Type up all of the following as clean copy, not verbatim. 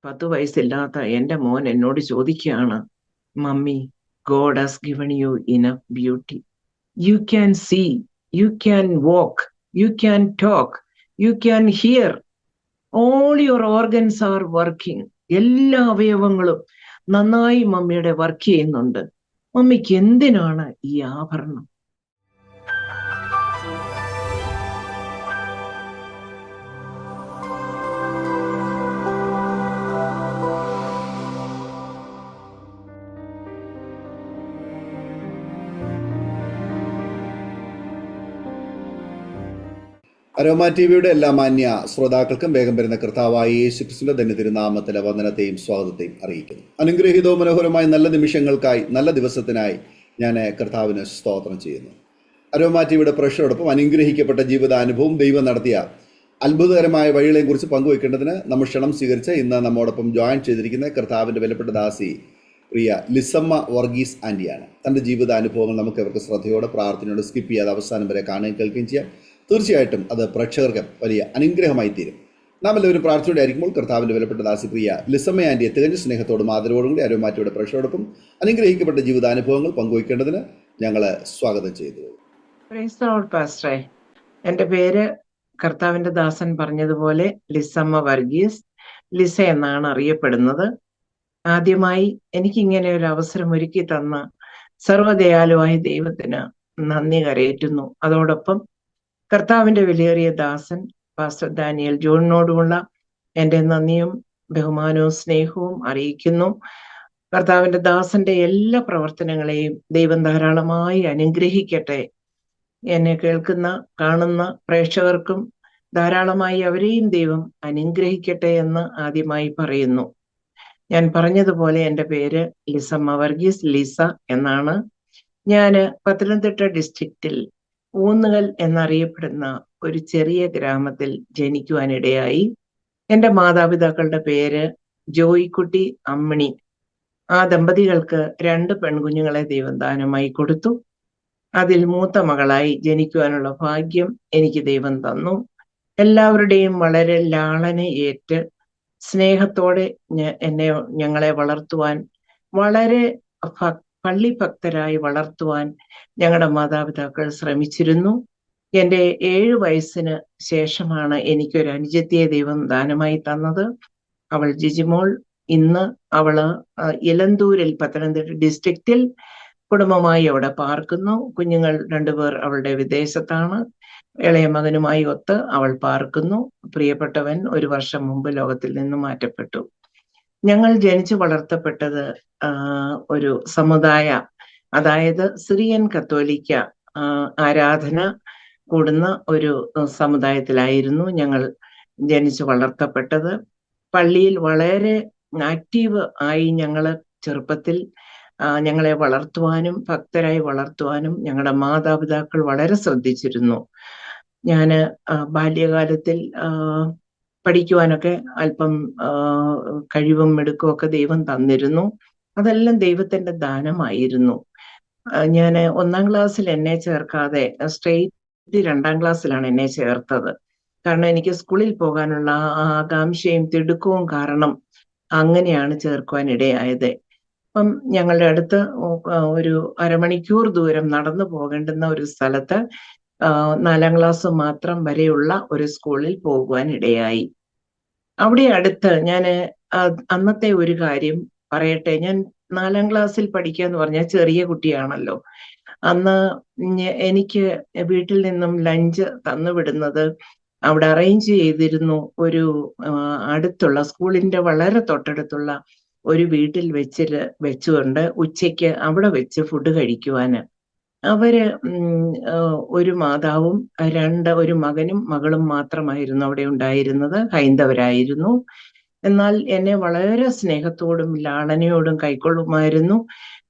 10 വയസ്സില്ലാത്ത എൻ്റെ മോൻ എന്നോട് ചോദിക്കുകയാണ്, mummy, God has given you enough beauty. You can see, you can walk, you can talk, you can hear, all your organs are working. എല്ലാ അവയവങ്ങളും നന്നായി മമ്മിയുടെ വർക്ക് ചെയ്യുന്നുണ്ട്. മമ്മിക്ക് എന്തിനാണ് ഈ ആഭരണം? അരോമ ടി വിയുടെ എല്ലാ മാന്യ ശ്രോതാക്കൾക്കും വേഗം വരുന്ന കർത്താവായ യേശുക്രിസ്തുവിന്റെ ധന്യ തിരുനാമത്തിലെ വന്ദനത്തെയും സ്വാഗതത്തെയും അറിയിക്കുന്നു. അനുഗ്രഹീതവും മനോഹരമായ നല്ല നിമിഷങ്ങൾക്കായി, നല്ല ദിവസത്തിനായി ഞാൻ കർത്താവിന് സ്തോത്രം ചെയ്യുന്നു. അരോമ ടി വിയുടെ പ്രേക്ഷകരോടൊപ്പം അനുഗ്രഹിക്കപ്പെട്ട ജീവിതാനുഭവം, ദൈവം നടത്തിയ അത്ഭുതകരമായ വഴികളെയും കുറിച്ച് പങ്കുവയ്ക്കേണ്ടതിന് നമ്മൾ ക്ഷണം സ്വീകരിച്ച് ഇന്ന് നമ്മോടൊപ്പം ജോയിൻ ചെയ്തിരിക്കുന്ന കർത്താവിൻ്റെ വിലപ്പെട്ട ദാസി പ്രിയ ലിസമ്മ വർഗീസ് ആൻറ്റിയാണ്. തൻ്റെ ജീവിതാനുഭവങ്ങൾ നമുക്ക് അവർക്ക് ശ്രദ്ധയോടെ പ്രാർത്ഥനയോടെ സ്കിപ്പ് ചെയ്യാതെ അവസാനം വരെ കാണുകയും കേൾക്കുകയും ചെയ്യാം. തീർച്ചയായിട്ടും അത് പ്രേക്ഷകർക്ക് വലിയ അനുഗ്രഹമായി തീരും. നാം എല്ലാവരും പ്രാർത്ഥനയോടെ ആയിരിക്കുമ്പോൾ കർത്താവിൻ്റെ വിലപ്പെട്ട ദാസി പ്രിയ ലിസമ്മ ആൻറ്റിയെ തികഞ്ഞ സ്നേഹത്തോടും ആദരവോടും കൂടി അരോമ ടി വിയുടെ പ്രേക്ഷകരോടൊപ്പം അനുഗ്രഹിക്കപ്പെട്ട ജീവിതാനുഭവങ്ങൾ പങ്കുവയ്ക്കേണ്ടതിന് ഞങ്ങൾ സ്വാഗതം ചെയ്തു. പ്രൈസ് ദി ലോർഡ് പാസ്റ്ററെ. എൻ്റെ പേര് കർത്താവിൻ്റെ ദാസൻ പറഞ്ഞതുപോലെ ലിസമ്മ വർഗീസ്, ലിസ എന്നാണ് അറിയപ്പെടുന്നത്. ആദ്യമായി എനിക്കിങ്ങനെ ഒരു അവസരം ഒരുക്കി തന്ന സർവ്വദയാലുവായ ദൈവത്തിന് നന്ദി കരയേറ്റുന്നു. അതോടൊപ്പം കർത്താവിൻ്റെ വിലയേറിയ ദാസൻ പാസ്റ്റർ ഡാനിയൽ ജോണിനോടുമുള്ള എൻ്റെ നന്ദിയും ബഹുമാനവും സ്നേഹവും അറിയിക്കുന്നു. കർത്താവിൻ്റെ ദാസന്റെ എല്ലാ പ്രവർത്തനങ്ങളെയും ദൈവം ധാരാളമായി അനുഗ്രഹിക്കട്ടെ. എന്നെ കേൾക്കുന്ന കാണുന്ന പ്രേക്ഷകർക്കും ധാരാളമായി അവരെയും ദൈവം അനുഗ്രഹിക്കട്ടെ എന്ന് ആദ്യമായി പറയുന്നു. ഞാൻ പറഞ്ഞതുപോലെ എൻ്റെ പേര് ലിസമ്മ വർഗീസ്, ലിസ എന്നാണ്. ഞാൻ പത്തനംതിട്ട ഡിസ്ട്രിക്റ്റിൽ ഊന്നുകൽ എന്നറിയപ്പെടുന്ന ഒരു ചെറിയ ഗ്രാമത്തിൽ ജനിക്കുവാനിടയായി. എൻ്റെ മാതാപിതാക്കളുടെ പേര് ജോയിക്കുട്ടി, അമ്മിണി. ആ ദമ്പതികൾക്ക് 2 പെൺകുഞ്ഞുങ്ങളെ ദൈവം ദാനമായി കൊടുത്തു. അതിൽ മൂത്ത മകളായി ജനിക്കുവാനുള്ള ഭാഗ്യം എനിക്ക് ദൈവം തന്നു. എല്ലാവരുടെയും വളരെ ലാളനയേറ്റ് സ്നേഹത്തോടെ ഞങ്ങളെ വളർത്തുവാൻ, വളരെ പള്ളിഭക്തരായി വളർത്തുവാൻ ഞങ്ങളുടെ മാതാപിതാക്കൾ ശ്രമിച്ചിരുന്നു. എൻ്റെ 7 വയസ്സിന് ശേഷമാണ് എനിക്കൊരു അനുജത്തിയെ ദൈവം ദാനമായി തന്നത്. അവൾ ജിജിമോൾ. ഇന്ന് അവള് ഇലന്തൂരിൽ, പത്തനംതിട്ട ഡിസ്ട്രിക്റ്റിൽ കുടുംബമായി അവിടെ പാർക്കുന്നു. കുഞ്ഞുങ്ങൾ 2 പേർ അവളുടെ വിദേശത്താണ്. ഇളയ മകനുമായി ഒത്ത് അവൾ പാർക്കുന്നു. പ്രിയപ്പെട്ടവൻ 1 വർഷം മുമ്പ് ലോകത്തിൽ നിന്ന് മാറ്റപ്പെട്ടു. ഞങ്ങൾ ജനിച്ചു വളർത്തപ്പെട്ടത് ഒരു സമുദായ, അതായത് സിറിയൻ കത്തോലിക്ക ആരാധന കൂടുന്ന ഒരു സമുദായത്തിലായിരുന്നു ഞങ്ങൾ ജനിച്ചു വളർത്തപ്പെട്ടത്. പള്ളിയിൽ വളരെ ആക്റ്റീവ് ആയി ഞങ്ങള് ചെറുപ്പത്തിൽ ഞങ്ങളെ വളർത്തുവാനും ഭക്തരായി വളർത്തുവാനും ഞങ്ങളുടെ മാതാപിതാക്കൾ വളരെ ശ്രദ്ധിച്ചിരുന്നു. ഞാൻ ബാല്യകാലത്തിൽ പഠിക്കുവാനൊക്കെ അല്പം കഴിവും മിടുക്കും ഒക്കെ ദൈവം തന്നിരുന്നു. അതെല്ലാം ദൈവത്തിന്റെ ദാനമായിരുന്നു. ഞാൻ 1-ാം ക്ലാസ്സിൽ എന്നെ ചേർക്കാതെ സ്ട്രെയിറ്റ് 2-ാം ക്ലാസ്സിലാണ് എന്നെ ചേർത്തത്. കാരണം എനിക്ക് സ്കൂളിൽ പോകാനുള്ള ആകാംക്ഷയും തിടുക്കവും കാരണം അങ്ങനെയാണ് ചേർക്കുവാൻ ഇടയായത്. അപ്പം ഞങ്ങളുടെ അടുത്ത് ഒരു അരമണിക്കൂർ ദൂരം നടന്നു പോകേണ്ടുന്ന ഒരു സ്ഥലത്ത് 4-ാം ക്ലാസ് മാത്രം വരെയുള്ള ഒരു സ്കൂളിൽ പോകുവാൻ ഇടയായി. അവിടെ അടുത്ത് ഞാൻ അന്നത്തെ ഒരു കാര്യം പറയട്ടെ. ഞാൻ 4-ാം ക്ലാസ്സിൽ പഠിക്കുക എന്ന് പറഞ്ഞാൽ ചെറിയ കുട്ടിയാണല്ലോ. അന്ന് എനിക്ക് വീട്ടിൽ നിന്നും ലഞ്ച് തന്നുവിടുന്നത് അവിടെ അറേഞ്ച് ചെയ്തിരുന്നു. ഒരു അടുത്തുള്ള സ്കൂളിന്റെ വളരെ തൊട്ടടുത്തുള്ള ഒരു വീട്ടിൽ വെച്ചുകൊണ്ട് ഉച്ചയ്ക്ക് അവിടെ വെച്ച് ഫുഡ് കഴിക്കുവാന്. അവര് ഒരു മാതാവും ഒരു മകനും മകളും മാത്രമായിരുന്നു അവിടെ ഉണ്ടായിരുന്നത്. ഹൈന്ദവരായിരുന്നു. എന്നാൽ എന്നെ വളരെ സ്നേഹത്തോടും ലാളനയോടും കൈക്കൊള്ളുമായിരുന്നു.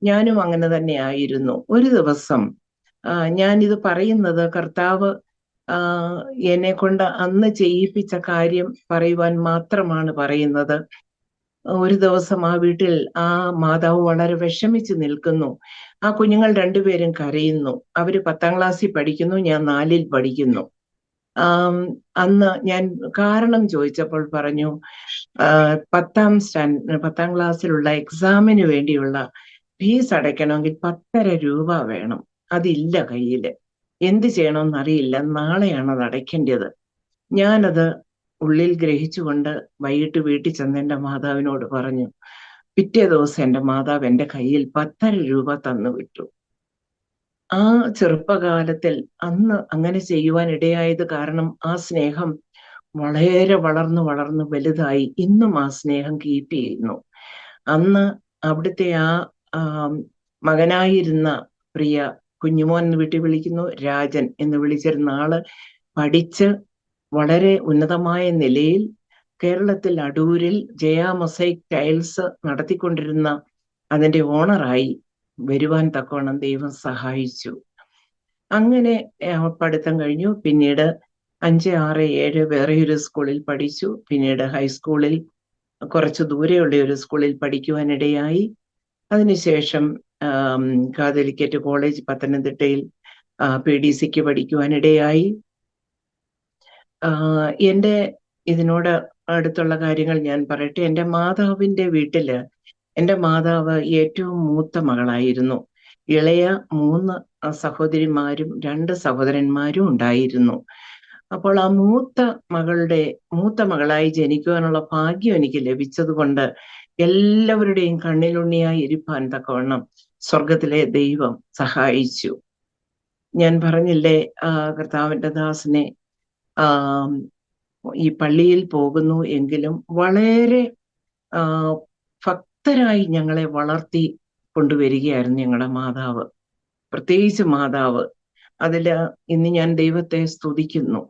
ഞാനും അങ്ങനെ തന്നെ ആയിരുന്നു. ഒരു ദിവസം ഞാനിത് പറയുന്നത് കർത്താവ് എന്നെ കൊണ്ട് അന്ന് ചെയ്യിപ്പിച്ച കാര്യം പറയുവാൻ മാത്രമാണ് പറയുന്നത്. ഒരു ദിവസം ആ വീട്ടിൽ ആ മാതാവ് വളരെ വിഷമിച്ച് നിൽക്കുന്നു. ആ കുഞ്ഞുങ്ങൾ 2 പേരും കരയുന്നു. അവര് 10-ാം ക്ലാസ്സിൽ പഠിക്കുന്നു, ഞാൻ 4-ൽ പഠിക്കുന്നു. അന്ന് ഞാൻ കാരണം ചോദിച്ചപ്പോൾ പറഞ്ഞു, 10ാം ക്ലാസ്സിലുള്ള എക്സാമിന് വേണ്ടിയുള്ള ഫീസ് അടയ്ക്കണമെങ്കിൽ 10.5 രൂപ വേണം. അതില്ല കയ്യില്. എന്ത് ചെയ്യണമെന്ന് അറിയില്ല. നാളെയാണ് അത് അടയ്ക്കേണ്ടത്. ഞാനത് ഉള്ളിൽ ഗ്രഹിച്ചുകൊണ്ട് വൈകിട്ട് വീട്ടിൽ ചെന്ന് എൻ്റെ മാതാവിനോട് പറഞ്ഞു. പിറ്റേ ദിവസം എൻ്റെ മാതാവ് എൻ്റെ കയ്യിൽ 10.5 രൂപ തന്നു വിട്ടു. ആ ചെറുപ്പകാലത്തിൽ അന്ന് അങ്ങനെ ചെയ്യുവാൻ ഇടയായത് കാരണം ആ സ്നേഹം വളരെ വളർന്നു വളർന്നു വലുതായി. ഇന്നും ആ സ്നേഹം കീപ്പ് ചെയ്യുന്നു. അന്ന് അവിടുത്തെ മകനായിരുന്ന പ്രിയ കുഞ്ഞുമോൻ എന്ന് വീട്ടിൽ വിളിക്കുന്നു, രാജൻ എന്ന് വിളിച്ചിരുന്ന ആള് പഠിച്ച് വളരെ ഉന്നതമായ നിലയിൽ കേരളത്തിൽ അടൂരിൽ ജയ മൊസൈക് ടൈൽസ് നടത്തിക്കൊണ്ടിരുന്ന അതിന്റെ ഓണറായി വരുവാൻ തക്കവണ്ണം ദൈവം സഹായിച്ചു. അങ്ങനെ പഠിത്തം കഴിഞ്ഞു. പിന്നീട് 5, 6, 7 വേറെ ഒരു സ്കൂളിൽ പഠിച്ചു. പിന്നീട് ഹൈസ്കൂളിൽ കുറച്ച് ദൂരെയുള്ള ഒരു സ്കൂളിൽ പഠിക്കുവാനിടയായി. അതിനുശേഷം കാതലിക്കറ്റ് കോളേജ് പത്തനംതിട്ടയിൽ PDCക്ക് പഠിക്കുവാനിടയായി. എൻ്റെ ഇതിനോട് അടുത്തുള്ള കാര്യങ്ങൾ ഞാൻ പറയട്ടെ. എൻ്റെ മാതാവിൻ്റെ വീട്ടില് എൻ്റെ മാതാവ് ഏറ്റവും മൂത്ത മകളായിരുന്നു. ഇളയ 3 സഹോദരിമാരും 2 സഹോദരന്മാരും ഉണ്ടായിരുന്നു. അപ്പോൾ ആ മൂത്ത മകളായി ജനിക്കുവാനുള്ള ഭാഗ്യം എനിക്ക് ലഭിച്ചതുകൊണ്ട് എല്ലാവരുടെയും കണ്ണിലുണ്ണിയായി ഇരിപ്പാൻ തക്കവണ്ണം സ്വർഗത്തിലെ ദൈവം സഹായിച്ചു. ഞാൻ പറഞ്ഞില്ലേ, കർത്താവിന്റെ ദാസനെ ഈ പള്ളിയിൽ പോകുന്നു എങ്കിലും വളരെ ഭക്തരായി ഞങ്ങളെ വളർത്തി കൊണ്ടുവരികയായിരുന്നു ഞങ്ങളുടെ മാതാവ്, പ്രത്യേകിച്ച് മാതാവ്. അതില് ഇന്ന് ഞാൻ ദൈവത്തെ സ്തുതിക്കുന്നു.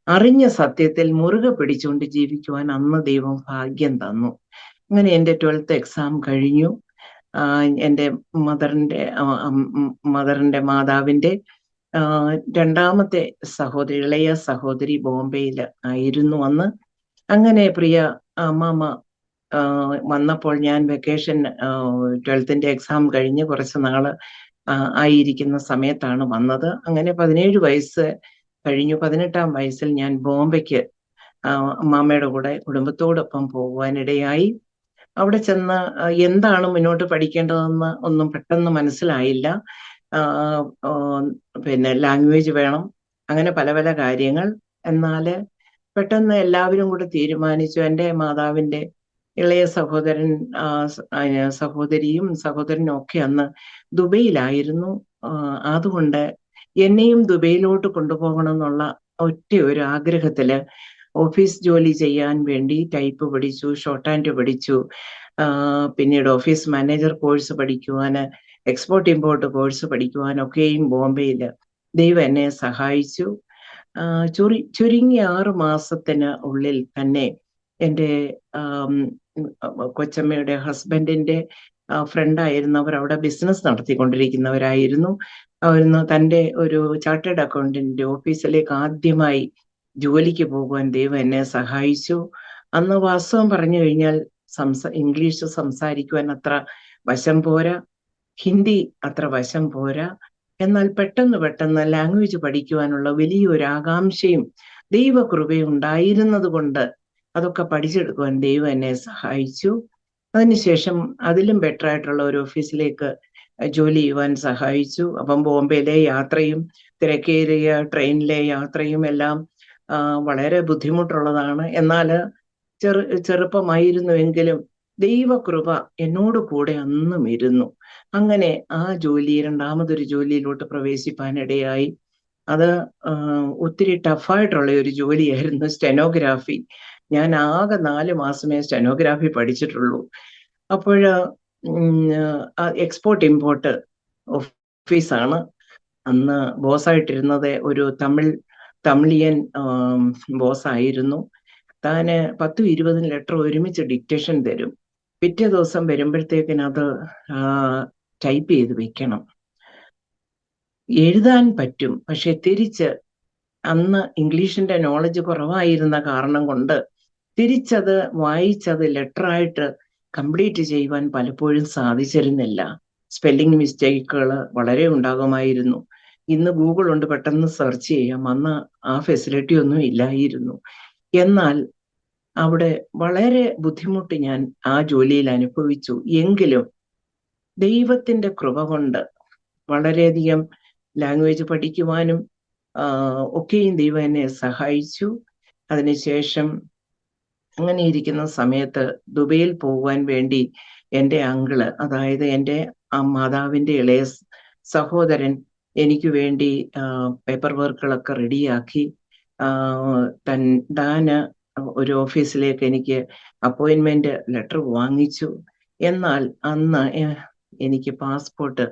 അറിഞ്ഞ സത്യത്തിൽ മുറുകെ പിടിച്ചുകൊണ്ട് ജീവിക്കുവാൻ അന്ന് ദൈവം ഭാഗ്യം തന്നു. അങ്ങനെ എൻ്റെ 12th എക്സാം കഴിഞ്ഞു. എൻ്റെ മദറിന്റെ മാതാവിന്റെ രണ്ടാമത്തെ സഹോദരി, ഇളയ സഹോദരി ബോംബെയിൽ ആയിരുന്നു അന്ന്. അങ്ങനെ പ്രിയ അമ്മാമ്മ വന്നപ്പോൾ ഞാൻ വെക്കേഷൻ 12th എക്സാം കഴിഞ്ഞ് കുറച്ച് നാള് ആയിരിക്കുന്ന സമയത്താണ് വന്നത്. അങ്ങനെ 17 വയസ്സ് കഴിഞ്ഞു. 18ാം വയസ്സിൽ ഞാൻ ബോംബെക്ക് അമ്മാമ്മയുടെ കൂടെ കുടുംബത്തോടൊപ്പം പോകുവാനിടയായി. അവിടെ ചെന്ന് എന്താണ് മുന്നോട്ട് പഠിക്കേണ്ടതെന്ന് ഒന്നും പെട്ടെന്ന് മനസ്സിലായില്ല. പിന്നെ ലാംഗ്വേജ് വേണം, അങ്ങനെ പല പല കാര്യങ്ങൾ. എന്നാൽ പെട്ടെന്ന് എല്ലാവരും കൂടെ തീരുമാനിച്ചു. എൻ്റെ മാതാവിൻ്റെ ഇളയ സഹോദരിയും സഹോദരനും ഒക്കെ അന്ന് ദുബൈയിലായിരുന്നു. അതുകൊണ്ട് എന്നെയും ദുബൈയിലോട്ട് കൊണ്ടുപോകണം എന്നുള്ള ഒറ്റ ഒരു ആഗ്രഹത്തില് ഓഫീസ് ജോലി ചെയ്യാൻ വേണ്ടി ടൈപ്പ് പഠിച്ചു, ഷോർട്ട് ഹാൻഡ് പഠിച്ചു. പിന്നീട് ഓഫീസ് മാനേജർ കോഴ്സ് പഠിക്കുവാന്, എക്സ്പോർട്ട് ഇമ്പോർട്ട് കോഴ്സ് പഠിക്കുവാനൊക്കെയും ബോംബെയിൽ ദൈവം എന്നെ സഹായിച്ചു. ചുരുങ്ങിയ 6 മാസത്തിന് ഉള്ളിൽ തന്നെ എൻ്റെ കൊച്ചമ്മയുടെ ഹസ്ബൻഡിന്റെ ഫ്രണ്ടായിരുന്നവർ അവിടെ ബിസിനസ് നടത്തിക്കൊണ്ടിരിക്കുന്നവരായിരുന്നു. അവിടുന്ന് തൻ്റെ ഒരു ചാർട്ടേഡ് അക്കൗണ്ടന്റ് ഓഫീസിലേക്ക് ആദ്യമായി ജോലിക്ക് പോകുവാൻ ദൈവം എന്നെ സഹായിച്ചു. അന്ന് വാസ്തവം പറഞ്ഞു കഴിഞ്ഞാൽ ഇംഗ്ലീഷ് സംസാരിക്കുവാൻ അത്ര വശം പോരാ, ഹിന്ദി അത്ര വശം പോരാ. എന്നാൽ പെട്ടെന്ന് ലാംഗ്വേജ് പഠിക്കുവാനുള്ള വലിയൊരു ആകാംക്ഷയും ദൈവകൃപയും ഉണ്ടായിരുന്നത് കൊണ്ട് അതൊക്കെ പഠിച്ചെടുക്കുവാൻ ദൈവം എന്നെ സഹായിച്ചു. അതിനുശേഷം അതിലും ബെറ്റർ ആയിട്ടുള്ള ഒരു ഓഫീസിലേക്ക് ജോലി ചെയ്യുവാൻ സഹായിച്ചു. അപ്പം ബോംബെയിലെ യാത്രയും തിരക്കേറിയ ട്രെയിനിലെ യാത്രയും എല്ലാം വളരെ ബുദ്ധിമുട്ടുള്ളതാണ്. എന്നാൽ ചെറുപ്പമായിരുന്നുവെങ്കിലും ദൈവകൃപ എന്നോട് കൂടെ അന്നും ഇരുന്നു. അങ്ങനെ ആ രണ്ടാമതൊരു ജോലിയിലോട്ട് പ്രവേശിപ്പാനിടയായി. അത് ഒത്തിരി ടഫായിട്ടുള്ള ഒരു ജോലിയായിരുന്നു, സ്റ്റെനോഗ്രാഫി. ഞാൻ ആകെ 4 മാസമേ സ്റ്റെനോഗ്രാഫി പഠിച്ചിട്ടുള്ളൂ. അപ്പോൾ എക്സ്പോർട്ട് ഇമ്പോർട്ട് ഓഫീസാണ്. അന്ന് ബോസായിട്ടിരുന്നത് ഒരു തമിഴിയൻ ബോസായിരുന്നു. താന് 10-20 ലെറ്റർ ഒരുമിച്ച് ഡിക്റ്റേഷൻ തരും. പിറ്റേ ദിവസം വരുമ്പോഴത്തേക്കിനത് ടൈപ്പ് ചെയ്ത് വെക്കണം. എഴുതാൻ പറ്റും, പക്ഷെ തിരിച്ച് അന്ന് ഇംഗ്ലീഷിന്റെ നോളജ് കുറവായിരുന്ന കാരണം കൊണ്ട് തിരിച്ചത് വായിച്ചത് ലെറ്ററായിട്ട് കംപ്ലീറ്റ് ചെയ്യുവാൻ പലപ്പോഴും സാധിച്ചിരുന്നില്ല. സ്പെല്ലിംഗ് മിസ്റ്റേക്കുകൾ വളരെ ഉണ്ടാകുമായിരുന്നു. ഇന്ന് ഗൂഗിൾ ഉണ്ട്, പെട്ടെന്ന് സെർച്ച് ചെയ്യാം. അന്ന് ആ ഫെസിലിറ്റി ഒന്നും ഇല്ലായിരുന്നു. എന്നാൽ അവിടെ വളരെ ബുദ്ധിമുട്ട് ഞാൻ ആ ജോലിയിൽ അനുഭവിച്ചു. എങ്കിലും ദൈവത്തിന്റെ കൃപ കൊണ്ട് വളരെയധികം ലാംഗ്വേജ് പഠിക്കുവാനും ഒക്കെയും ദൈവം എന്നെ സഹായിച്ചു. അതിനുശേഷം അങ്ങനെ ഇരിക്കുന്ന സമയത്ത് ദുബൈയിൽ പോകുവാൻ വേണ്ടി എൻ്റെ അങ്കിള്, അതായത് എൻ്റെ മാതാവിൻ്റെ ഇളയ സഹോദരൻ എനിക്ക് വേണ്ടി പേപ്പർ വർക്കുകളൊക്കെ റെഡിയാക്കി താന് ഒരു ഓഫീസിലേക്ക് എനിക്ക് അപ്പോയിൻമെന്റ് ലെറ്റർ വാങ്ങിച്ചു. എന്നാൽ അന്ന് എനിക്ക് പാസ്പോർട്ട്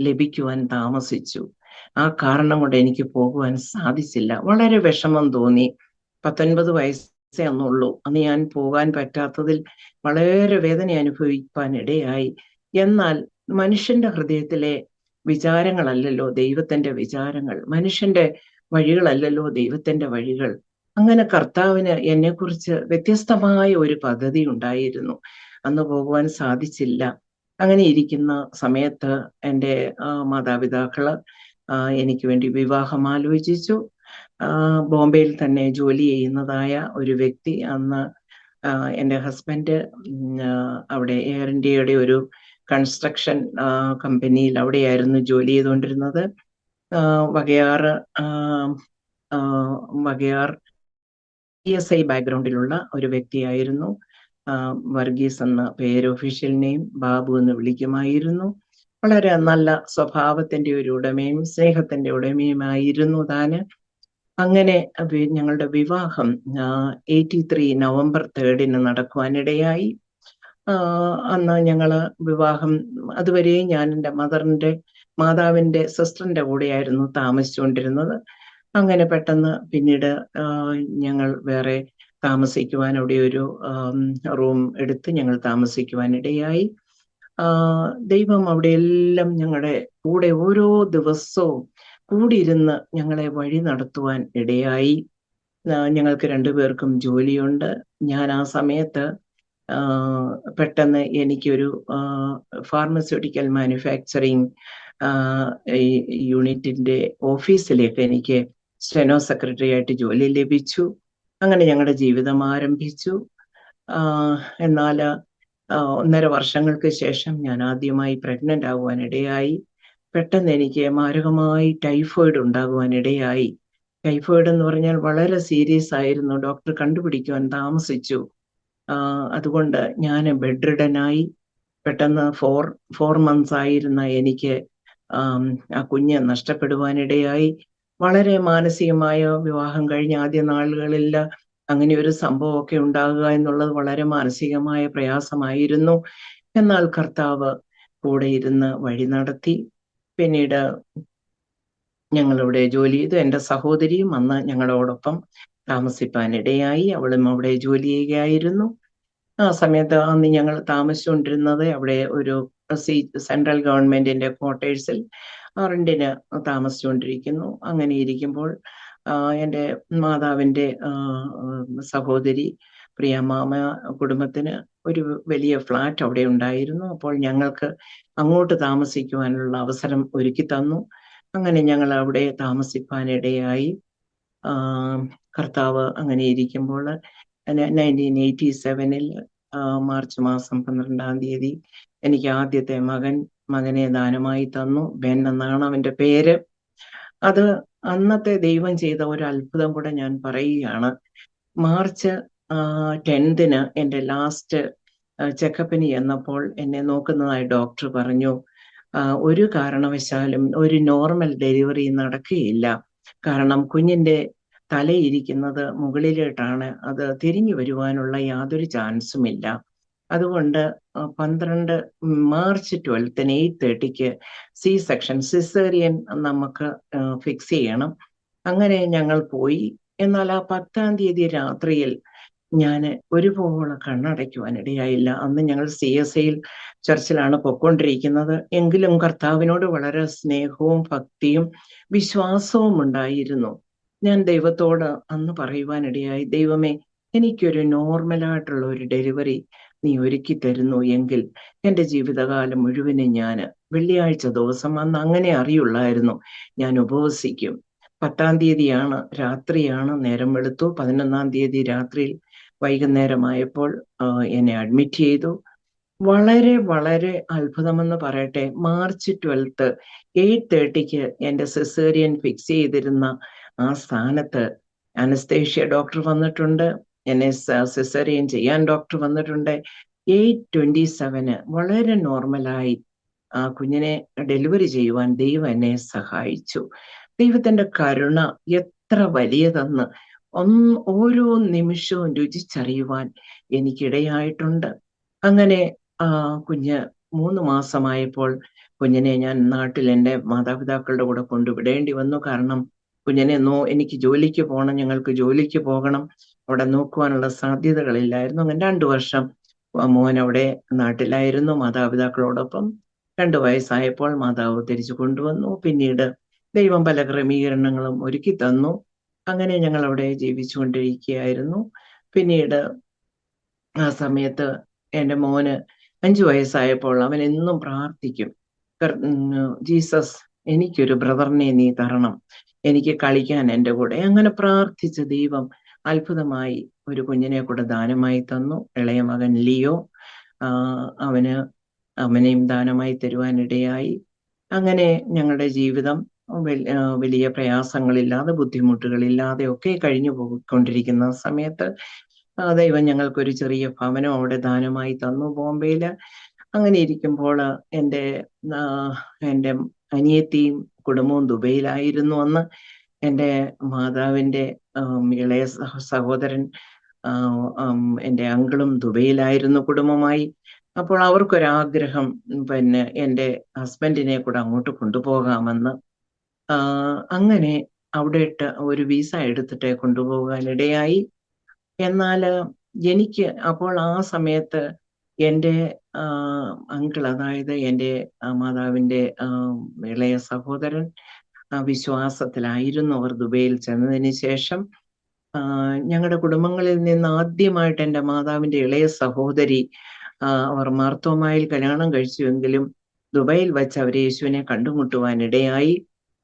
ലഭിക്കുവാൻ താമസിച്ചു. ആ കാരണം കൊണ്ട് എനിക്ക് പോകുവാൻ സാധിച്ചില്ല. വളരെ വിഷമം തോന്നി. 19 വയസ്സേ അന്നുള്ളൂ. അന്ന് ഞാൻ പോകാൻ പറ്റാത്തതിൽ വളരെ വേദന അനുഭവിക്കാൻ ഇടയായി. എന്നാൽ മനുഷ്യന്റെ ഹൃദയത്തിലെ വിചാരങ്ങളല്ലല്ലോ ദൈവത്തിന്റെ വിചാരങ്ങൾ, മനുഷ്യന്റെ വഴികളല്ലല്ലോ ദൈവത്തിന്റെ വഴികൾ. അങ്ങനെ കർത്താവിന് എന്നെക്കുറിച്ച് വ്യത്യസ്തമായ ഒരു പദ്ധതി ഉണ്ടായിരുന്നു. അന്ന് പോകുവാൻ സാധിച്ചില്ല. അങ്ങനെ ഇരിക്കുന്ന സമയത്ത് എൻ്റെ മാതാപിതാക്കള് എനിക്ക് വേണ്ടി വിവാഹം ആലോചിച്ചു. ബോംബെയിൽ തന്നെ ജോലി ചെയ്യുന്നതായ ഒരു വ്യക്തി, അന്ന് എൻ്റെ ഹസ്ബൻഡ് അവിടെ എയർ ഇന്ത്യയുടെ ഒരു കൺസ്ട്രക്ഷൻ കമ്പനിയിൽ അവിടെയായിരുന്നു ജോലി ചെയ്തുകൊണ്ടിരുന്നത്. വകയാർ PSI ബാക്ക്ഗ്രൗണ്ടിലുള്ള ഒരു വ്യക്തിയായിരുന്നു. വർഗീസ് എന്ന പേര്, ഒഫീഷ്യൽ നെയിം ബാബു എന്ന് വിളിക്കുമായിരുന്നു. വളരെ നല്ല സ്വഭാവത്തിന്റെ ഒരു ഉടമയും സ്നേഹത്തിന്റെ ഉടമയുമായിരുന്നു താന്. അങ്ങനെ ഞങ്ങളുടെ വിവാഹം 83 നവംബർ 3 നടക്കുവാനിടയായി. അന്ന് ഞങ്ങള് വിവാഹം, അതുവരെ ഞാൻ എൻ്റെ മാതാവിന്റെ സിസ്റ്ററിന്റെ കൂടെയായിരുന്നു താമസിച്ചുകൊണ്ടിരുന്നത്. അങ്ങനെ പെട്ടെന്ന് പിന്നീട് ഞങ്ങൾ വേറെ താമസിക്കുവാൻ, അവിടെ ഒരു റൂം എടുത്ത് ഞങ്ങൾ താമസിക്കുവാനിടയായി. ദൈവം അവിടെയെല്ലാം ഞങ്ങളുടെ കൂടെ ഓരോ ദിവസവും കൂടിയിരുന്ന് ഞങ്ങളെ വഴി നടത്തുവാൻ ഇടയായി. ഞങ്ങൾക്ക് രണ്ടുപേർക്കും ജോലിയുണ്ട്. ഞാൻ ആ സമയത്ത് പെട്ടെന്ന് എനിക്കൊരു ഫാർമസ്യൂട്ടിക്കൽ മാനുഫാക്ചറിങ് യൂണിറ്റിന്റെ ഓഫീസിലേക്ക് എനിക്ക് സ്റ്റെനോ സെക്രട്ടറി ആയിട്ട് ജോലി ലഭിച്ചു. അങ്ങനെ ഞങ്ങളുടെ ജീവിതം ആരംഭിച്ചു. എന്നാൽ 1.5 വർഷങ്ങൾക്ക് ശേഷം ഞാൻ ആദ്യമായി പ്രഗ്നന്റ് ആകുവാനിടയായി. പെട്ടെന്ന് എനിക്ക് മാരകമായി ടൈഫോയിഡ് ഉണ്ടാകുവാനിടയായി. ടൈഫോയിഡ് എന്ന് പറഞ്ഞാൽ വളരെ സീരിയസ് ആയിരുന്നു. ഡോക്ടർ കണ്ടുപിടിക്കുവാൻ താമസിച്ചു. അതുകൊണ്ട് ഞാൻ ബെഡ് റിഡനായി. പെട്ടെന്ന് 4 മന്ത്സ് ആയിരുന്ന എനിക്ക് ആ കുഞ്ഞ് നഷ്ടപ്പെടുവാനിടയായി. വളരെ മാനസികമായ, വിവാഹം കഴിഞ്ഞ ആദ്യ നാളുകളിൽ അങ്ങനെ ഒരു സംഭവമൊക്കെ ഉണ്ടാകുക എന്നുള്ളത് വളരെ മാനസികമായ പ്രയാസമായിരുന്നു. എന്നാൽ കർത്താവ് കൂടെ ഇരുന്ന് വഴി നടത്തി. പിന്നീട് ഞങ്ങളിവിടെ ജോലി ചെയ്തു. എൻ്റെ സഹോദരിയും അന്ന് ഞങ്ങളോടൊപ്പം താമസിപ്പാനിടയായി. അവളും അവിടെ ജോലി ചെയ്യുകയായിരുന്നു. ആ സമയത്ത് അന്ന് ഞങ്ങൾ താമസിച്ചുകൊണ്ടിരുന്നത് അവിടെ ഒരു സെൻട്രൽ ഗവൺമെന്റിന്റെ ക്വാർട്ടേഴ്സിൽ റെന്റിന് താമസിച്ചുകൊണ്ടിരിക്കുന്നു. അങ്ങനെ ഇരിക്കുമ്പോൾ എൻ്റെ മാതാവിൻ്റെ സഹോദരി പ്രിയമാമ കുടുംബത്തിന് ഒരു വലിയ ഫ്ലാറ്റ് അവിടെ ഉണ്ടായിരുന്നു. അപ്പോൾ ഞങ്ങൾക്ക് അങ്ങോട്ട് താമസിക്കുവാനുള്ള അവസരം ഒരുക്കി തന്നു. അങ്ങനെ ഞങ്ങൾ അവിടെ താമസിപ്പാനിടയായി. കർത്താവ് അങ്ങനെ ഇരിക്കുമ്പോൾ 1987 മാർച്ച് മാസം 12-ാം തീയതി എനിക്ക് ആദ്യത്തെ മകനെ ദാനമായി തന്നു. ബെൻ എന്നാണ് അവന്റെ പേര്. അത് അന്നത്തെ ദൈവം ചെയ്ത ഒരു അത്ഭുതം കൂടെ ഞാൻ പറയുകയാണ്. മാർച്ച് 10 എൻ്റെ ലാസ്റ്റ് ചെക്കപ്പിന് ചെന്നപ്പോൾ എന്നെ നോക്കുന്നതായി ഡോക്ടർ പറഞ്ഞു, ഒരു കാരണവശാലും ഒരു നോർമൽ ഡെലിവറി നടക്കുകയില്ല. കാരണം കുഞ്ഞിന്റെ തലയിരിക്കുന്നത് മുകളിലോട്ടാണ്. അത് തിരിഞ്ഞു വരുവാനുള്ള യാതൊരു ചാൻസും ഇല്ല. അതുകൊണ്ട് മാർച്ച് 12 8:30 C-സെക്ഷൻ, സിസേറിയൻ നമുക്ക് ഫിക്സ് ചെയ്യണം. അങ്ങനെ ഞങ്ങൾ പോയി. എന്നാൽ ആ 10-ാം തീയതി രാത്രിയിൽ ഞാൻ ഒരുപോലെ കണ്ണടയ്ക്കുവാനിടയായില്ല. അന്ന് ഞങ്ങൾ CSIയിൽ ചർച്ചിലാണ് പൊയ്ക്കൊണ്ടിരിക്കുന്നത്. എങ്കിലും കർത്താവിനോട് വളരെ സ്നേഹവും ഭക്തിയും വിശ്വാസവും ഉണ്ടായിരുന്നു. ഞാൻ ദൈവത്തോട് അന്ന് പറയുവാനിടയായി, ദൈവമേ, എനിക്കൊരു നോർമലായിട്ടുള്ള ഒരു ഡെലിവറി നീ ഒരുക്കി തരുന്നു എങ്കിൽ എൻ്റെ ജീവിതകാലം മുഴുവനും ഞാൻ വെള്ളിയാഴ്ച ദിവസം അന്ന് അങ്ങനെ അറിയുള്ളായിരുന്നു ഞാൻ ഉപവസിക്കും. 10-ാം തീയതിയാണ്, രാത്രിയാണ്, നേരം വെളുത്തു. 11-ാം തീയതി രാത്രിയിൽ വൈകുന്നേരമായപ്പോൾ എന്നെ അഡ്മിറ്റ് ചെയ്തു. വളരെ വളരെ അത്ഭുതമെന്ന് പറയട്ടെ, മാർച്ച് 12 8:30 എൻ്റെ സിസേറിയൻ ഫിക്സ് ചെയ്തിരുന്ന ആ സ്ഥാനത്ത് അനസ്തേഷ്യ ഡോക്ടർ വന്നിട്ടുണ്ട്, എന്നെ സിസേറിയൻ ചെയ്യാൻ ഡോക്ടർ വന്നിട്ടുണ്ട്. 8:27 വളരെ നോർമലായി ആ കുഞ്ഞിനെ ഡെലിവറി ചെയ്യുവാൻ ദൈവം എന്നെ സഹായിച്ചു. ദൈവത്തിന്റെ കരുണ എത്ര വലിയതെന്ന് ഓരോ നിമിഷവും രുചിച്ചറിയുവാൻ എനിക്കിടയായിട്ടുണ്ട്. അങ്ങനെ കുഞ്ഞ് 3 മാസമായപ്പോൾ കുഞ്ഞിനെ ഞാൻ നാട്ടിൽ എൻ്റെ മാതാപിതാക്കളുടെ കൂടെ കൊണ്ടുവിടേണ്ടി വന്നു. കാരണം കുഞ്ഞിനെ എനിക്ക് ജോലിക്ക് പോകണം, ഞങ്ങൾക്ക് ജോലിക്ക് പോകണം, അവിടെ നോക്കുവാനുള്ള സാധ്യതകളില്ലായിരുന്നു. അങ്ങനെ 2 വർഷം മോൻ അവിടെ നാട്ടിലായിരുന്നു മാതാപിതാക്കളോടൊപ്പം. 2 വയസ്സായപ്പോൾ മാതാവ് തിരിച്ചു കൊണ്ടുവന്നു. പിന്നീട് ദൈവം പല ക്രമീകരണങ്ങളും ഒരുക്കി തന്നു. അങ്ങനെ ഞങ്ങൾ അവിടെ ജീവിച്ചുകൊണ്ടിരിക്കുകയായിരുന്നു. പിന്നീട് ആ സമയത്ത് എൻ്റെ മോന് 5 വയസ്സായപ്പോൾ അവൻ എന്നും പ്രാർത്ഥിക്കും, ജീസസ് എനിക്കൊരു ബ്രദറിനെ നീ തരണം, എനിക്ക് കളിക്കാൻ എൻ്റെ കൂടെ. അങ്ങനെ പ്രാർത്ഥിച്ച ദൈവം അത്ഭുതമായി ഒരു കുഞ്ഞിനെ കൂടെ ദാനമായി തന്നു. ഇളയ മകൻ ലിയോ, അവനെയും ദാനമായി തരുവാനിടയായി. അങ്ങനെ ഞങ്ങളുടെ ജീവിതം വലിയ പ്രയാസങ്ങളില്ലാതെ ബുദ്ധിമുട്ടുകളില്ലാതെ ഒക്കെ കഴിഞ്ഞു പോയിക്കൊണ്ടിരിക്കുന്ന സമയത്ത് ദൈവം ഞങ്ങൾക്കൊരു ചെറിയ ഭവനം അവിടെ ദാനമായി തന്നു ബോംബെയില്. അങ്ങനെ ഇരിക്കുമ്പോൾ എൻ്റെ അനിയത്തിയും കുടുംബവും ദുബൈയിലായിരുന്നു അന്ന്. എൻ്റെ മാതാവിൻ്റെ ഇളയ സഹോദരൻ, എൻ്റെ അങ്കിളും ദുബൈയിലായിരുന്നു കുടുംബമായി. അപ്പോൾ അവർക്കൊരാഗ്രഹം, പിന്നെ എൻ്റെ ഹസ്ബൻഡിനെ കൂടെ അങ്ങോട്ട് കൊണ്ടുപോകാമെന്ന്. അങ്ങനെ അവിടെ ഒരു വിസ എടുത്തിട്ട് കൊണ്ടുപോകാനിടയായി. എന്നാൽ എനിക്ക് അപ്പോൾ ആ സമയത്ത് എൻ്റെ അങ്കിൾ, അതായത് എൻ്റെ മാതാവിൻ്റെ ഇളയ സഹോദരൻ വിശ്വാസത്തിലായിരുന്നു. അവർ ദുബൈയിൽ ചെന്നതിന് ശേഷം ഞങ്ങളുടെ കുടുംബങ്ങളിൽ നിന്ന് ആദ്യമായിട്ട് എൻ്റെ മാതാവിൻ്റെ ഇളയ സഹോദരി, അവർ മാർത്തോമായിൽ കല്യാണം കഴിച്ചുവെങ്കിലും ദുബൈയിൽ വെച്ച് അവർ യേശുവിനെ കണ്ടുമുട്ടുവാനിടയായി.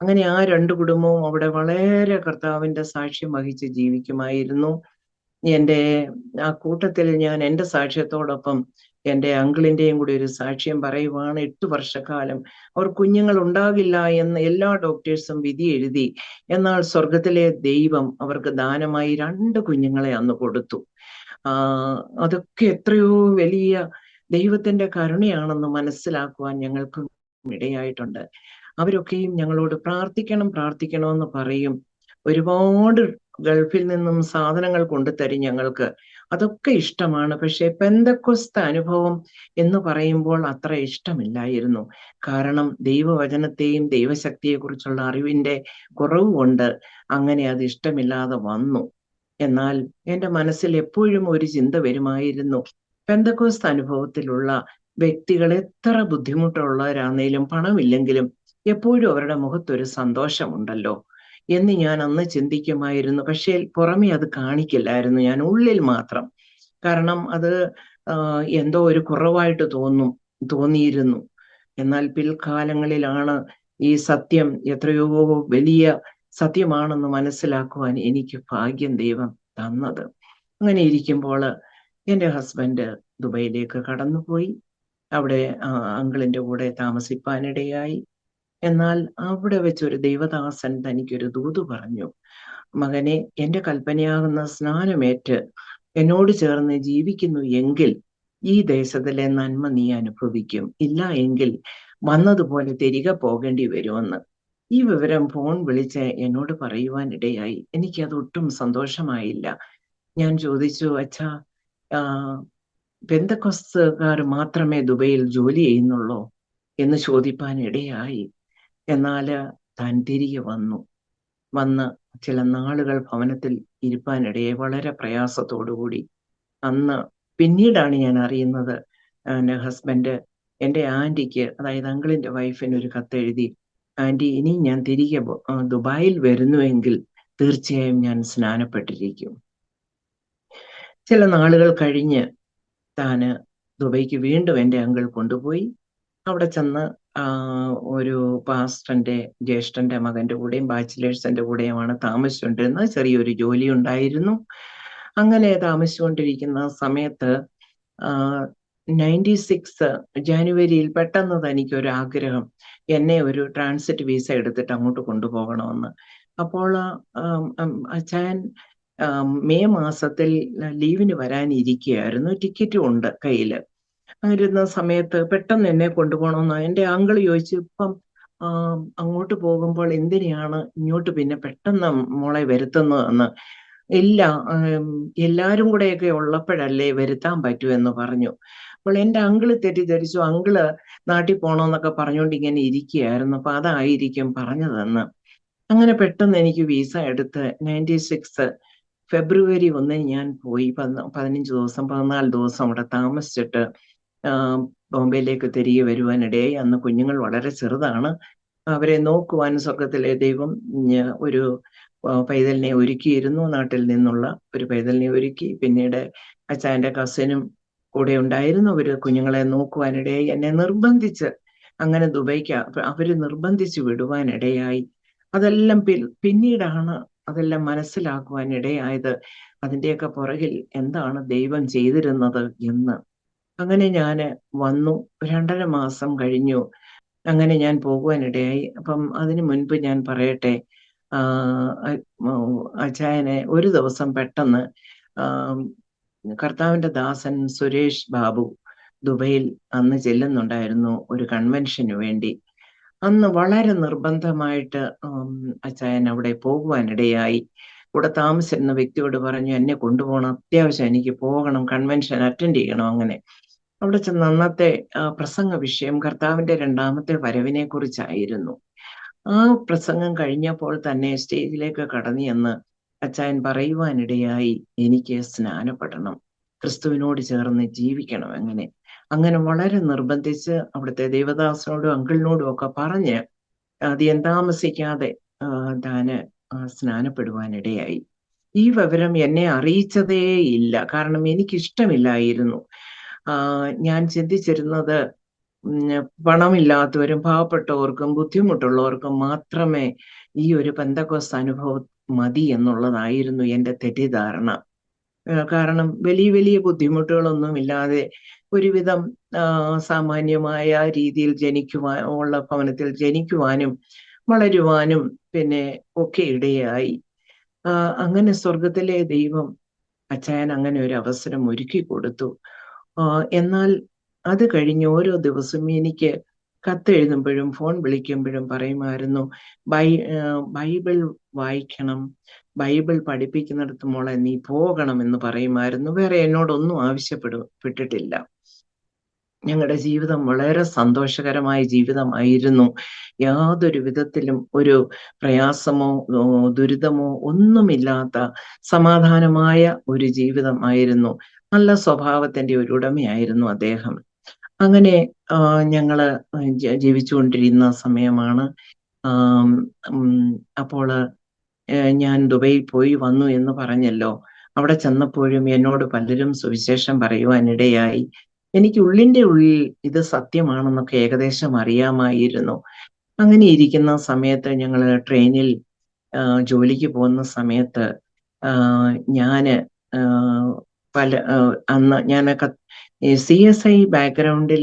അങ്ങനെ ആ 2 കുടുംബവും അവിടെ വളരെ കർത്താവിൻ്റെ സാക്ഷ്യം വഹിച്ച് ജീവിക്കുമായിരുന്നു. എൻ്റെ ആ കൂട്ടത്തിൽ ഞാൻ എൻ്റെ സാക്ഷ്യത്തോടൊപ്പം എൻ്റെ അങ്കിളിൻ്റെയും കൂടി ഒരു സാക്ഷ്യം പറയുവാണ്. 8 വർഷക്കാലം അവർ കുഞ്ഞുങ്ങൾ ഉണ്ടാകില്ല എന്ന് എല്ലാ ഡോക്ടേഴ്സും വിധി എഴുതി. എന്നാൽ സ്വർഗത്തിലെ ദൈവം അവർക്ക് ദാനമായി 2 കുഞ്ഞുങ്ങളെ അന്ന് കൊടുത്തു. അതൊക്കെ എത്രയോ വലിയ ദൈവത്തിന്റെ കരുണയാണെന്ന് മനസ്സിലാക്കുവാൻ ഞങ്ങൾക്ക് ഇടയായിട്ടുണ്ട്. അവരൊക്കെയും ഞങ്ങളോട് പ്രാർത്ഥിക്കണമെന്ന് പറയും. ഒരുപാട് ഗൾഫിൽ നിന്നും സാധനങ്ങൾ കൊണ്ടുതരും ഞങ്ങൾക്ക്. അതൊക്കെ ഇഷ്ടമാണ്. പക്ഷെ പെന്തക്കോസ്ത് അനുഭവം എന്ന് പറയുമ്പോൾ അത്ര ഇഷ്ടമില്ലായിരുന്നു. കാരണം ദൈവവചനത്തെയും ദൈവശക്തിയെക്കുറിച്ചുള്ള അറിവിന്റെ കുറവ് കൊണ്ട് അങ്ങനെ അത് ഇഷ്ടമില്ലാതെ വന്നു. എന്നാൽ എൻ്റെ മനസ്സിൽ എപ്പോഴും ഒരു ചിന്ത വരുമായിരുന്നു, പെന്തക്കോസ്ത് അനുഭവത്തിലുള്ള വ്യക്തികൾ എത്ര ബുദ്ധിമുട്ടുള്ളവരാണേലും പണമില്ലെങ്കിലും എപ്പോഴും അവരുടെ മുഖത്തൊരു സന്തോഷമുണ്ടല്ലോ എന്ന് ഞാൻ അന്ന് ചിന്തിക്കുമായിരുന്നു. പക്ഷേ പുറമെ അത് കാണിക്കില്ലായിരുന്നു, ഞാൻ ഉള്ളിൽ മാത്രം. കാരണം അത് എന്തോ ഒരു കുറവായിട്ട് തോന്നിയിരുന്നു. എന്നാൽ പിൽക്കാലങ്ങളിലാണ് ഈ സത്യം എത്രയോ വലിയ സത്യമാണെന്ന് മനസ്സിലാക്കുവാൻ എനിക്ക് ഭാഗ്യം ദൈവം തന്നത്. അങ്ങനെ ഇരിക്കുമ്പോൾ എൻ്റെ ഹസ്ബൻഡ് ദുബൈയിലേക്ക് കടന്നുപോയി. അവിടെ അങ്കിളിൻ്റെ കൂടെ താമസിപ്പാനിടയായി. എന്നാൽ അവിടെ വെച്ചൊരു ദൈവദാസൻ തനിക്കൊരു ദൂത് പറഞ്ഞു, മകനെ, എൻ്റെ കൽപ്പനയാകുന്ന സ്നാനമേറ്റ് എന്നോട് ചേർന്ന് ജീവിക്കുന്നു എങ്കിൽ ഈ ദേശത്തിലെ നന്മ നീ അനുഭവിക്കും, ഇല്ല എങ്കിൽ വന്നതുപോലെ തിരികെ പോകേണ്ടി വരുമെന്ന്. ഈ വിവരം ഫോൺ വിളിച്ച് എന്നോട് പറയുവാൻ ഇടയായി. എനിക്കത് ഒട്ടും സന്തോഷമായില്ല. ഞാൻ ചോദിച്ചു, അച്ഛാ, പെന്തക്കോസ്തുകാർ മാത്രമേ ദുബൈയിൽ ജോലി ചെയ്യുന്നുള്ളോ എന്ന് ചോദിപ്പാൻ ഇടയായി. എന്നാൽ താൻ തിരികെ വന്ന് ചില നാളുകൾ ഭവനത്തിൽ ഇരിപ്പാനിടയെ വളരെ പ്രയാസത്തോടുകൂടി. അന്ന് പിന്നീടാണ് ഞാൻ അറിയുന്നത്, എൻ്റെ ഹസ്ബൻഡ് എൻ്റെ ആൻറ്റിക്ക്, അതായത് അങ്കിളിൻ്റെ വൈഫിന് ഒരു കത്തെഴുതി, ആൻറ്റി, ഇനി ഞാൻ തിരികെ ദുബായിൽ വരുന്നുവെങ്കിൽ തീർച്ചയായും ഞാൻ സ്നാനപ്പെട്ടിരിക്കും. ചില നാളുകൾ കഴിഞ്ഞ് താന് ദുബൈക്ക് വീണ്ടും എൻ്റെ അങ്കിൾ കൊണ്ടുപോയി. അവിടെ ചെന്ന് ഒരു പാസ്റ്ററിന്റെ ജ്യേഷ്ഠന്റെ മകന്റെ കൂടെയും ബാച്ചിലേഴ്സിന്റെ കൂടെയുമാണ് താമസിച്ചുകൊണ്ടിരുന്നത്. ചെറിയൊരു ജോലി ഉണ്ടായിരുന്നു. അങ്ങനെ താമസിച്ചുകൊണ്ടിരിക്കുന്ന സമയത്ത് 96 ജാനുവരിയിൽ പെട്ടെന്ന് തനിക്കൊരു ആഗ്രഹം, എന്നെ ഒരു ട്രാൻസിറ്റ് വിസ എടുത്തിട്ട് അങ്ങോട്ട് കൊണ്ടുപോകണമെന്ന്. അപ്പോൾ അച്ഛൻ മെയ് മാസത്തിൽ ലീവിന് വരാനിരിക്കുകയായിരുന്നു. ടിക്കറ്റും ഉണ്ട് കയ്യിൽ. ഇരുന്ന സമയത്ത് പെട്ടെന്ന് എന്നെ കൊണ്ടുപോകണമെന്ന് എൻ്റെ അങ്കിൾ ചോദിച്ചു, ഇപ്പം അങ്ങോട്ട് പോകുമ്പോൾ എന്തിനാണ് ഇങ്ങോട്ട് പിന്നെ പെട്ടെന്ന് മോളെ വരുത്തുന്നതെന്ന്. ഇല്ല, എല്ലാരും കൂടെയൊക്കെ ഉള്ളപ്പോഴല്ലേ വരുത്താൻ പറ്റൂ എന്ന് പറഞ്ഞു. അപ്പോൾ എൻ്റെ അങ്കിള് തെറ്റിദ്ധരിച്ചു, അങ്കിള് നാട്ടിൽ പോകണമെന്നൊക്കെ പറഞ്ഞുകൊണ്ട് ഇങ്ങനെ ഇരിക്കുകയായിരുന്നു, അപ്പൊ അതായിരിക്കും പറഞ്ഞതെന്ന്. അങ്ങനെ പെട്ടെന്ന് എനിക്ക് വിസ എടുത്ത് 96 ഫെബ്രുവരി 1 ഞാൻ പോയി. 15 ദിവസം 14 ദിവസം അവിടെ താമസിച്ചിട്ട് ബോംബെയിലേക്ക് തിരികെ വരുവാനിടയായി. അന്ന് കുഞ്ഞുങ്ങൾ വളരെ ചെറുതാണ്. അവരെ നോക്കുവാൻ സ്വർഗത്തിലെ ദൈവം ഒരു പൈതലിനെ ഒരുക്കിയിരുന്നു. നാട്ടിൽ നിന്നുള്ള ഒരു പൈതലിനെ ഒരുക്കി. പിന്നീട് അച്ഛൻ്റെ കസിനും കൂടെ ഉണ്ടായിരുന്നു. അവര് കുഞ്ഞുങ്ങളെ നോക്കുവാനിടയായി. എന്നെ നിർബന്ധിച്ച് അങ്ങനെ ദുബൈക്ക് അവര് നിർബന്ധിച്ച് വിടുവാനിടയായി. അതെല്ലാം പിന്നീടാണ് അതെല്ലാം മനസ്സിലാക്കുവാൻ ഇടയായത്, അതിൻ്റെയൊക്കെ പുറകിൽ എന്താണ് ദൈവം ചെയ്തിരുന്നത് എന്ന്. അങ്ങനെ ഞാൻ വന്നു. 2.5 മാസം കഴിഞ്ഞു. അങ്ങനെ ഞാൻ പോകുവാനിടയായി. അപ്പം അതിനു മുൻപ് ഞാൻ പറയട്ടെ, അച്ചായനെ ഒരു ദിവസം പെട്ടെന്ന് കർത്താവിന്റെ ദാസൻ സുരേഷ് ബാബു ദുബൈയിൽ അന്ന് ചെല്ലുന്നുണ്ടായിരുന്നു ഒരു കൺവെൻഷന് വേണ്ടി. അന്ന് വളരെ നിർബന്ധമായിട്ട് അച്ചായൻ അവിടെ പോകുവാനിടയായി. ഇവിടെ താമസിച്ചിരുന്ന വ്യക്തിയോട് പറഞ്ഞു, എന്നെ കൊണ്ടുപോകണം, അത്യാവശ്യം എനിക്ക് പോകണം, കൺവെൻഷൻ അറ്റൻഡ് ചെയ്യണം. അങ്ങനെ അവിടെ ചെന്ന് അന്നത്തെ പ്രസംഗ വിഷയം കർത്താവിന്റെ 2ാമത്തെ വരവിനെ കുറിച്ചായിരുന്നു. ആ പ്രസംഗം കഴിഞ്ഞപ്പോൾ തന്നെ സ്റ്റേജിലേക്ക് കടന്നു എന്ന് അച്ചായൻ പറയുവാനിടയായി, എനിക്ക് സ്നാനപ്പെടണം, ക്രിസ്തുവിനോട് ചേർന്ന് ജീവിക്കണം. അങ്ങനെ വളരെ നിർബന്ധിച്ച് അവിടുത്തെ ദേവദാസനോടും അങ്കിളിനോടും ഒക്കെ പറഞ്ഞ് അധികം താമസിക്കാതെ താന് സ്നാനപ്പെടുവാനിടയായി. ഈ വിവരം എന്നെ അറിയിച്ചതേ ഇല്ല, കാരണം എനിക്കിഷ്ടമില്ലായിരുന്നു. ഞാൻ ചിന്തിച്ചിരുന്നത് പണമില്ലാത്തവരും പാവപ്പെട്ടവർക്കും ബുദ്ധിമുട്ടുള്ളവർക്കും മാത്രമേ ഈ ഒരു പെന്തക്കോസ്ത് അനുഭവം മതി എന്നുള്ളതായിരുന്നു എൻ്റെ തെറ്റിദ്ധാരണ. കാരണം വലിയ വലിയ ബുദ്ധിമുട്ടുകളൊന്നും ഇല്ലാതെ ഒരുവിധം സാമാന്യമായ രീതിയിൽ ഉള്ള ഭവനത്തിൽ ജനിക്കുവാനും വളരുവാനും പിന്നെ ഒക്കെ ഇടയായി. അങ്ങനെ സ്വർഗത്തിലെ ദൈവം അച്ചായൻ അങ്ങനെ ഒരു അവസരം ഒരുക്കി കൊടുത്തു. എന്നാൽ അത് കഴിഞ്ഞ് ഓരോ ദിവസവും എനിക്ക് കത്തെഴുതുമ്പോഴും ഫോൺ വിളിക്കുമ്പോഴും പറയുമായിരുന്നു, ബൈബിൾ വായിക്കണം, ബൈബിൾ പഠിപ്പിക്കുന്നിടത്ത് മോളെ നീ പോകണം എന്ന് പറയുമായിരുന്നു. വേറെ എന്നോടൊന്നും ആവശ്യപ്പെട്ടിട്ടില്ല. ഞങ്ങളുടെ ജീവിതം വളരെ സന്തോഷകരമായ ജീവിതമായിരുന്നു. യാതൊരു വിധത്തിലും ഒരു പ്രയാസമോ ദുരിതമോ ഒന്നുമില്ലാത്ത സമാധാനമായ ഒരു ജീവിതമായിരുന്നു. നല്ല സ്വഭാവത്തിന്റെ ഒരു ഉടമയായിരുന്നു അദ്ദേഹം. അങ്ങനെ ഞങ്ങള് ജീവിച്ചുകൊണ്ടിരുന്ന സമയമാണ്. അപ്പോൾ ഞാൻ ദുബൈയിൽ പോയി വന്നു എന്ന് പറഞ്ഞല്ലോ. അവിടെ ചെന്നപ്പോഴും എന്നോട് പലരും സുവിശേഷം പറയുവാനിടയായി. എനിക്ക് ഉള്ളിന്റെ ഉള്ളിൽ ഇത് സത്യമാണെന്നൊക്കെ ഏകദേശം അറിയാമായിരുന്നു. അങ്ങനെ ഇരിക്കുന്ന സമയത്ത് ഞങ്ങൾ ട്രെയിനിൽ ജോലിക്ക് പോകുന്ന സമയത്ത് ഞാന് അന്ന് ഞാനൊക്കെ CSI ബാക്ക്ഗ്രൗണ്ടിൽ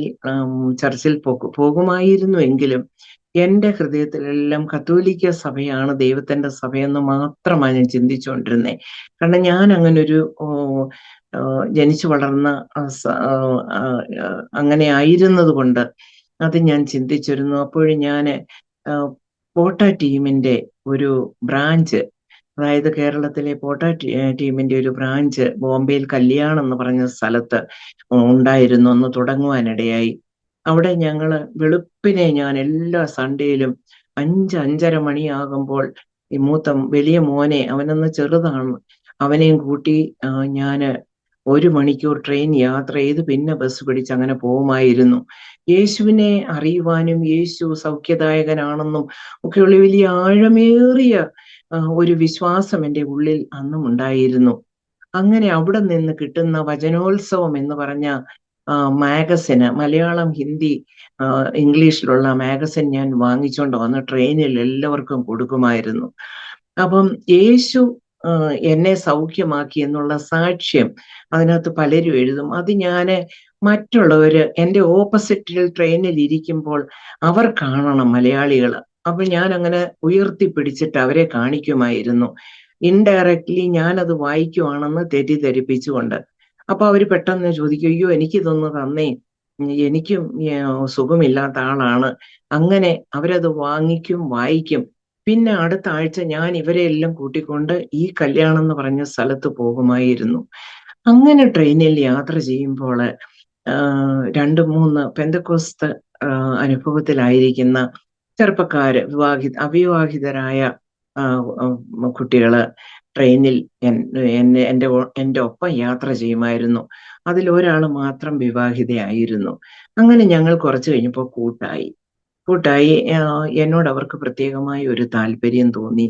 ചർച്ചിൽ പോകുമായിരുന്നു എങ്കിലും എൻ്റെ ഹൃദയത്തിലെല്ലാം കത്തോലിക്ക സഭയാണ് ദൈവത്തിന്റെ സഭയെന്ന് മാത്രമാണ് ഞാൻ ചിന്തിച്ചുകൊണ്ടിരുന്നത്. കാരണം ഞാൻ അങ്ങനൊരു ജനിച്ചു വളർന്ന അങ്ങനെ ആയിരുന്നത് കൊണ്ട് അത് ഞാൻ ചിന്തിച്ചിരുന്നു. അപ്പോഴും ഞാൻ പോട്ട ടീമിന്റെ ഒരു ബ്രാഞ്ച്, അതായത് കേരളത്തിലെ പോട്ട ടീമിന്റെ ഒരു ബ്രാഞ്ച് ബോംബെയിൽ കല്യാണം എന്ന് പറഞ്ഞ സ്ഥലത്ത് ഉണ്ടായിരുന്നു, ഒന്ന് തുടങ്ങുവാനിടയായി. അവിടെ ഞങ്ങള് വെളുപ്പിനെ ഞാൻ എല്ലാ സൺഡേയിലും 5-5:30 മണിയാകുമ്പോൾ ഈ വലിയ മോനെ, അവനൊന്ന് ചെറുതാണ്, അവനെയും കൂട്ടി ഞാന് 1 മണിക്കൂർ ട്രെയിൻ യാത്ര ചെയ്ത് പിന്നെ ബസ് പിടിച്ച് അങ്ങനെ പോകുമായിരുന്നു. യേശുവിനെ അറിയുവാനും യേശു സൗഖ്യദായകനാണെന്നും ഒക്കെയുള്ള വലിയ ആഴമേറിയ ഒരു വിശ്വാസം എൻ്റെ ഉള്ളിൽ അന്നും ഉണ്ടായിരുന്നു. അങ്ങനെ അവിടെ നിന്ന് കിട്ടുന്ന വചനോത്സവം എന്ന് പറഞ്ഞ മാഗസിന്, മലയാളം, ഹിന്ദി, ഇംഗ്ലീഷിലുള്ള മാഗസിൻ ഞാൻ വാങ്ങിച്ചുകൊണ്ട് വന്ന് ട്രെയിനിൽ എല്ലാവർക്കും കൊടുക്കുമായിരുന്നു. അപ്പം യേശു എന്നെ സൗഖ്യമാക്കി എന്നുള്ള സാക്ഷ്യം അതിനകത്ത് പലരും എഴുതും. അത് ഞാൻ മറ്റുള്ളവര് എൻ്റെ ഓപ്പോസിറ്റിൽ ട്രെയിനിൽ ഇരിക്കുമ്പോൾ അവർ കാണണം, മലയാളികൾ. അപ്പൊ ഞാൻ അങ്ങനെ ഉയർത്തിപ്പിടിച്ചിട്ട് അവരെ കാണിക്കുമായിരുന്നു. ഇൻഡയറക്ട്ലി ഞാനത് വായിക്കുവാണെന്ന് തെറ്റിദ്ധരിപ്പിച്ചുകൊണ്ട്. അപ്പൊ അവര് പെട്ടെന്ന് ചോദിക്കും, അയ്യോ എനിക്കിതൊന്ന് തന്നേ, എനിക്കും സുഖമില്ലാത്ത ആളാണ്. അങ്ങനെ അവരത് വാങ്ങിക്കും, വായിക്കും. പിന്നെ അടുത്ത ആഴ്ച ഞാൻ ഇവരെ എല്ലാം കൂട്ടിക്കൊണ്ട് ഈ കല്യാണം എന്ന് പറഞ്ഞ സ്ഥലത്ത് പോകുമായിരുന്നു. അങ്ങനെ ട്രെയിനിൽ യാത്ര ചെയ്യുമ്പോൾ 2-3 പെന്തക്കോസ്ത് അനുഭവത്തിലായിരിക്കുന്ന ചെറുപ്പക്കാര്, അവിവാഹിതരായ കുട്ടികള് ട്രെയിനിൽ എൻ്റെ ഒപ്പം യാത്ര ചെയ്യുമായിരുന്നു. അതിലൊരാൾ മാത്രം വിവാഹിതയായിരുന്നു. അങ്ങനെ ഞങ്ങൾ കുറച്ച് കഴിഞ്ഞപ്പോൾ കൂട്ടായി. എന്നോട് അവർക്ക് പ്രത്യേകമായി ഒരു താല്പര്യം തോന്നി.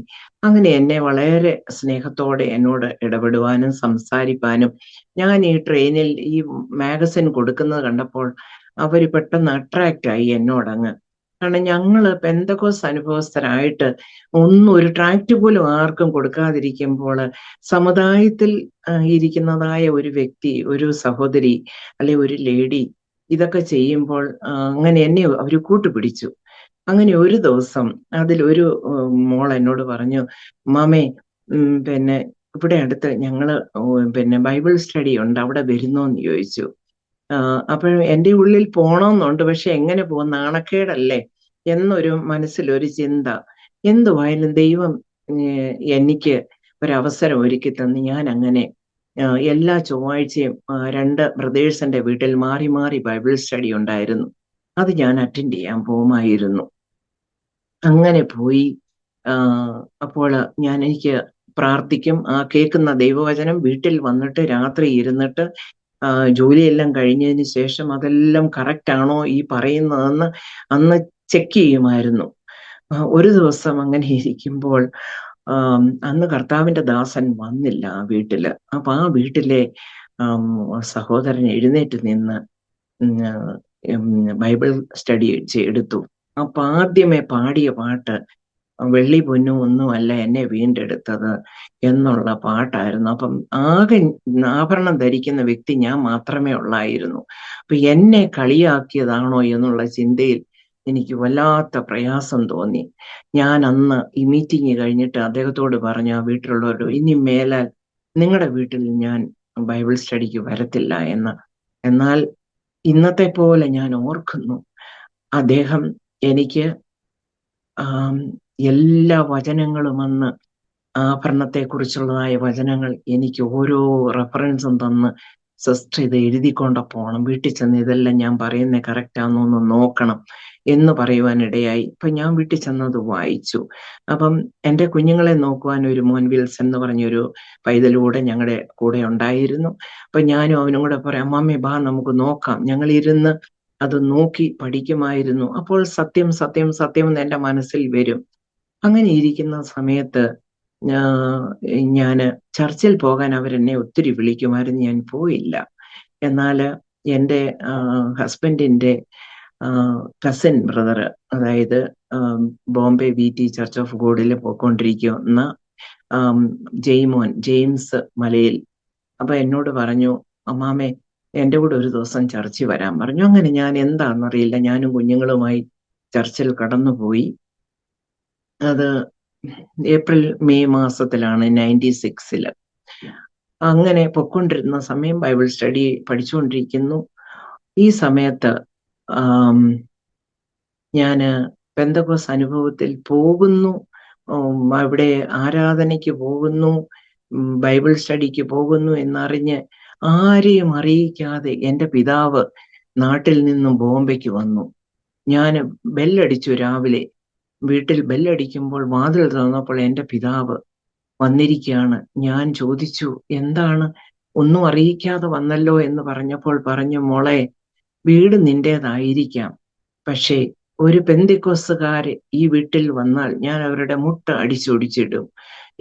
അങ്ങനെ എന്നെ വളരെ സ്നേഹത്തോടെ എന്നോട് ഇടപെടുവാനും സംസാരിപ്പാനും, ഞാൻ ഈ ട്രെയിനിൽ ഈ മാഗസിൻ കൊടുക്കുന്നത് കണ്ടപ്പോൾ അവര് പെട്ടെന്ന് അട്രാക്റ്റ് ആയി എന്നോടങ്ങ്. കാരണം ഞങ്ങള് പെന്തക്കോസ്ത് അനുഭവസ്ഥരായിട്ട് ഒരു ട്രാക്റ്റ് പോലും ആർക്കും കൊടുക്കാതിരിക്കുമ്പോൾ സമുദായത്തിൽ ഇരിക്കുന്നതായ ഒരു വ്യക്തി, ഒരു സഹോദരി അല്ലെ ഒരു ലേഡി ഇതൊക്കെ ചെയ്യുമ്പോൾ അങ്ങനെ എന്നെ അവര് കൂട്ടുപിടിച്ചു. അങ്ങനെ ഒരു ദിവസം അതിലൊരു മോൾ എന്നോട് പറഞ്ഞു, മാമേ, പിന്നെ ഇവിടെ അടുത്ത് ഞങ്ങള് പിന്നെ ബൈബിൾ സ്റ്റഡി ഉണ്ട്, അവിടെ വരുന്നോന്ന് ചോദിച്ചു. അപ്പോൾ എൻ്റെ ഉള്ളിൽ പോണമെന്നുണ്ട്, പക്ഷെ എങ്ങനെ പോകും, നാണക്കേടല്ലേ എന്നൊരു മനസ്സിലൊരു ചിന്ത. എന്തുവായാലും ദൈവം എനിക്ക് ഒരവസരം ഒരുക്കി തന്ന് ഞാൻ അങ്ങനെ എല്ലാ ചൊവ്വാഴ്ചയും 2 ബ്രദേഴ്സിന്റെ വീട്ടിൽ മാറി മാറി ബൈബിൾ സ്റ്റഡി ഉണ്ടായിരുന്നു. അത് ഞാൻ അറ്റൻഡ് ചെയ്യാൻ പോകുമായിരുന്നു. അങ്ങനെ പോയി. അപ്പോൾ എനിക്ക് പ്രാർത്ഥിക്കും. കേൾക്കുന്ന ദൈവവചനം വീട്ടിൽ വന്നിട്ട് രാത്രി ഇരുന്നിട്ട് ജോലിയെല്ലാം കഴിഞ്ഞതിന് ശേഷം അതെല്ലാം കറക്റ്റ് ആണോ ഈ പറയുന്നതെന്ന് അന്ന് ചെക്ക് ചെയ്യുമായിരുന്നു. ഒരു ദിവസം അങ്ങനെ ഇരിക്കുമ്പോൾ അന്ന് കർത്താവിന്റെ ദാസൻ വന്നില്ല ആ വീട്ടില്. അപ്പൊ ആ വീട്ടിലെ സഹോദരൻ എഴുന്നേറ്റ് നിന്ന് ബൈബിൾ സ്റ്റഡി എടുത്തു. അപ്പൊ ആദ്യമേ പാടിയ പാട്ട് വെള്ളി പൊന്നു ഒന്നുമല്ല എന്നെ വീണ്ടെടുത്തത് എന്നുള്ള പാട്ടായിരുന്നു. അപ്പം ആകെ ആഭരണം ധരിക്കുന്ന വ്യക്തി ഞാൻ മാത്രമേ ഉള്ളായിരുന്നു. അപ്പൊ എന്നെ കളിയാക്കിയതാണോ എന്നുള്ള ചിന്തയിൽ എനിക്ക് വല്ലാത്ത പ്രയാസം തോന്നി. ഞാൻ അന്ന് ഈ മീറ്റിംഗ് കഴിഞ്ഞിട്ട് അദ്ദേഹത്തോട് പറഞ്ഞു, ആ വീട്ടിലുള്ളവരോട്, ഇനി മേലാൽ നിങ്ങളുടെ വീട്ടിൽ ഞാൻ ബൈബിൾ സ്റ്റഡിക്ക് വരത്തില്ല എന്ന്. എന്നാൽ ഇന്നത്തെ പോലെ ഞാൻ ഓർക്കുന്നു, അദ്ദേഹം എനിക്ക് എല്ലാ വചനങ്ങളും അന്ന് ആഭരണത്തെക്കുറിച്ചുള്ളതായ വചനങ്ങൾ എനിക്ക് ഓരോ റെഫറൻസും തന്ന്, സിസ്റ്റർ ഇത് എഴുതിക്കൊണ്ട് പോകണം, വീട്ടിൽ ചെന്ന് ഇതെല്ലാം ഞാൻ പറയുന്നത് കറക്റ്റാണോ എന്ന് നോക്കണം എന്ന് പറയുവാനിടയായി. ഇപ്പൊ ഞാൻ വീട്ടിൽ ചെന്നത് വായിച്ചു. അപ്പം എൻ്റെ കുഞ്ഞുങ്ങളെ നോക്കുവാൻ ഒരു മോൻ വിൽസൺ എന്ന് പറഞ്ഞൊരു പൈതലൂടെ ഞങ്ങളുടെ കൂടെ ഉണ്ടായിരുന്നു. അപ്പൊ ഞാനും അവനും കൂടെ പറയാം, അമ്മമ്മേ ബാ നമുക്ക് നോക്കാം. ഞങ്ങൾ ഇരുന്ന് അത് നോക്കി പഠിക്കുമായിരുന്നു. അപ്പോൾ സത്യം സത്യം സത്യം എന്ന് എൻ്റെ മനസ്സിൽ വരും. അങ്ങനെ ഇരിക്കുന്ന സമയത്ത് ഞാൻ ചർച്ചിൽ പോകാൻ അവരെന്നെ ഒത്തിരി വിളിക്കുമായിരുന്നു. ഞാൻ പോയില്ല. എന്നാൽ എൻ്റെ ഹസ്ബൻഡിൻ്റെ കസിൻ ബ്രദർ, അതായത് ബോംബെ VT ചർച്ച് ഓഫ് ഗോഡിൽ പോയിക്കൊണ്ടിരിക്കുന്ന ജെയിംസ് മലയിൽ, അപ്പൊ എന്നോട് പറഞ്ഞു, അമ്മാമേ എൻ്റെ കൂടെ ഒരു ദിവസം ചർച്ചിൽ വരാൻ പറഞ്ഞു. അങ്ങനെ ഞാൻ എന്താണെന്നറിയില്ല, ഞാനും കുഞ്ഞുങ്ങളുമായി ചർച്ചിൽ കടന്നുപോയി. അത് ഏപ്രിൽ മെയ് മാസത്തിലാണ് 96. അങ്ങനെ പൊക്കൊണ്ടിരുന്ന സമയം ബൈബിൾ സ്റ്റഡി പഠിച്ചുകൊണ്ടിരിക്കുന്നു. ഈ സമയത്ത് ഞാന് പെന്തക്കോസ്ത് അനുഭവത്തിൽ പോകുന്നു, അവിടെ ആരാധനയ്ക്ക് പോകുന്നു, ബൈബിൾ സ്റ്റഡിക്ക് പോകുന്നു എന്നറിഞ്ഞ് ആരെയും അറിയിക്കാതെ എൻ്റെ പിതാവ് നാട്ടിൽ നിന്നും ബോംബെക്ക് വന്നു. ഞാൻ ബെല്ലടിച്ചു. രാവിലെ വീട്ടിൽ ബെല്ലടിക്കുമ്പോൾ വാതിൽ തുറന്നപ്പോൾ എൻ്റെ പിതാവ് വന്നിരിക്കുകയാണ്. ഞാൻ ചോദിച്ചു, എന്താണ്, ഒന്നും അറിയിക്കാതെ വന്നല്ലോ എന്ന് പറഞ്ഞപ്പോൾ പറഞ്ഞു, മോളെ, വീട് നിന്റേതായിരിക്കാം, പക്ഷേ ഒരു പെന്തിക്കോസ്തുകാര് ഈ വീട്ടിൽ വന്നാൽ ഞാൻ അവരുടെ മുട്ട അടിച്ചൊടിച്ചിടും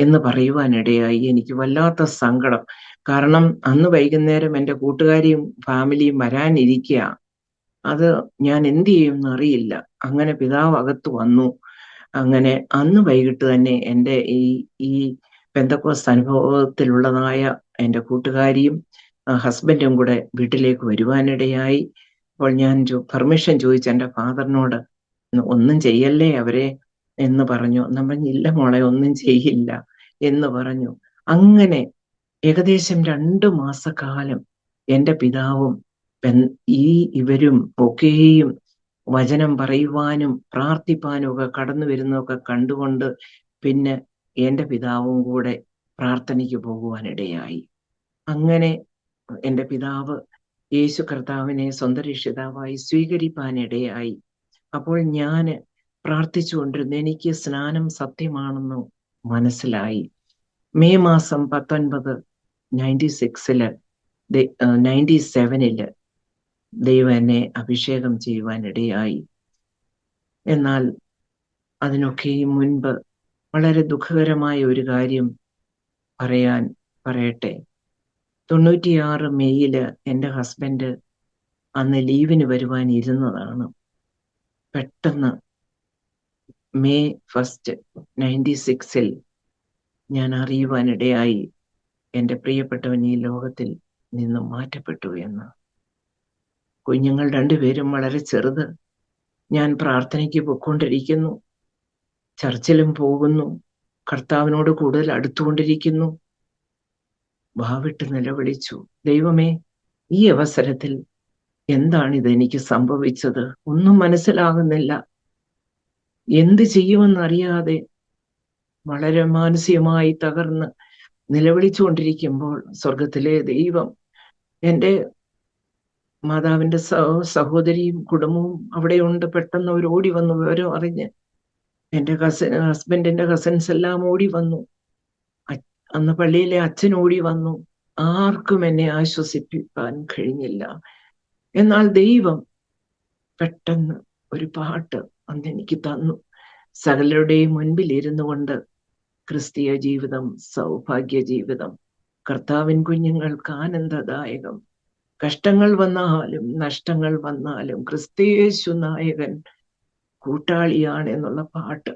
എന്ന് പറയുവാനിടയായി. എനിക്ക് വല്ലാത്ത സങ്കടം. കാരണം അന്ന് വൈകുന്നേരം എൻ്റെ കൂട്ടുകാരിയും ഫാമിലിയും വരാനിരിക്കുക. അത് ഞാൻ എന്ത് ചെയ്യുമെന്ന് അറിയില്ല. അങ്ങനെ പിതാവ് അകത്ത് വന്നു. അങ്ങനെ അന്ന് വൈകിട്ട് തന്നെ എൻ്റെ ഈ പെന്തക്കോസ്ത് അനുഭവത്തിലുള്ളതായ എൻ്റെ കൂട്ടുകാരിയും ഹസ്ബൻഡും കൂടെ വീട്ടിലേക്ക് വരുവാനിടയായി. അപ്പോൾ ഞാൻ പെർമിഷൻ ചോദിച്ചു എൻ്റെ ഫാദറിനോട്, ഒന്നും ചെയ്യല്ലേ അവരെ എന്ന് പറഞ്ഞു. നമ്മൾ ഇല്ല മോളെ, ഒന്നും ചെയ്യില്ല എന്ന് പറഞ്ഞു. അങ്ങനെ ഏകദേശം 2 മാസക്കാലം എൻ്റെ പിതാവും ഇവരും ഒക്കെയും വചനം പറയുവാനും പ്രാർത്ഥിപ്പാനും ഒക്കെ കടന്നു വരുന്നതൊക്കെ കണ്ടുകൊണ്ട് പിന്നെ എൻ്റെ പിതാവും കൂടെ പ്രാർത്ഥനയ്ക്ക് പോകുവാനിടയായി. അങ്ങനെ എൻ്റെ പിതാവ് യേശു കർത്താവിനെ സ്വന്തം രക്ഷിതാവായി സ്വീകരിപ്പാനിടയായി. അപ്പോൾ ഞാൻ പ്രാർത്ഥിച്ചുകൊണ്ടിരുന്നു. എനിക്ക് സ്നാനം സത്യമാണെന്ന് മനസ്സിലായി. മെയ് മാസം 19, 97 ദൈവം എന്നെ അഭിഷേകം ചെയ്യുവാനിടയായി. എന്നാൽ അതിനൊക്കെയും മുൻപ് വളരെ ദുഃഖകരമായ ഒരു കാര്യം പറയട്ടെ. 96 മെയ്യില് എൻ്റെ ഹസ്ബൻഡ് അന്ന് ലീവിന് വരുവാൻ ഇരുന്നതാണ്. പെട്ടെന്ന് മെയ് 1, 96 ഞാൻ അറിയുവാനിടയായി എൻ്റെ പ്രിയപ്പെട്ടവൻ ഈ ലോകത്തിൽ നിന്നും മാറ്റപ്പെട്ടു എന്ന്. കുഞ്ഞുങ്ങൾ 2 പേരും വളരെ ചെറുത്. ഞാൻ പ്രാർത്ഥനയ്ക്ക് പൊയ്ക്കൊണ്ടിരിക്കുന്നു, ചർച്ചിലും പോകുന്നു, കർത്താവിനോട് കൂടുതൽ അടുത്തുകൊണ്ടിരിക്കുന്നു. വാവിട്ട് നിലവിളിച്ചു, ദൈവമേ, ഈ അവസരത്തിൽ എന്താണിത് എനിക്ക് സംഭവിച്ചത്? ഒന്നും മനസ്സിലാകുന്നില്ല. എന്ത് ചെയ്യുമെന്നറിയാതെ വളരെ മാനസികമായി തകർന്ന് നിലവിളിച്ചുകൊണ്ടിരിക്കുമ്പോൾ സ്വർഗത്തിലെ ദൈവം, എൻ്റെ മാതാവിൻ്റെ സഹോദരിയും കുടുംബവും അവിടെയുണ്ട്. പെട്ടെന്ന് അവർ ഓടി വന്നു. വിവരം അറിഞ്ഞ് എൻ്റെ ഹസ്ബൻഡിന്റെ കസിൻസ് എല്ലാം ഓടി വന്നു. അന്ന് പള്ളിയിലെ അച്ഛൻ ഓടി വന്നു. ആർക്കും എന്നെ ആശ്വസിപ്പിക്കാൻ കഴിഞ്ഞില്ല. എന്നാൽ ദൈവം പെട്ടെന്ന് ഒരു പാട്ട് അന്ന് എനിക്ക് തന്നു. സകലരുടെയും മുൻപിൽ ഇരുന്നു കൊണ്ട് ക്രിസ്തീയ ജീവിതം സൗഭാഗ്യ ജീവിതം, കർത്താവിൻ കുഞ്ഞുങ്ങൾക്ക് ആനന്ദദായകം, കഷ്ടങ്ങൾ വന്നാലും നഷ്ടങ്ങൾ വന്നാലും ക്രിസ്തയേശു നായകൻ കൂട്ടാളിയാണ് എന്നുള്ള പാട്ട്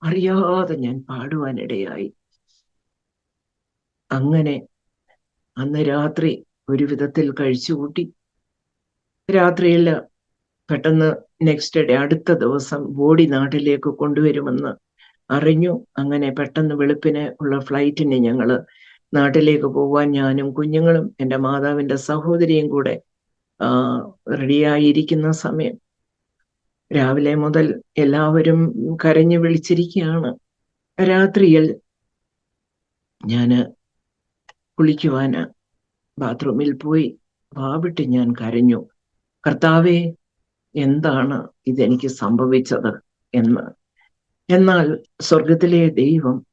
അറിയാതെ ഞാൻ പാടുവാനിടയായി. അങ്ങനെ അന്ന് രാത്രി ഒരു വിധത്തിൽ കഴിച്ചുകൂട്ടി. രാത്രിയിൽ പെട്ടെന്ന് നെക്സ്റ്റ് ഡേ, അടുത്ത ദിവസം ബോഡി നാട്ടിലേക്ക് കൊണ്ടുവരുമെന്ന് അറിഞ്ഞു. അങ്ങനെ പെട്ടെന്ന് വെളുപ്പിന് ഉള്ള ഫ്ലൈറ്റിന് ഞങ്ങൾ നാട്ടിലേക്ക് പോകാൻ ഞാനും കുഞ്ഞുങ്ങളും എൻ്റെ മാതാവിൻ്റെ സഹോദരിയും കൂടെ റെഡിയായിരിക്കുന്ന സമയം രാവിലെ മുതൽ എല്ലാവരും കരഞ്ഞു വിളിച്ചിരിക്കുകയാണ്. രാത്രിയിൽ ഞാൻ കുളിക്കുവാന് ബാത്റൂമിൽ പോയി വാവിട്ട് ഞാൻ കരഞ്ഞു, കർത്താവേ, എന്താണ് ഇതെനിക്ക് സംഭവിച്ചത് എന്ന്. എന്നാൽ സ്വർഗത്തിലെ ദൈവത്തിന്റെ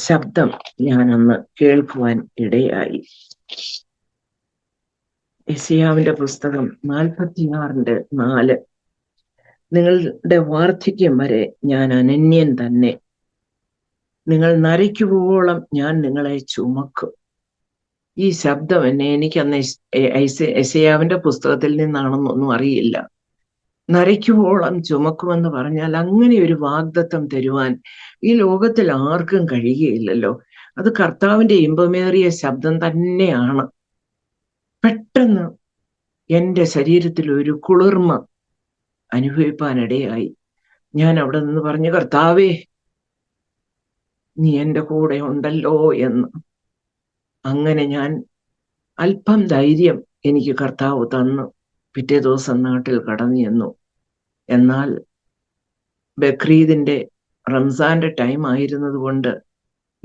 ശബ്ദം ഞാനന്ന് കേൾക്കുവാൻ ഇടയായി. യെശയ്യാവിന്റെ പുസ്തകം 46:4, നിങ്ങളുടെ വാർദ്ധക്യം വരെ ഞാൻ അനന്യൻ തന്നെ, നിങ്ങൾ നരയ്ക്കുവോളം ഞാൻ നിങ്ങളെ ചുമക്കും. ഈ ശബ്ദം എനിക്കന്ന് യെശയ്യാവിന്റെ പുസ്തകത്തിൽ നിന്നാണെന്നൊന്നും അറിയില്ല. നരയ്ക്കുവോളം ചുമക്കുമെന്ന് പറഞ്ഞാൽ അങ്ങനെ ഒരു വാഗ്ദത്തം തരുവാൻ ഈ ലോകത്തിൽ ആർക്കും കഴിയുകയില്ലല്ലോ. അത് കർത്താവിന്റെ ഇമ്പമേറിയ ശബ്ദം തന്നെയാണ്. പെട്ടെന്ന് എൻ്റെ ശരീരത്തിൽ ഒരു കുളിർമ അനുഭവിപ്പാനിടയായി. ഞാൻ അവിടെ നിന്ന് പറഞ്ഞു, കർത്താവേ, നീ എൻ്റെ കൂടെ ഉണ്ടല്ലോ എന്ന്. അങ്ങനെ ഞാൻ അല്പം ധൈര്യം എനിക്ക് കർത്താവ് തന്നു. പിറ്റേ ദിവസം നാട്ടിൽ കടന്നു ചെന്നു. എന്നാൽ ബക്രീദിന്റെ റംസാന്റെ ടൈം ആയിരുന്നത് കൊണ്ട്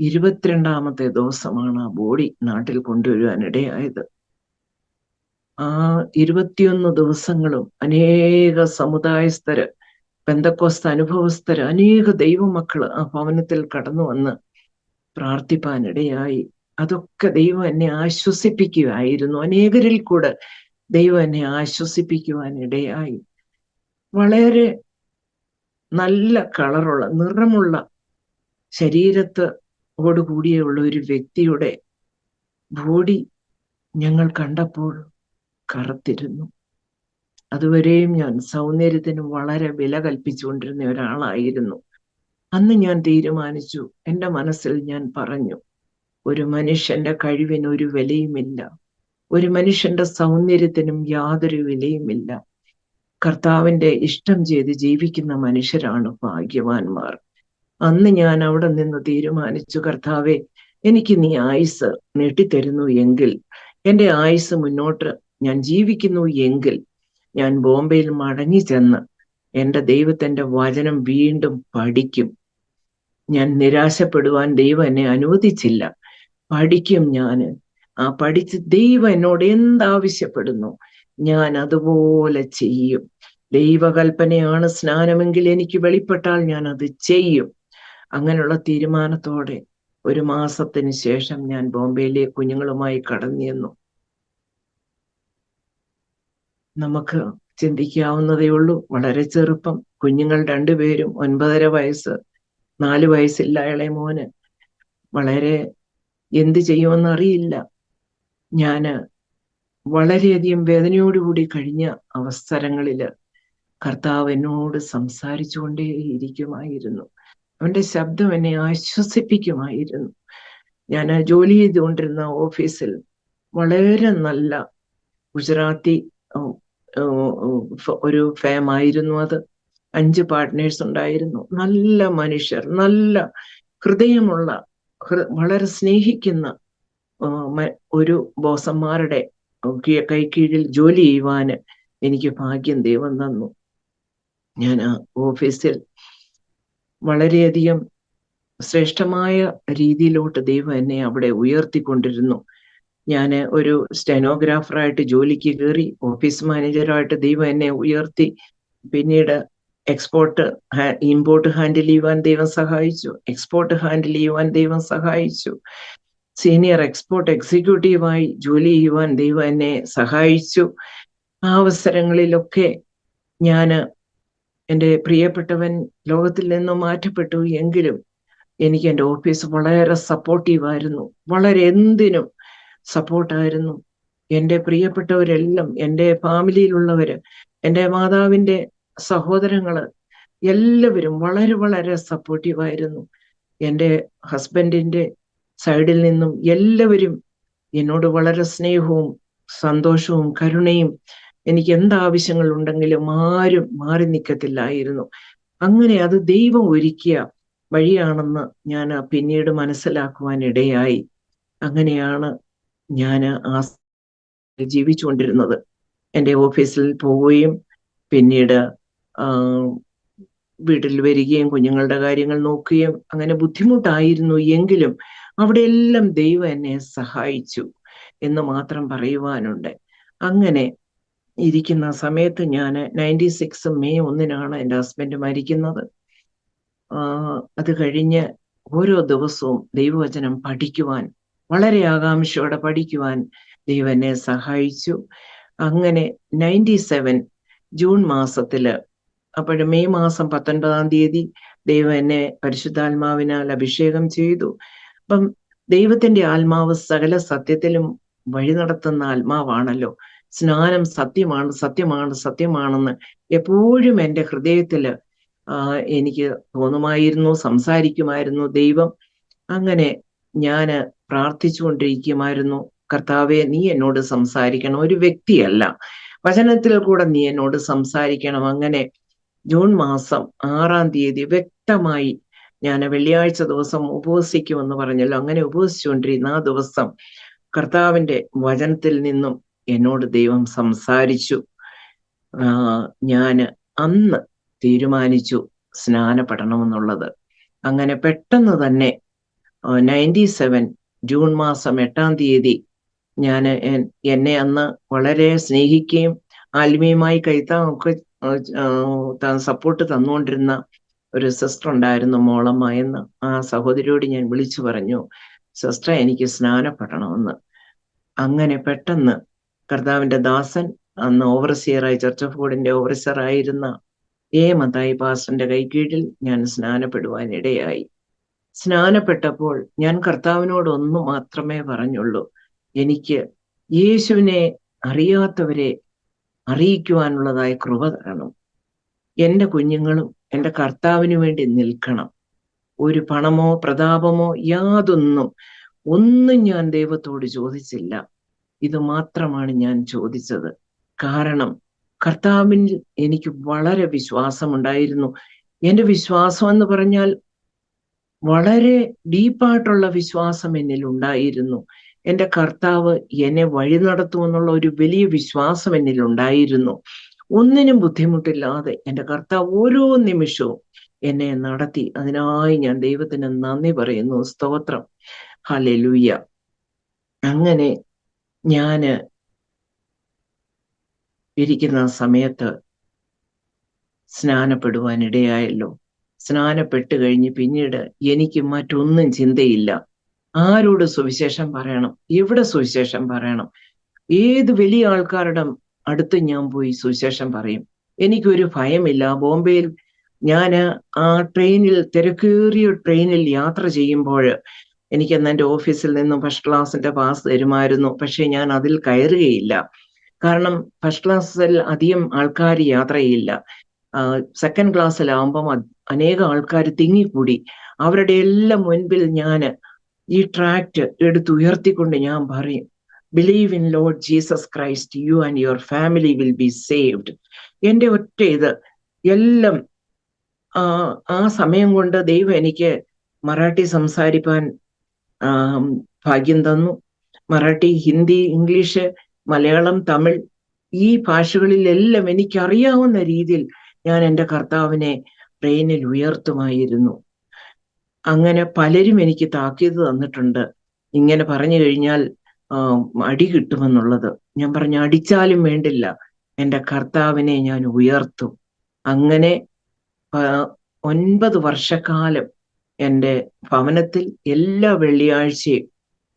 22ാമത്തെ ദിവസമാണ് ആ ബോഡി നാട്ടിൽ കൊണ്ടുവരുവാനിടയായത്. ആ 21 ദിവസങ്ങളും അനേക സമുദായസ്ഥര്, പെന്തക്കോസ്ത് അനുഭവസ്ഥര്, അനേക ദൈവമക്കള് ആ ഭവനത്തിൽ കടന്നു വന്ന് പ്രാർത്ഥിപ്പാനിടയായി. അതൊക്കെ ദൈവം എന്നെ ആശ്വസിപ്പിക്കുകയായിരുന്നു. അനേകരിൽ കൂടെ ദൈവം എന്നെ ആശ്വസിപ്പിക്കുവാനിടയായി. വളരെ നല്ല നിറമുള്ള ശരീരത്തോടു കൂടിയുള്ള ഒരു വ്യക്തിയുടെ ബോഡി ഞങ്ങൾ കണ്ടപ്പോൾ കറുത്തിരുന്നു. അതുവരെയും ഞാൻ സൗന്ദര്യത്തിന് വളരെ വില കൽപ്പിച്ചുകൊണ്ടിരുന്ന ഒരാളായിരുന്നു. അന്ന് ഞാൻ തീരുമാനിച്ചു, എൻ്റെ മനസ്സിൽ ഞാൻ പറഞ്ഞു, ഒരു മനുഷ്യന്റെ കഴിവിന് ഒരു വിലയുമില്ല, ഒരു മനുഷ്യന്റെ സൗന്ദര്യത്തിനും യാതൊരു വിലയുമില്ല. കർത്താവിന്റെ ഇഷ്ടം ചെയ്ത് ജീവിക്കുന്ന മനുഷ്യരാണ് ഭാഗ്യവാന്മാർ. അന്ന് ഞാൻ അവിടെ നിന്ന് തീരുമാനിച്ചു, കർത്താവെ, എനിക്ക് നീ ആയുസ് നീട്ടിത്തരുന്നു എങ്കിൽ, എൻ്റെ ആയുസ് മുന്നോട്ട് ഞാൻ ജീവിക്കുന്നു എങ്കിൽ, ഞാൻ ബോംബെയിൽ മടങ്ങി ചെന്ന് എൻ്റെ ദൈവത്തിന്റെ വചനം വീണ്ടും പഠിക്കും. ഞാൻ നിരാശപ്പെടുവാൻ ദൈവം എന്നെ അനുവദിച്ചില്ല. പഠിക്കും ഞാൻ. പഠിച്ച് ദൈവം എന്നോട് എന്താവശ്യപ്പെടുന്നു ഞാൻ അതുപോലെ ചെയ്യും. ദൈവകൽപ്പനയാണ് സ്നാനമെങ്കിൽ എനിക്ക് വെളിപ്പെട്ടാൽ ഞാൻ അത് ചെയ്യും. അങ്ങനെയുള്ള തീരുമാനത്തോടെ 1 മാസത്തിന് ശേഷം ഞാൻ ബോംബെയിലെ കുഞ്ഞുങ്ങളുമായി കടന്നു ചെന്നു. നമുക്ക് ചിന്തിക്കാവുന്നതേ ഉള്ളൂ, വളരെ ചെറുപ്പം. കുഞ്ഞുങ്ങൾ 2 പേരും 9.5 വയസ്സ്, 4 വയസ്സില്ല ഇളയ മോന്. വളരെ എന്ത് ചെയ്യുമെന്ന് അറിയില്ല. ഞാന് വളരെയധികം വേദനയോടുകൂടി കഴിഞ്ഞ അവസരങ്ങളില് കർത്താവ് എന്നോട് സംസാരിച്ചുകൊണ്ടേയിരിക്കുമായിരുന്നു. അവന്റെ ശബ്ദം എന്നെ ആശ്വസിപ്പിക്കുമായിരുന്നു. ഞാൻ ജോലി ചെയ്തുകൊണ്ടിരുന്ന ഓഫീസിൽ വളരെ നല്ല ഗുജറാത്തി ഒരു ഫേമായിരുന്നു അത്. 5 പാർട്ട്നേഴ്സ് ഉണ്ടായിരുന്നു. നല്ല മനുഷ്യർ, നല്ല ഹൃദയമുള്ള, വളരെ സ്നേഹിക്കുന്ന ഒരു ബോസന്മാരുടെ കൈക്കീഴിൽ ജോലി ചെയ്യുവാന് എനിക്ക് ഭാഗ്യം ദൈവം തന്നു. ഞാൻ ആ ഓഫീസിൽ വളരെയധികം ശ്രേഷ്ഠമായ രീതിയിലോട്ട് ദൈവം എന്നെ അവിടെ ഉയർത്തിക്കൊണ്ടിരുന്നു. ഞാൻ ഒരു സ്റ്റെനോഗ്രാഫറായിട്ട് ജോലിക്ക് കയറി. ഓഫീസ് മാനേജറായിട്ട് ദൈവം എന്നെ ഉയർത്തി. പിന്നീട് ഇമ്പോർട്ട് ഹാൻഡിൽ ചെയ്യുവാൻ ദൈവം സഹായിച്ചു. എക്സ്പോർട്ട് ഹാൻഡിൽ ചെയ്യുവാൻ ദൈവം സഹായിച്ചു. സീനിയർ എക്സ്പോർട്ട് എക്സിക്യൂട്ടീവായി ജോലി ചെയ്യുവാൻ ദൈവം എന്നെ സഹായിച്ചു. ആ അവസരങ്ങളിലൊക്കെ ഞാൻ, എൻ്റെ പ്രിയപ്പെട്ടവൻ ലോകത്തിൽ നിന്നും മാറ്റപ്പെട്ടു എങ്കിലും എനിക്ക് എൻ്റെ ഓഫീസ് വളരെ സപ്പോർട്ടീവായിരുന്നു. വളരെ എന്തിനും സപ്പോർട്ടായിരുന്നു. എൻ്റെ പ്രിയപ്പെട്ടവരെല്ലാം, എൻ്റെ ഫാമിലിയിലുള്ളവര്, എൻ്റെ മാതാവിൻ്റെ സഹോദരങ്ങള് എല്ലാവരും വളരെ വളരെ സപ്പോർട്ടീവായിരുന്നു. എൻ്റെ ഹസ്ബൻഡിന്റെ സൈഡിൽ നിന്നും എല്ലാവരും എന്നോട് വളരെ സ്നേഹവും സന്തോഷവും കരുണയും, എനിക്ക് എന്താവശ്യങ്ങൾ ഉണ്ടെങ്കിലും ആരും മാറി നിൽക്കത്തില്ലായിരുന്നു. അങ്ങനെ അത് ദൈവം ഒരുക്കിയ വഴിയാണെന്ന് ഞാൻ പിന്നീട് മനസ്സിലാക്കുവാൻ ഇടയായി. അങ്ങനെയാണ് ഞാൻ ജീവിച്ചുകൊണ്ടിരുന്നത്. എൻ്റെ ഓഫീസിൽ പോവുകയും പിന്നീട് വീട്ടിൽ വരികയും കുഞ്ഞുങ്ങളുടെ കാര്യങ്ങൾ നോക്കുകയും, അങ്ങനെ ബുദ്ധിമുട്ടായിരുന്നു എങ്കിലും അവിടെയെല്ലാം ദൈവം എന്നെ സഹായിച്ചു എന്ന് മാത്രം പറയുവാനുണ്ട്. അങ്ങനെ ഇരിക്കുന്ന സമയത്ത് ഞാൻ 96 മെയ് 1 എൻ്റെ ഹസ്ബൻഡ് മരിക്കുന്നത്. അത് കഴിഞ്ഞ് ഓരോ ദിവസവും ദൈവവചനം പഠിക്കുവാൻ, വളരെ ആകാംക്ഷയോടെ പഠിക്കുവാൻ ദൈവം എന്നെ സഹായിച്ചു. അങ്ങനെ 97 ജൂൺ മാസത്തില്, അപ്പോഴും മെയ് മാസം 19-ാം തീയതി ദൈവം എന്നെ പരിശുദ്ധാത്മാവിനാൽ അഭിഷേകം ചെയ്തു. അപ്പം ദൈവത്തിന്റെ ആത്മാവ് സകല സത്യത്തിലും വഴി നടത്തുന്ന ആത്മാവാണല്ലോ. സ്നാനം സത്യമാണ്, സത്യമാണ്, സത്യമാണെന്ന് എപ്പോഴും എൻ്റെ ഹൃദയത്തില് എനിക്ക് തോന്നുമായിരുന്നു, സംസാരിക്കുമായിരുന്നു ദൈവം. അങ്ങനെ ഞാൻ പ്രാർത്ഥിച്ചുകൊണ്ടിരിക്കുമായിരുന്നു, കർത്താവെ, നീ എന്നോട് സംസാരിക്കണം, ഒരു വ്യക്തിയല്ല, വചനത്തിൽ കൂടെ നീ എന്നോട് സംസാരിക്കണം. അങ്ങനെ ജൂൺ മാസം 6-ാം തീയതി വ്യക്തമായി, ഞാൻ വെള്ളിയാഴ്ച ദിവസം ഉപവസിക്കുമെന്ന് പറഞ്ഞല്ലോ, അങ്ങനെ ഉപവസിച്ചുകൊണ്ടിരുന്ന ആ ദിവസം കർത്താവിന്റെ വചനത്തിൽ നിന്നും എന്നോട് ദൈവം സംസാരിച്ചു. ഞാൻ അന്ന് തീരുമാനിച്ചു സ്നാനപ്പെടണമെന്നുള്ളത്. അങ്ങനെ പെട്ടെന്ന് തന്നെ 97 ജൂൺ മാസം 8-ാം തീയതി ഞാൻ, എന്നെ അന്ന് വളരെ സ്നേഹിക്കുകയും ആത്മീയമായി കൈത്താമൊക്കെ സപ്പോർട്ട് തന്നുകൊണ്ടിരുന്ന ഒരു സിസ്റ്റർ ഉണ്ടായിരുന്നു, മോളമ്മ എന്ന്. ആ സഹോദരിയോട് ഞാൻ വിളിച്ചു പറഞ്ഞു, സിസ്റ്റർ, എനിക്ക് സ്നാനപ്പെടണമെന്ന്. അങ്ങനെ പെട്ടെന്ന് കർത്താവിന്റെ ദാസൻ, അന്ന് ഓവർസിയറായി, ചർച്ച് ഓഫ് ഗോഡിന്റെ ഓവർസിയറായിരുന്ന മത്തായി പാസ്റ്ററിന്റെ കൈക്കീഴിൽ ഞാൻ സ്നാനപ്പെടുവാൻ ഇടയായി. സ്നാനപ്പെട്ടപ്പോൾ ഞാൻ കർത്താവിനോട് ഒന്ന് മാത്രമേ പറഞ്ഞുള്ളൂ, എനിക്ക് യേശുവിനെ അറിയാത്തവരെ അറിയിക്കുവാനുള്ളതായ കൃപ തരണം. എൻ്റെ കുഞ്ഞുങ്ങളും എൻ്റെ കർത്താവിന് വേണ്ടി നിൽക്കണം. ഒരു പണമോ പ്രതാപമോ ഒന്നും ഞാൻ ദൈവത്തോട് ചോദിച്ചില്ല. ഇത് മാത്രമാണ് ഞാൻ ചോദിച്ചത്. കാരണം കർത്താവിൽ എനിക്ക് വളരെ വിശ്വാസമുണ്ടായിരുന്നു. എൻ്റെ വിശ്വാസം എന്ന് പറഞ്ഞാൽ വളരെ ഡീപ്പായിട്ടുള്ള വിശ്വാസം എന്നിൽ ഉണ്ടായിരുന്നു. എൻ്റെ കർത്താവ് എന്നെ വഴി നടത്തുമെന്നുള്ള ഒരു വലിയ വിശ്വാസം എന്നിൽ ഉണ്ടായിരുന്നു. ഒന്നിനും ബുദ്ധിമുട്ടില്ലാതെ എൻ്റെ കർത്താവ് ഓരോ നിമിഷവും എന്നെ നടത്തി. അതിനായി ഞാൻ ദൈവത്തിന് നന്ദി പറയുന്നു. സ്തോത്രം. ഹല്ലേലൂയ. അങ്ങനെ ഞാന് ഇരിക്കുന്ന സമയത്ത് സ്നാനപ്പെടുവാൻ ഇടയായല്ലോ. സ്നാനപ്പെട്ട് കഴിഞ്ഞ് പിന്നീട് എനിക്ക് മറ്റൊന്നും ചിന്തയില്ല. ആരോട് സുവിശേഷം പറയണം, എവിടെ സുവിശേഷം പറയണം, ഏത് വലിയ ആൾക്കാരുടെ അടുത്ത് ഞാൻ പോയി സുവിശേഷം പറയും. എനിക്കൊരു ഭയമില്ല. ബോംബെയിൽ ഞാൻ ആ തിരക്കേറിയ ട്രെയിനിൽ യാത്ര ചെയ്യുമ്പോൾ എനിക്കെന്ന് എൻ്റെ ഓഫീസിൽ നിന്നും ഫസ്റ്റ് ക്ലാസ്സിന്റെ പാസ് തരുമായിരുന്നു. പക്ഷെ ഞാൻ അതിൽ കയറുകയില്ല. കാരണം ഫസ്റ്റ് ക്ലാസ്സിൽ അധികം ആൾക്കാർ യാത്ര ചെയ്യില്ല. സെക്കൻഡ് ക്ലാസ്സിലാവുമ്പം അനേകം ആൾക്കാർ തിങ്ങിക്കൂടി. അവരുടെ എല്ലാം മുൻപിൽ ഞാൻ ഈ ട്രാക്ട് എടുത്തുയർത്തിക്കൊണ്ട് ഞാൻ പറയും, believe in Lord Jesus Christ, you and your family will be saved. എൻ്റെ ഒറ്റ ഇത് എല്ലാം ആ സമയം കൊണ്ട് ദൈവം എനിക്ക് മറാഠി സംസാരിക്കാൻ ഭാഗ്യം തന്നു. മറാഠി, ഹിന്ദി, ഇംഗ്ലീഷ്, മലയാളം, തമിഴ് ഈ ഭാഷകളിലെല്ലാം എനിക്കറിയാവുന്ന രീതിയിൽ ഞാൻ എൻ്റെ കർത്താവിനെ ട്രെയിനിൽ ഉയർത്തുമായിരുന്നു. അങ്ങനെ പലരും എനിക്ക് താക്കീത് തന്നിട്ടുണ്ട്. ഇങ്ങനെ പറഞ്ഞു കഴിഞ്ഞാൽ അടി കിട്ടുമെന്നുള്ളത്. ഞാൻ പറഞ്ഞു, അടിച്ചാലും വേണ്ടില്ല, എൻ്റെ കർത്താവിനെ ഞാൻ ഉയർത്തും. അങ്ങനെ 9 വർഷക്കാലം എൻ്റെ ഭവനത്തിൽ എല്ലാ വെള്ളിയാഴ്ചയും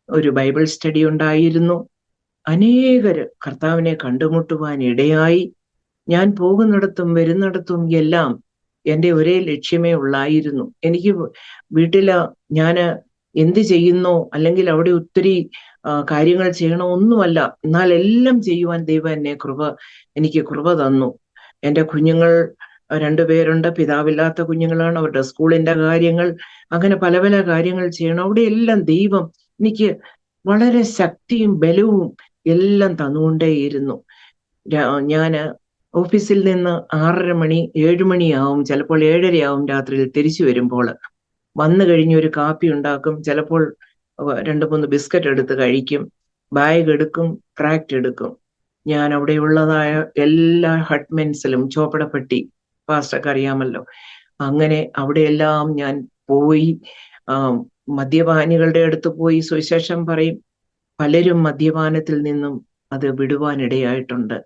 ഒരു ബൈബിൾ സ്റ്റഡി ഉണ്ടായിരുന്നു. അനേകര് കർത്താവിനെ കണ്ടുമുട്ടുവാൻ ഇടയായി. ഞാൻ പോകുന്നിടത്തും വരുന്നിടത്തും എല്ലാം എൻ്റെ ഒരേ ലക്ഷ്യമേ ഉള്ളായിരുന്നു. എനിക്ക് വീട്ടില് ഞാൻ എന്ത് ചെയ്യുന്നോ അല്ലെങ്കിൽ അവിടെ ഒത്തിരി കാര്യങ്ങൾ ചെയ്യണോ ഒന്നുമല്ല, എന്നാൽ എല്ലാം ചെയ്യുവാൻ ദൈവം എനിക്ക് കൃപ തന്നു. എൻ്റെ കുഞ്ഞുങ്ങൾ 2 പേരുണ്ട്. പിതാവില്ലാത്ത കുഞ്ഞുങ്ങളാണ്. അവരുടെ സ്കൂളിന്റെ കാര്യങ്ങൾ, അങ്ങനെ പല പല കാര്യങ്ങൾ ചെയ്യണം. അവിടെ എല്ലാം ദൈവം എനിക്ക് വളരെ ശക്തിയും ബലവും എല്ലാം തന്നുകൊണ്ടേയിരുന്നു. ഞാൻ ഓഫീസിൽ നിന്ന് 6:30 മണി 7 മണിയാവും, ചിലപ്പോൾ 7:30 രാത്രിയിൽ തിരിച്ചു വരുമ്പോൾ. വന്നു കഴിഞ്ഞ് ഒരു കാപ്പി ഉണ്ടാക്കും, ചിലപ്പോൾ 2-3 ബിസ്ക്കറ്റ് എടുത്ത് കഴിക്കും, ബാഗ് എടുക്കും, ട്രാക്ട് എടുക്കും. ഞാൻ അവിടെയുള്ളതായ എല്ലാ ഹട്ട്മെൻസിലും, ചോപ്പടപ്പെട്ടി പാസ്റ്റർക്ക് അറിയാമല്ലോ, അങ്ങനെ അവിടെയെല്ലാം ഞാൻ പോയി മദ്യപാനികളുടെ അടുത്ത് പോയി സുവിശേഷം പറയും. പലരും മദ്യപാനത്തിൽ നിന്നും അത് വിടുവാനിടയായിട്ടുണ്ട്.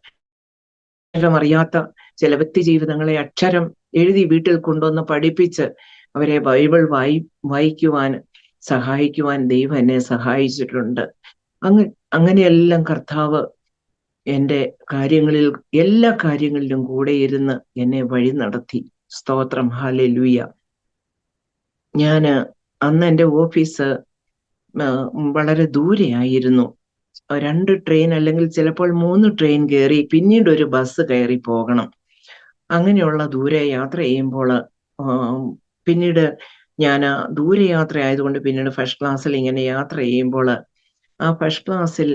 അറിയാത്ത ചില വ്യക്തി ജീവിതങ്ങളെ അക്ഷരം എഴുതി വീട്ടിൽ കൊണ്ടുവന്ന് പഠിപ്പിച്ച് അവരെ ബൈബിൾ വായിക്കുവാൻ സഹായിക്കുവാൻ ദൈവം എന്നെ സഹായിച്ചിട്ടുണ്ട്. അങ്ങനെയെല്ലാം കർത്താവ് എൻ്റെ എല്ലാ കാര്യങ്ങളിലും കൂടെ ഇരുന്ന് എന്നെ വഴി നടത്തി. സ്തോത്രം. ഹല്ലേലൂയ. അന്ന് എൻ്റെ ഓഫീസ് വളരെ ദൂരെയായിരുന്നു. 2 ട്രെയിൻ അല്ലെങ്കിൽ ചിലപ്പോൾ 3 ട്രെയിൻ കയറി പിന്നീട് ഒരു ബസ് കയറി പോകണം. അങ്ങനെയുള്ള ദൂരെ യാത്ര ചെയ്യുമ്പോൾ പിന്നീട് ഞാൻ ദൂരെ യാത്ര ആയതുകൊണ്ട് പിന്നീട് ഫസ്റ്റ് ക്ലാസ്സിൽ ഇങ്ങനെ യാത്ര ചെയ്യുമ്പോൾ ആ ഫസ്റ്റ് ക്ലാസ്സിൽ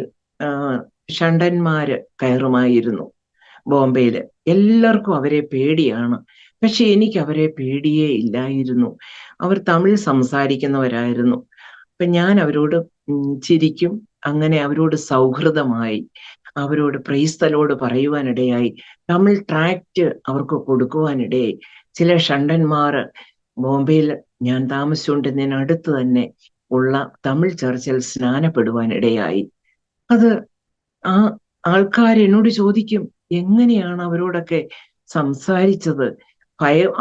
ഷണ്ടന്മാര് കയറുമായിരുന്നു. ബോംബെയില് എല്ലാവർക്കും അവരെ പേടിയാണ്. പക്ഷെ എനിക്ക് അവരെ പേടിയേ ഇല്ലായിരുന്നു. അവർ തമിഴ് സംസാരിക്കുന്നവരായിരുന്നു. അപ്പൊ ഞാൻ അവരോട് ചിരിക്കും. അങ്ങനെ അവരോട് സൗഹൃദമായി, അവരോട് പ്രൈസ് ദി ലോർഡ് പറയുവാനിടയായി. തമിഴ് ട്രാക്ട് അവർക്ക് കൊടുക്കുവാനിടയായി. ചില ഷണ്ടന്മാർ ബോംബെയിൽ ഞാൻ താമസിച്ചുകൊണ്ടിരുന്നതിന് അടുത്ത് തന്നെ ഉള്ള തമിഴ് ചർച്ചിൽ സ്നാനപ്പെടുവാനിടയായി. അത് ആ ആൾക്കാർ എന്നോട് ചോദിക്കും, എങ്ങനെയാണ് അവരോടൊക്കെ സംസാരിച്ചത്?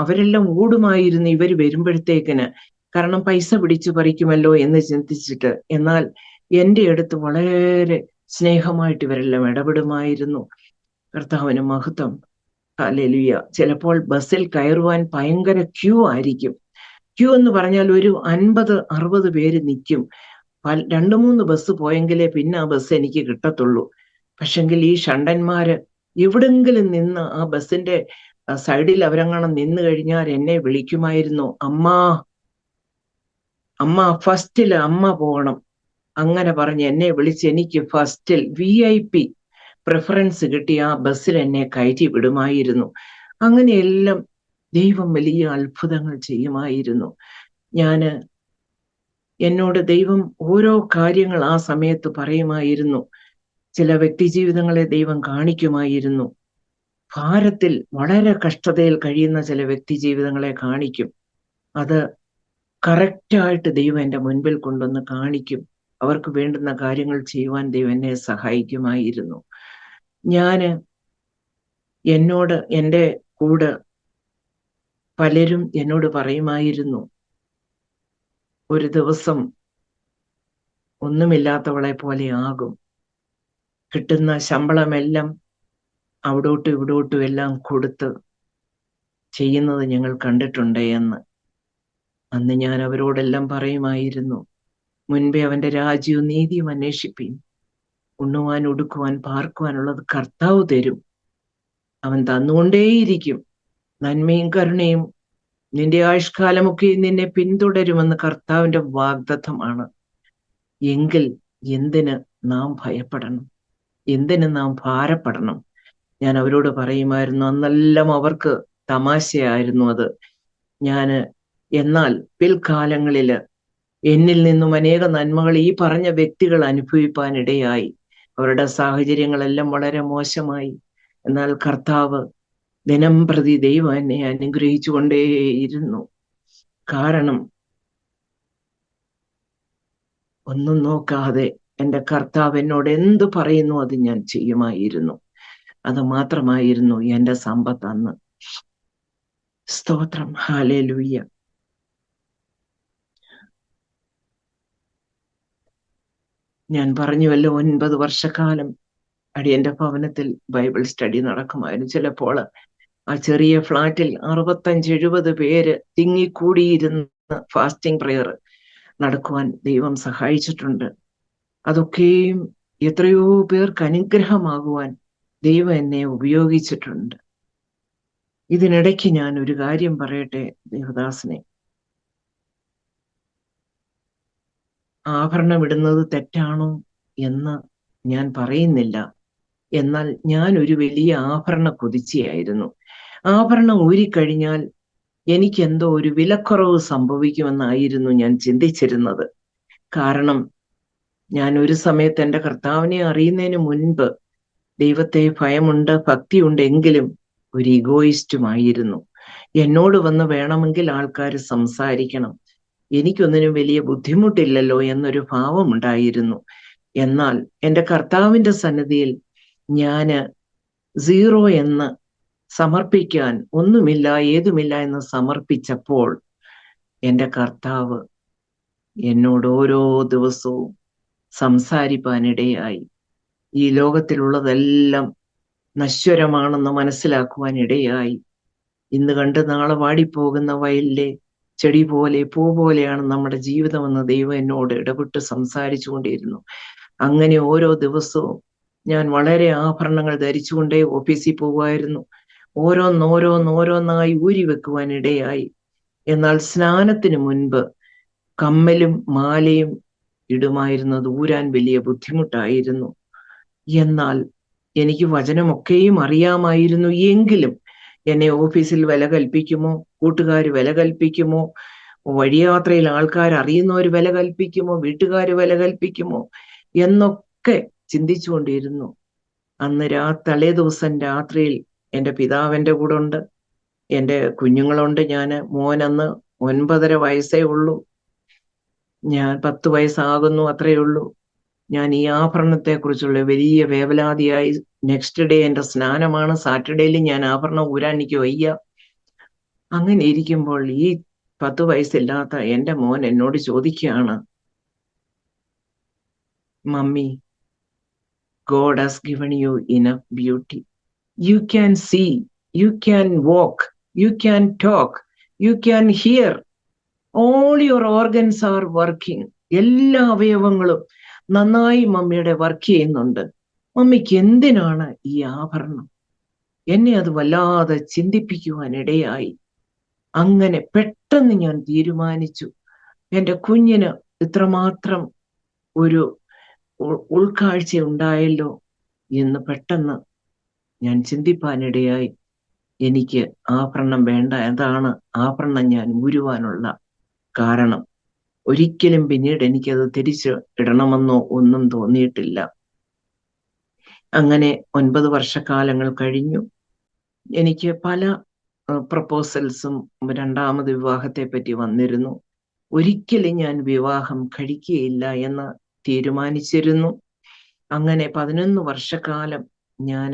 അവരെല്ലാം ഓടുമായിരുന്നു ഇവർ വരുമ്പോഴത്തേക്കിന്, കാരണം പൈസ പിടിച്ചു പറിക്കുമല്ലോ എന്ന് ചിന്തിച്ചിട്ട്. എന്നാൽ എൻ്റെ അടുത്ത് വളരെ സ്നേഹമായിട്ട് ഇവരെല്ലാം ഇടപെടുമായിരുന്നു. കർത്താവിന് മഹത്വം. ഹല്ലേലൂയ. ചിലപ്പോൾ ബസ്സിൽ കയറുവാൻ ഭയങ്കര ക്യൂ ആയിരിക്കും. ക്യൂ എന്ന് പറഞ്ഞാൽ ഒരു 50-60 പേര് നിൽക്കും. രണ്ടു മൂന്ന് ബസ് പോയെങ്കിലേ പിന്നെ ആ ബസ് എനിക്ക് കിട്ടത്തുള്ളൂ. പക്ഷെങ്കിൽ ഈ ഷണ്ടന്മാര് എവിടെങ്കിലും നിന്ന് ആ ബസ്സിന്റെ സൈഡിൽ അവരങ്ങാണം നിന്ന് കഴിഞ്ഞാൽ എന്നെ വിളിക്കുമായിരുന്നു, അമ്മ ഫസ്റ്റില് അമ്മ പോകണം. അങ്ങനെ പറഞ്ഞ് എന്നെ വിളിച്ച് എനിക്ക് ഫസ്റ്റിൽ VIP പ്രിഫറൻസ് കിട്ടി ആ ബസ്സിൽ എന്നെ കയറ്റി വിടുമായിരുന്നു. അങ്ങനെയെല്ലാം ദൈവം വലിയ അത്ഭുതങ്ങൾ ചെയ്യുമായിരുന്നു. എന്നോട് ദൈവം ഓരോ കാര്യങ്ങൾ ആ സമയത്ത് പറയുമായിരുന്നു. ചില വ്യക്തി ജീവിതങ്ങളെ ദൈവം കാണിക്കുമായിരുന്നു. ഭാരത്തിൽ വളരെ കഷ്ടതയിൽ കഴിയുന്ന ചില വ്യക്തി ജീവിതങ്ങളെ കാണിക്കും. അത് കറക്റ്റായിട്ട് ദൈവം എൻ്റെ മുൻപിൽ കൊണ്ടുവന്ന് കാണിക്കും. അവർക്ക് വേണ്ടുന്ന കാര്യങ്ങൾ ചെയ്യുവാൻ ദൈവം എന്നെ സഹായിക്കുമായിരുന്നു. എന്നോട് എൻ്റെ കൂടെ പലരും എന്നോട് പറയുമായിരുന്നു, ഒരു ദിവസം ഒന്നുമില്ലാത്തവളെ പോലെ ആകും, കിട്ടുന്ന ശമ്പളമെല്ലാം അവിടോട്ടും ഇവിടോട്ടും എല്ലാം കൊടുത്ത് ചെയ്യുന്നത് ഞങ്ങൾ കണ്ടിട്ടുണ്ട് എന്ന്. അന്ന് ഞാൻ അവരോടെല്ലാം പറയുമായിരുന്നു, മുൻപേ അവന്റെ രാജ്യവും നീതിയും അന്വേഷിപ്പീൻ, ഉണ്ണുവാൻ ഉടുക്കുവാൻ പാർക്കുവാനുള്ളത് കർത്താവ് തരും, അവൻ തന്നുകൊണ്ടേയിരിക്കും, നന്മയും കരുണയും നിന്റെ ആയുഷ്കാലമൊക്കെ നിന്നെ പിന്തുടരുമെന്ന് കർത്താവിന്റെ വാഗ്ദത്തമാണ്. എങ്കിൽ എന്തിന് നാം ഭയപ്പെടണം, എന്തിന് നാം ഭാരപ്പെടണം? ഞാൻ അവരോട് പറയുമായിരുന്നു. അന്നെല്ലാം അവർക്ക് തമാശയായിരുന്നു അത്. എന്നാൽ പിൽക്കാലങ്ങളില് എന്നിൽ നിന്നും അനേക നന്മകൾ ഈ പറഞ്ഞ വ്യക്തികൾ അനുഭവിപ്പാനിടയായി. അവരുടെ സാഹചര്യങ്ങളെല്ലാം വളരെ മോശമായി. എന്നാൽ കർത്താവ് ദിനം പ്രതി ദൈവം എന്നെ അനുഗ്രഹിച്ചു കൊണ്ടേയിരുന്നു. കാരണം ഒന്നും നോക്കാതെ എൻ്റെ കർത്താവ് എന്നോട് എന്ത് പറയുന്നു അത് ഞാൻ ചെയ്യുമായിരുന്നു. അത് മാത്രമായിരുന്നു എൻ്റെ സമ്പത്ത് അന്ന്. സ്തോത്രം, ഹല്ലേലൂയ. ഞാൻ പറഞ്ഞുവല്ലോ, 9 വർഷക്കാലം അടിയന്റെ ഭവനത്തിൽ ബൈബിൾ സ്റ്റഡി നടക്കുമായിരുന്നു. ചിലപ്പോൾ ആ ചെറിയ ഫ്ലാറ്റിൽ 65-70 പേര് തിങ്ങിക്കൂടിയിരുന്ന് ഫാസ്റ്റിംഗ് പ്രെയർ നടക്കുവാൻ ദൈവം സഹായിച്ചിട്ടുണ്ട്. അതൊക്കെയും എത്രയോ പേർക്ക് അനുഗ്രഹമാകുവാൻ ദൈവം എന്നെ ഉപയോഗിച്ചിട്ടുണ്ട്. ഇതിനിടയ്ക്ക് ഞാൻ ഒരു കാര്യം പറയട്ടെ ദേവദാസനെ. ആഭരണം ഇടുന്നത് തെറ്റാണോ എന്ന് ഞാൻ പറയുന്നില്ല. എന്നാൽ ഞാൻ ഒരു വലിയ ആഭരണ കൊതിച്ചിയായിരുന്നു. ആഭരണം ഊരിക്കഴിഞ്ഞാൽ എനിക്കെന്തോ ഒരു വിലക്കുറവ് സംഭവിക്കുമെന്നായിരുന്നു ഞാൻ ചിന്തിച്ചിരുന്നത്. കാരണം ഞാൻ ഒരു സമയത്ത് എൻ്റെ കർത്താവിനെ അറിയുന്നതിന് മുൻപ് ദൈവത്തെ ഭയമുണ്ട്, ഭക്തിയുണ്ട്, എങ്കിലും ഒരു ഈഗോയിസ്റ്റുമായിരുന്നു. എന്നോട് വന്ന് വേണമെങ്കിൽ ആൾക്കാർ സംസാരിക്കണം, എനിക്കൊന്നിനും വലിയ ബുദ്ധിമുട്ടില്ലല്ലോ എന്നൊരു ഭാവമുണ്ടായിരുന്നു. എന്നാൽ എൻ്റെ കർത്താവിൻ്റെ സന്നിധിയിൽ ഞാന് 0 എന്ന് സമർപ്പിക്കാൻ, ഒന്നുമില്ല ഏതുമില്ല എന്ന് സമർപ്പിച്ചപ്പോൾ എൻ്റെ കർത്താവ് എന്നോട് ഓരോ ദിവസവും സംസാരിപ്പാനിടയായി. ഈ ലോകത്തിലുള്ളതെല്ലാം നശ്വരമാണെന്ന് മനസ്സിലാക്കുവാൻ ഇടയായി. ഇന്ന് കണ്ട് നാളെ വാടിപ്പോകുന്ന വയലിലെ ചെടി പോലെ, പൂ പോലെയാണ് നമ്മുടെ ജീവിതമെന്ന് ദൈവം എന്നോട് ഇടപെട്ട് സംസാരിച്ചു കൊണ്ടിരുന്നു. അങ്ങനെ ഓരോ ദിവസവും ഞാൻ വളരെ ആഭരണങ്ങൾ ധരിച്ചുകൊണ്ടേ ഓഫീസിൽ പോകുമായിരുന്നു. ഓരോന്നോരോന്നായി ഊരി വെക്കുവാൻ ഇടയായി. എന്നാൽ സ്നാനത്തിന് മുൻപ് കമ്മലും മാലയും ഇടുമായിരുന്നത് ഊരാൻ വലിയ ബുദ്ധിമുട്ടായിരുന്നു. എന്നാൽ എനിക്ക് വചനമൊക്കെയും അറിയാമായിരുന്നു. എങ്കിലും എന്നെ ഓഫീസിൽ വില കൽപ്പിക്കുമോ, കൂട്ടുകാർ വില കൽപ്പിക്കുമോ, വഴിയാത്രയിൽ ആൾക്കാർ അറിയുന്നവർ വില കൽപ്പിക്കുമോ, വീട്ടുകാർ വില കൽപ്പിക്കുമോ എന്നൊക്കെ ചിന്തിച്ചുകൊണ്ടിരുന്നു. അന്ന് തലേ ദിവസം രാത്രിയിൽ എൻ്റെ പിതാവിൻ്റെ കൂടെ ഉണ്ട്, എൻ്റെ കുഞ്ഞുങ്ങളുണ്ട്. മോനന്ന് 9.5 വയസ്സേ ഉള്ളൂ, ഞാൻ 10 വയസ്സാകുന്നു, അത്രയേ ഉള്ളൂ. ഞാൻ ഈ ആഭരണത്തെ കുറിച്ചുള്ള വലിയ വേവലാതിയായി. നെക്സ്റ്റ് ഡേ എൻ്റെ സ്നാനമാണ്. സാറ്റർഡേയിൽ ഞാൻ ആഭരണം ഊരാൻ എനിക്ക് വയ്യ. അങ്ങനെ ഇരിക്കുമ്പോൾ ഈ 10 വയസ്സില്ലാത്ത എൻ്റെ മോൻ എന്നോട് ചോദിക്കുകയാണ്, mummy, God has given you enough beauty. You can see, you can walk, you can talk, you can hear. All your organs are working. എല്ലാ അവയവങ്ങളും നന്നായി മമ്മിയുടെ വർക്ക് ചെയ്യുന്നുണ്ട്. മമ്മിക്ക് എന്തിനാണ് ഈ ആഭരണം? എന്നെ അത് വല്ലാതെ ചിന്തിപ്പിക്കുവാൻ ഇടയായി. അങ്ങനെ പെട്ടെന്ന് ഞാൻ തീരുമാനിച്ചു, എൻ്റെ കുഞ്ഞിന് ഇത്രമാത്രം ഒരു ഉൾക്കാഴ്ച ഉണ്ടായല്ലോ എന്ന് പെട്ടെന്ന് ഞാൻ ചിന്തിപ്പാനിടയായി. എനിക്ക് ആഭരണം വേണ്ട. അതാണ് ആഭരണം ഞാൻ ഊരുവാനുള്ള കാരണം. ഒരിക്കലും പിന്നീട് എനിക്കത് തിരിച്ച് ഇടണമെന്നോ ഒന്നും തോന്നിയിട്ടില്ല. അങ്ങനെ 9 വർഷക്കാലങ്ങൾ കഴിഞ്ഞു. എനിക്ക് പല പ്രപ്പോസൽസും രണ്ടാമത് വിവാഹത്തെ പറ്റി വന്നിരുന്നു. ഒരിക്കലും ഞാൻ വിവാഹം കഴിക്കുകയില്ല എന്ന് തീരുമാനിച്ചിരുന്നു. അങ്ങനെ 11 വർഷക്കാലം ഞാൻ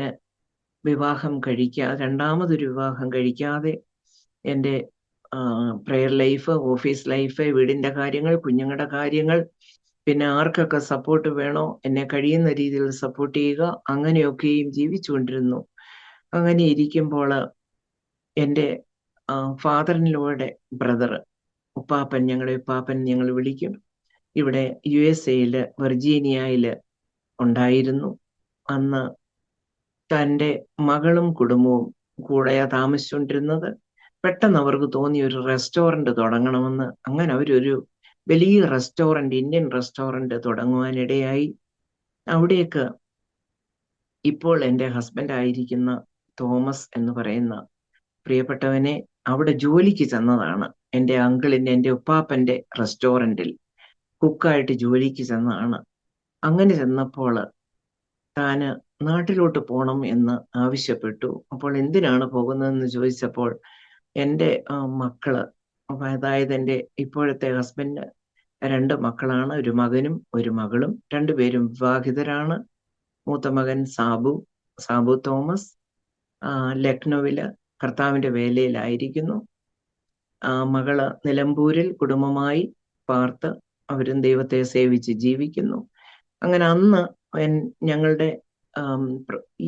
രണ്ടാമതൊരു വിവാഹം കഴിക്കാതെ എൻ്റെ പ്രെയർ ലൈഫ്, ഓഫീസ് ലൈഫ്, വീടിൻ്റെ കാര്യങ്ങൾ, കുഞ്ഞുങ്ങളുടെ കാര്യങ്ങൾ, പിന്നെ ആർക്കൊക്കെ സപ്പോർട്ട് വേണോ എന്നെ കഴിയുന്ന രീതിയിൽ സപ്പോർട്ട് ചെയ്യുക, അങ്ങനെയൊക്കെയും ജീവിച്ചുകൊണ്ടിരുന്നു. അങ്ങനെ ഇരിക്കുമ്പോൾ എൻ്റെ ഫാദറിനിലൂടെ ബ്രദർ, ഉപ്പാപ്പൻ, ഞങ്ങളുടെ ഉപ്പാപ്പൻ ഞങ്ങൾ വിളിക്കും, ഇവിടെ USA വെർജീനിയയിൽ ഉണ്ടായിരുന്നു. അന്ന് തൻ്റെ മകളും കുടുംബവും കൂടെയാ താമസിച്ചുകൊണ്ടിരുന്നത്. പെട്ടെന്ന് അവർക്ക് തോന്നി ഒരു റെസ്റ്റോറൻറ്റ് തുടങ്ങണമെന്ന്. അങ്ങനെ അവരൊരു വലിയ റെസ്റ്റോറൻറ്റ്, ഇന്ത്യൻ റെസ്റ്റോറൻറ്റ് തുടങ്ങുവാനിടയായി. അവിടേക്ക് ഇപ്പോൾ എൻ്റെ ഹസ്ബൻഡ് ആയിരിക്കുന്ന തോമസ് എന്ന് പറയുന്ന പ്രിയപ്പെട്ടവനെ അവിടെ ജോലിക്ക് ചെന്നതാണ്. എൻ്റെ അങ്കിളിൻ്റെ, എൻ്റെ ഉപ്പാപ്പൻ്റെ റെസ്റ്റോറൻറ്റിൽ കുക്കായിട്ട് ജോലിക്ക് ചെന്നതാണ്. അങ്ങനെ ചെന്നപ്പോൾ താന് നാട്ടിലോട്ട് പോകണം എന്ന് ആവശ്യപ്പെട്ടു. അപ്പോൾ എന്തിനാണ് പോകുന്നതെന്ന് ചോദിച്ചപ്പോൾ എൻ്റെ മക്കള്, അതായത് എൻ്റെ ഇപ്പോഴത്തെ ഹസ്ബൻഡ് 2 മക്കളാണ്, ഒരു മകനും ഒരു മകളും. 2 പേരും വിവാഹിതരാണ്. മൂത്ത മകൻ സാബു തോമസ് ലക്നൌവില് കർത്താവിന്റെ വേലയിലായിരിക്കുന്നു. മകള് നിലമ്പൂരിൽ കുടുംബമായി പാർത്ത് അവരും ദൈവത്തെ സേവിച്ച് ജീവിക്കുന്നു. അങ്ങനെ അന്ന് ഞങ്ങളുടെ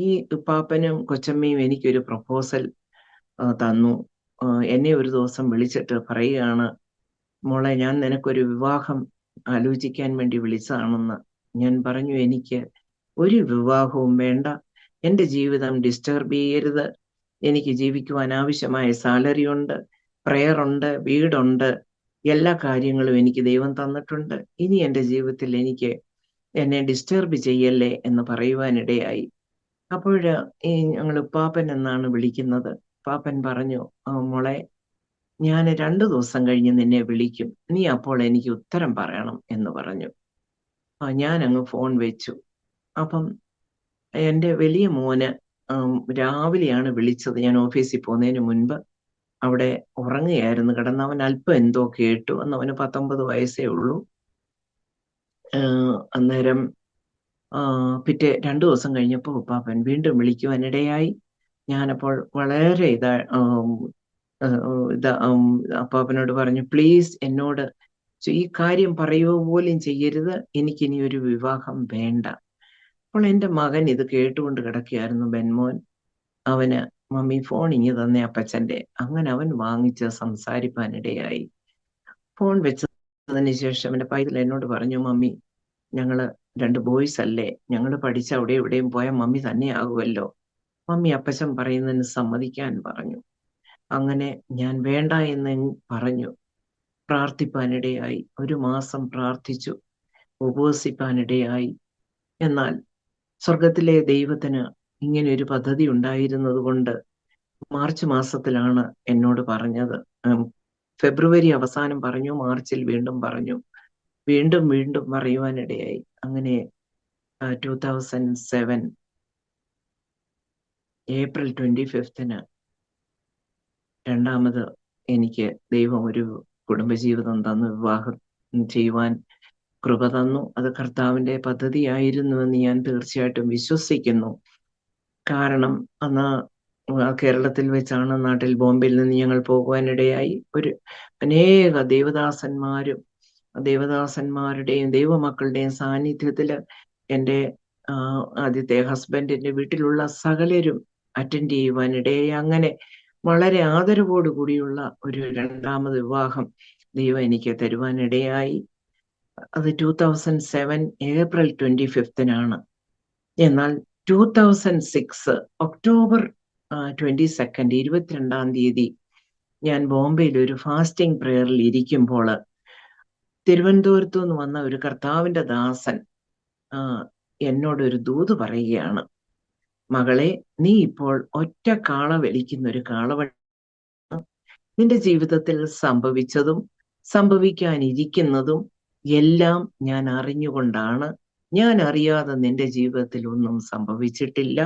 ഈ പാപ്പനും കൊച്ചമ്മയും എനിക്കൊരു പ്രപ്പോസൽ തന്നു. എന്നെ ഒരു ദിവസം വിളിച്ചിട്ട് പറയുകയാണ്, മോളെ, ഞാൻ നിനക്കൊരു വിവാഹം ആലോചിക്കാൻ വേണ്ടി വിളിച്ചതാണെന്ന്. ഞാൻ പറഞ്ഞു, എനിക്ക് ഒരു വിവാഹവും വേണ്ട, എൻ്റെ ജീവിതം ഡിസ്റ്റർബ് ചെയ്യരുത്, എനിക്ക് ജീവിക്കുവാൻ ആവശ്യമായ സാലറി ഉണ്ട്, പ്രെയർ ഉണ്ട്, വീടുണ്ട്, എല്ലാ കാര്യങ്ങളും എനിക്ക് ദൈവം തന്നിട്ടുണ്ട്. ഇനി എൻ്റെ ജീവിതത്തിൽ എന്നെ ഡിസ്റ്റർബ് ചെയ്യല്ലേ എന്ന് പറയുവാനിടയായി. അപ്പോൾ ഞങ്ങൾ ഉപ്പാപ്പൻ എന്നാണ് വിളിക്കുന്നത്. പാപ്പൻ പറഞ്ഞു, മോളെ, ഞാൻ 2 ദിവസം കഴിഞ്ഞ് നിന്നെ വിളിക്കും, നീ അപ്പോൾ എനിക്ക് ഉത്തരം പറയണം എന്ന് പറഞ്ഞു. ഞാൻ അങ്ങ് ഫോൺ വെച്ചു. അപ്പം എൻ്റെ വലിയ മോന് രാവിലെയാണ് വിളിച്ചത്. ഞാൻ ഓഫീസിൽ പോകുന്നതിന് മുൻപ് അവിടെ ഉറങ്ങുകയായിരുന്നു കിടന്ന്. അവൻ അല്പം എന്തോ കേട്ടു. അന്ന് അവന് 19 വയസ്സേ ഉള്ളൂ. അന്നേരം പിറ്റേ 2 ദിവസം കഴിഞ്ഞപ്പോൾ ഉപ്പാപ്പൻ വീണ്ടും വിളിക്കുവാനിടയായി. ഞാനപ്പോൾ വളരെ അപ്പാപ്പനോട് പറഞ്ഞു, പ്ലീസ് എന്നോട് ഈ കാര്യം പറയുക പോലും ചെയ്യരുത്, എനിക്കിനി ഒരു വിവാഹം വേണ്ട. അപ്പോൾ എൻ്റെ മകൻ ഇത് കേട്ടുകൊണ്ട് കിടക്കുകയായിരുന്നു, ബെൻമോൻ. അവന് മമ്മി ഫോൺ ഇങ്ങ് തന്നെ അപ്പച്ചൻ്റെ. അങ്ങനെ അവൻ വാങ്ങിച്ച് സംസാരിപ്പാനിടയായി. ഫോൺ വെച്ചതിന് ശേഷം എൻ്റെ പൈതൽ എന്നോട് പറഞ്ഞു, മമ്മി, ഞങ്ങള് 2 ബോയ്സ് അല്ലേ, ഞങ്ങൾ പഠിച്ച അവിടെ എവിടെയും പോയാൽ മമ്മി തന്നെ ആകുമല്ലോ, മമ്മി അപ്പച്ചൻ പറയുന്നതിന് സമ്മതിക്കാൻ പറഞ്ഞു. അങ്ങനെ ഞാൻ വേണ്ട എന്ന് പറഞ്ഞു. പ്രാർത്ഥിപ്പാനിടയായി. 1 മാസം പ്രാർത്ഥിച്ചു, ഉപവസിപ്പാനിടയായി. എന്നാൽ സ്വർഗത്തിലെ ദൈവത്തിന് ഇങ്ങനെ ഒരു പദ്ധതി ഉണ്ടായിരുന്നത് കൊണ്ട് മാർച്ച് മാസത്തിലാണ് എന്നോട് പറഞ്ഞത്. ഫെബ്രുവരി അവസാനം പറഞ്ഞു, മാർച്ചിൽ വീണ്ടും പറഞ്ഞു, വീണ്ടും വീണ്ടും പറയുവാനിടയായി. അങ്ങനെ 2007 ഏപ്രിൽ 25 രണ്ടാമത് എനിക്ക് ദൈവം ഒരു കുടുംബജീവിതം തന്നു, വിവാഹം ചെയ്യുവാൻ കൃപ തന്നു. അത് കർത്താവിന്റെ പദ്ധതിയായിരുന്നുവെന്ന് ഞാൻ തീർച്ചയായിട്ടും വിശ്വസിക്കുന്നു. കാരണം അന്ന് കേരളത്തിൽ വെച്ചാണ്, നാട്ടിൽ ബോംബെയിൽ നിന്ന് ഞങ്ങൾ പോകുവാനിടയായി. അനേക ദേവദാസന്മാരുടെയും ദൈവമക്കളുടെയും സാന്നിധ്യത്തിൽ എൻ്റെ ആദ്യത്തെ ഹസ്ബൻഡിന്റെ വീട്ടിലുള്ള സകലരും അറ്റൻഡ് ചെയ്യുവാനിടയായി. അങ്ങനെ വളരെ ആദരവോടു കൂടിയുള്ള ഒരു രണ്ടാമത് വിവാഹം ദൈവം എനിക്ക് തരുവാനിടയായി. അത് 2007 ഏപ്രിൽ 25 എന്നാൽ 2006 ഒക്ടോബർ 22 22 ഞാൻ ബോംബെയിൽ ഒരു ഫാസ്റ്റിംഗ് പ്രേയറിൽ ഇരിക്കുമ്പോൾ തിരുവനന്തപുരത്തു നിന്ന് വന്ന ഒരു കർത്താവിന്റെ ദാസൻ എന്നോട് ഒരു ദൂത് പറയുകയാണ്, മകളെ, നീ ഇപ്പോൾ ഒറ്റ കാള വലിക്കുന്ന ഒരു കാളവൻ. നിന്റെ ജീവിതത്തിൽ സംഭവിച്ചതും സംഭവിക്കാനിരിക്കുന്നതും എല്ലാം ഞാൻ അറിഞ്ഞുകൊണ്ടാണ്. ഞാൻ അറിയാതെ നിന്റെ ജീവിതത്തിൽ ഒന്നും സംഭവിച്ചിട്ടില്ല.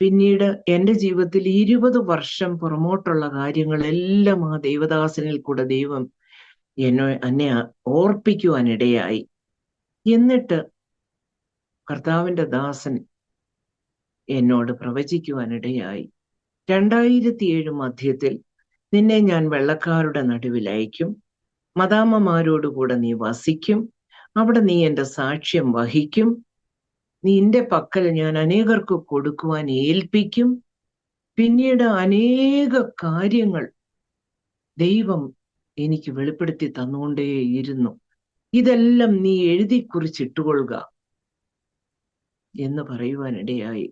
പിന്നീട് എൻ്റെ ജീവിതത്തിൽ 20 വർഷം പുറമോട്ടുള്ള കാര്യങ്ങളെല്ലാം ആ ദൈവദാസനിൽ കൂടെ ദൈവം എന്നെ ഓർപ്പിക്കുവാനിടയായി. എന്നിട്ട് കർത്താവിന്റെ ദാസൻ എന്നോട് പ്രവചിക്കുവാനിടയായി, 2007 മധ്യത്തിൽ നിന്നെ ഞാൻ വെള്ളക്കാരുടെ നടുവിൽ അയക്കും, മദാമ്മമാരോടുകൂടെ നീ വസിക്കും, അവിടെ നീ എൻ്റെ സാക്ഷ്യം വഹിക്കും, നിന്റെ പക്കൽ ഞാൻ അനേകർക്ക് കൊടുക്കുവാൻ ഏൽപ്പിക്കും. പിന്നീട് അനേക കാര്യങ്ങൾ ദൈവം എനിക്ക് വെളിപ്പെടുത്തി തന്നുകൊണ്ടേയിരുന്നു. ഇതെല്ലാം നീ എഴുതി കുറിച്ചിട്ടുകൊള്ളുക എന്ന് പറയുവാനിടയായി.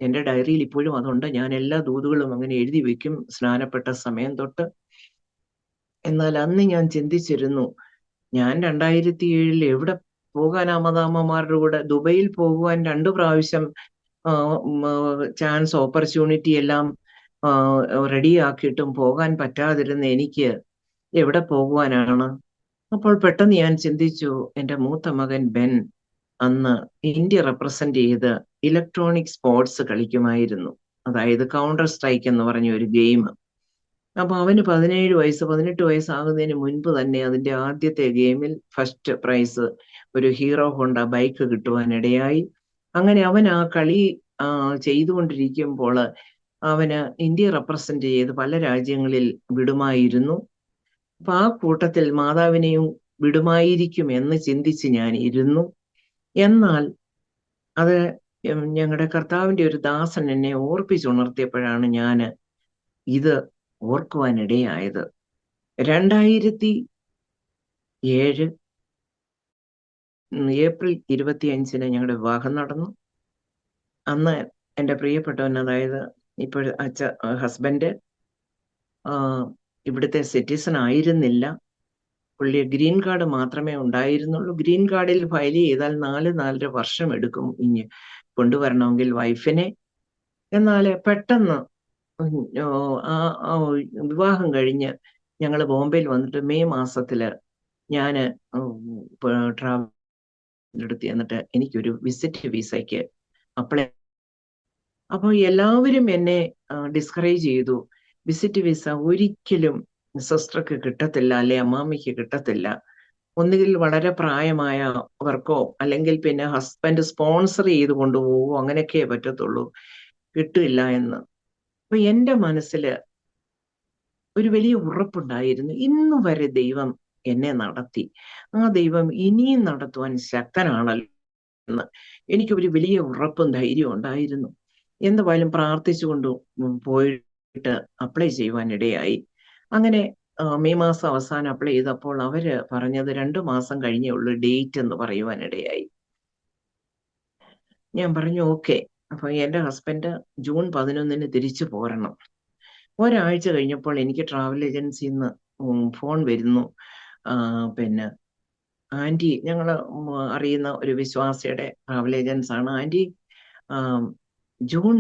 എൻ്റെ ഡയറിയിൽ ഇപ്പോഴും അതുണ്ട്. ഞാൻ എല്ലാ ദൂതുകളും അങ്ങനെ എഴുതി വെക്കും സ്നാനപ്പെട്ട സമയം തൊട്ട്. എന്നാൽ അന്ന് ഞാൻ ചിന്തിച്ചിരുന്നു, ഞാൻ 2007 എവിടെ പോകാനാ മദാമ്മമാരുടെ കൂടെ? ദുബൈയിൽ പോകുവാൻ 2 പ്രാവശ്യം ചാൻസ്, ഓപ്പർച്യൂണിറ്റി എല്ലാം റെഡിയാക്കിയിട്ടും പോകാൻ പറ്റാതിരുന്ന എനിക്ക് എവിടെ പോകുവാനാണ്? അപ്പോൾ പെട്ടെന്ന് ഞാൻ ചിന്തിച്ചു, എൻ്റെ മൂത്ത മകൻ ബെൻ അന്ന് ഇന്ത്യ റെപ്രസെന്റ് ചെയ്ത് ഇലക്ട്രോണിക് സ്പോർട്സ് കളിക്കുമായിരുന്നു. അതായത് കൗണ്ടർ സ്ട്രൈക്ക് എന്ന് പറഞ്ഞ ഒരു ഗെയിം. അപ്പൊ അവന് 17 വയസ്സ് 18 വയസ്സാകുന്നതിന് മുൻപ് തന്നെ അതിന്റെ ആദ്യത്തെ ഗെയിമിൽ ഫസ്റ്റ് പ്രൈസ് ഒരു ഹീറോ ഹോണ്ട ബൈക്ക് കിട്ടുവാനിടയായി. അങ്ങനെ അവൻ ആ കളി ചെയ്തുകൊണ്ടിരിക്കുമ്പോൾ അവന് ഇന്ത്യ റെപ്രസെന്റ് ചെയ്ത് പല രാജ്യങ്ങളിൽ വിടുമായിരുന്നു. അപ്പൊ ആ കൂട്ടത്തിൽ മാതാവിനെയും വിടുമായിരിക്കും എന്ന് ചിന്തിച്ച് ഞാൻ ഇരുന്നു. എന്നാൽ അത് ഞങ്ങളുടെ കർത്താവിന്റെ ഒരു ദാസൻ എന്നെ ഓർപ്പിച്ചുണർത്തിയപ്പോഴാണ് ഞാൻ ഇത് ഓർക്കുവാനിടയായത്. 2007 ഏപ്രിൽ 25 ഞങ്ങളുടെ വിവാഹം നടന്നു. അന്ന് എൻ്റെ പ്രിയപ്പെട്ടവൻ, അതായത് ഇപ്പോൾ ഹസ്ബൻഡ്, ഇവിടുത്തെ സിറ്റിസൺ ആയിരുന്നില്ല. പുള്ളി ഗ്രീൻ കാർഡ് മാത്രമേ ഉണ്ടായിരുന്നുള്ളൂ. ഗ്രീൻ കാർഡിൽ ഫയൽ ചെയ്താൽ 4-4.5 വർഷം എടുക്കും ഇനി കൊണ്ടുവരണമെങ്കിൽ വൈഫിനെ. എന്നാൽ പെട്ടെന്ന് വിവാഹം കഴിഞ്ഞ് ഞങ്ങൾ ബോംബെയിൽ വന്നിട്ട് മെയ് മാസത്തില് ഞാൻ ട്രാവൽ എടുത്ത് എന്നിട്ട് എനിക്കൊരു വിസിറ്റ് വിസയ്ക്ക് അപ്ലൈ. അപ്പോൾ എല്ലാവരും എന്നെ ഡിസ്കറേജ് ചെയ്തു. വിസിറ്റ് വിസ ഒരിക്കലും സിസ്റ്റർക്ക് കിട്ടത്തില്ല, അല്ലെ അമ്മാമ്മയ്ക്ക് കിട്ടത്തില്ല. ഒന്നുകിൽ വളരെ പ്രായമായവർക്കോ അല്ലെങ്കിൽ പിന്നെ ഹസ്ബൻഡ് സ്പോൺസർ ചെയ്ത് കൊണ്ടുപോകുമോ, അങ്ങനെയൊക്കെ പറ്റത്തുള്ളൂ, കിട്ടില്ല എന്ന്. അപ്പൊ എൻ്റെ മനസ്സിൽ ഒരു വലിയ ഉറപ്പുണ്ടായിരുന്നു. ഇന്നു വരെ ദൈവം എന്നെ നടത്തി, ആ ദൈവം ഇനിയും നടത്തുവാൻ ശക്തനാണല്ലോ എന്ന് എനിക്ക് ഒരു വലിയ ഉറപ്പും ധൈര്യവും ഉണ്ടായിരുന്നു. എന്തായാലും പ്രാർത്ഥിച്ചുകൊണ്ട് പോയിട്ട് അപ്ലൈ ചെയ്യുവാനിടയായി. അങ്ങനെ മെയ് മാസം അവസാനം അപ്ലൈ ചെയ്തപ്പോൾ അവര് പറഞ്ഞത് 2 മാസം കഴിഞ്ഞേ ഉള്ളൂ ഡേറ്റ് എന്ന് പറയുവാനിടയായി. ഞാൻ പറഞ്ഞു ഓക്കെ. അപ്പൊ എൻ്റെ ഹസ്ബൻഡ് ജൂൺ 11 തിരിച്ചു പോരണം. ഒരാഴ്ച കഴിഞ്ഞപ്പോൾ എനിക്ക് ട്രാവൽ ഏജൻസിയിൽ നിന്ന് ഫോൺ വരുന്നു. പിന്നെ ആൻറ്റി, ഞങ്ങൾ അറിയുന്ന ഒരു വിശ്വാസിയുടെ ട്രാവൽ ഏജൻസ് ആണ്. ആൻറ്റി, ജൂൺ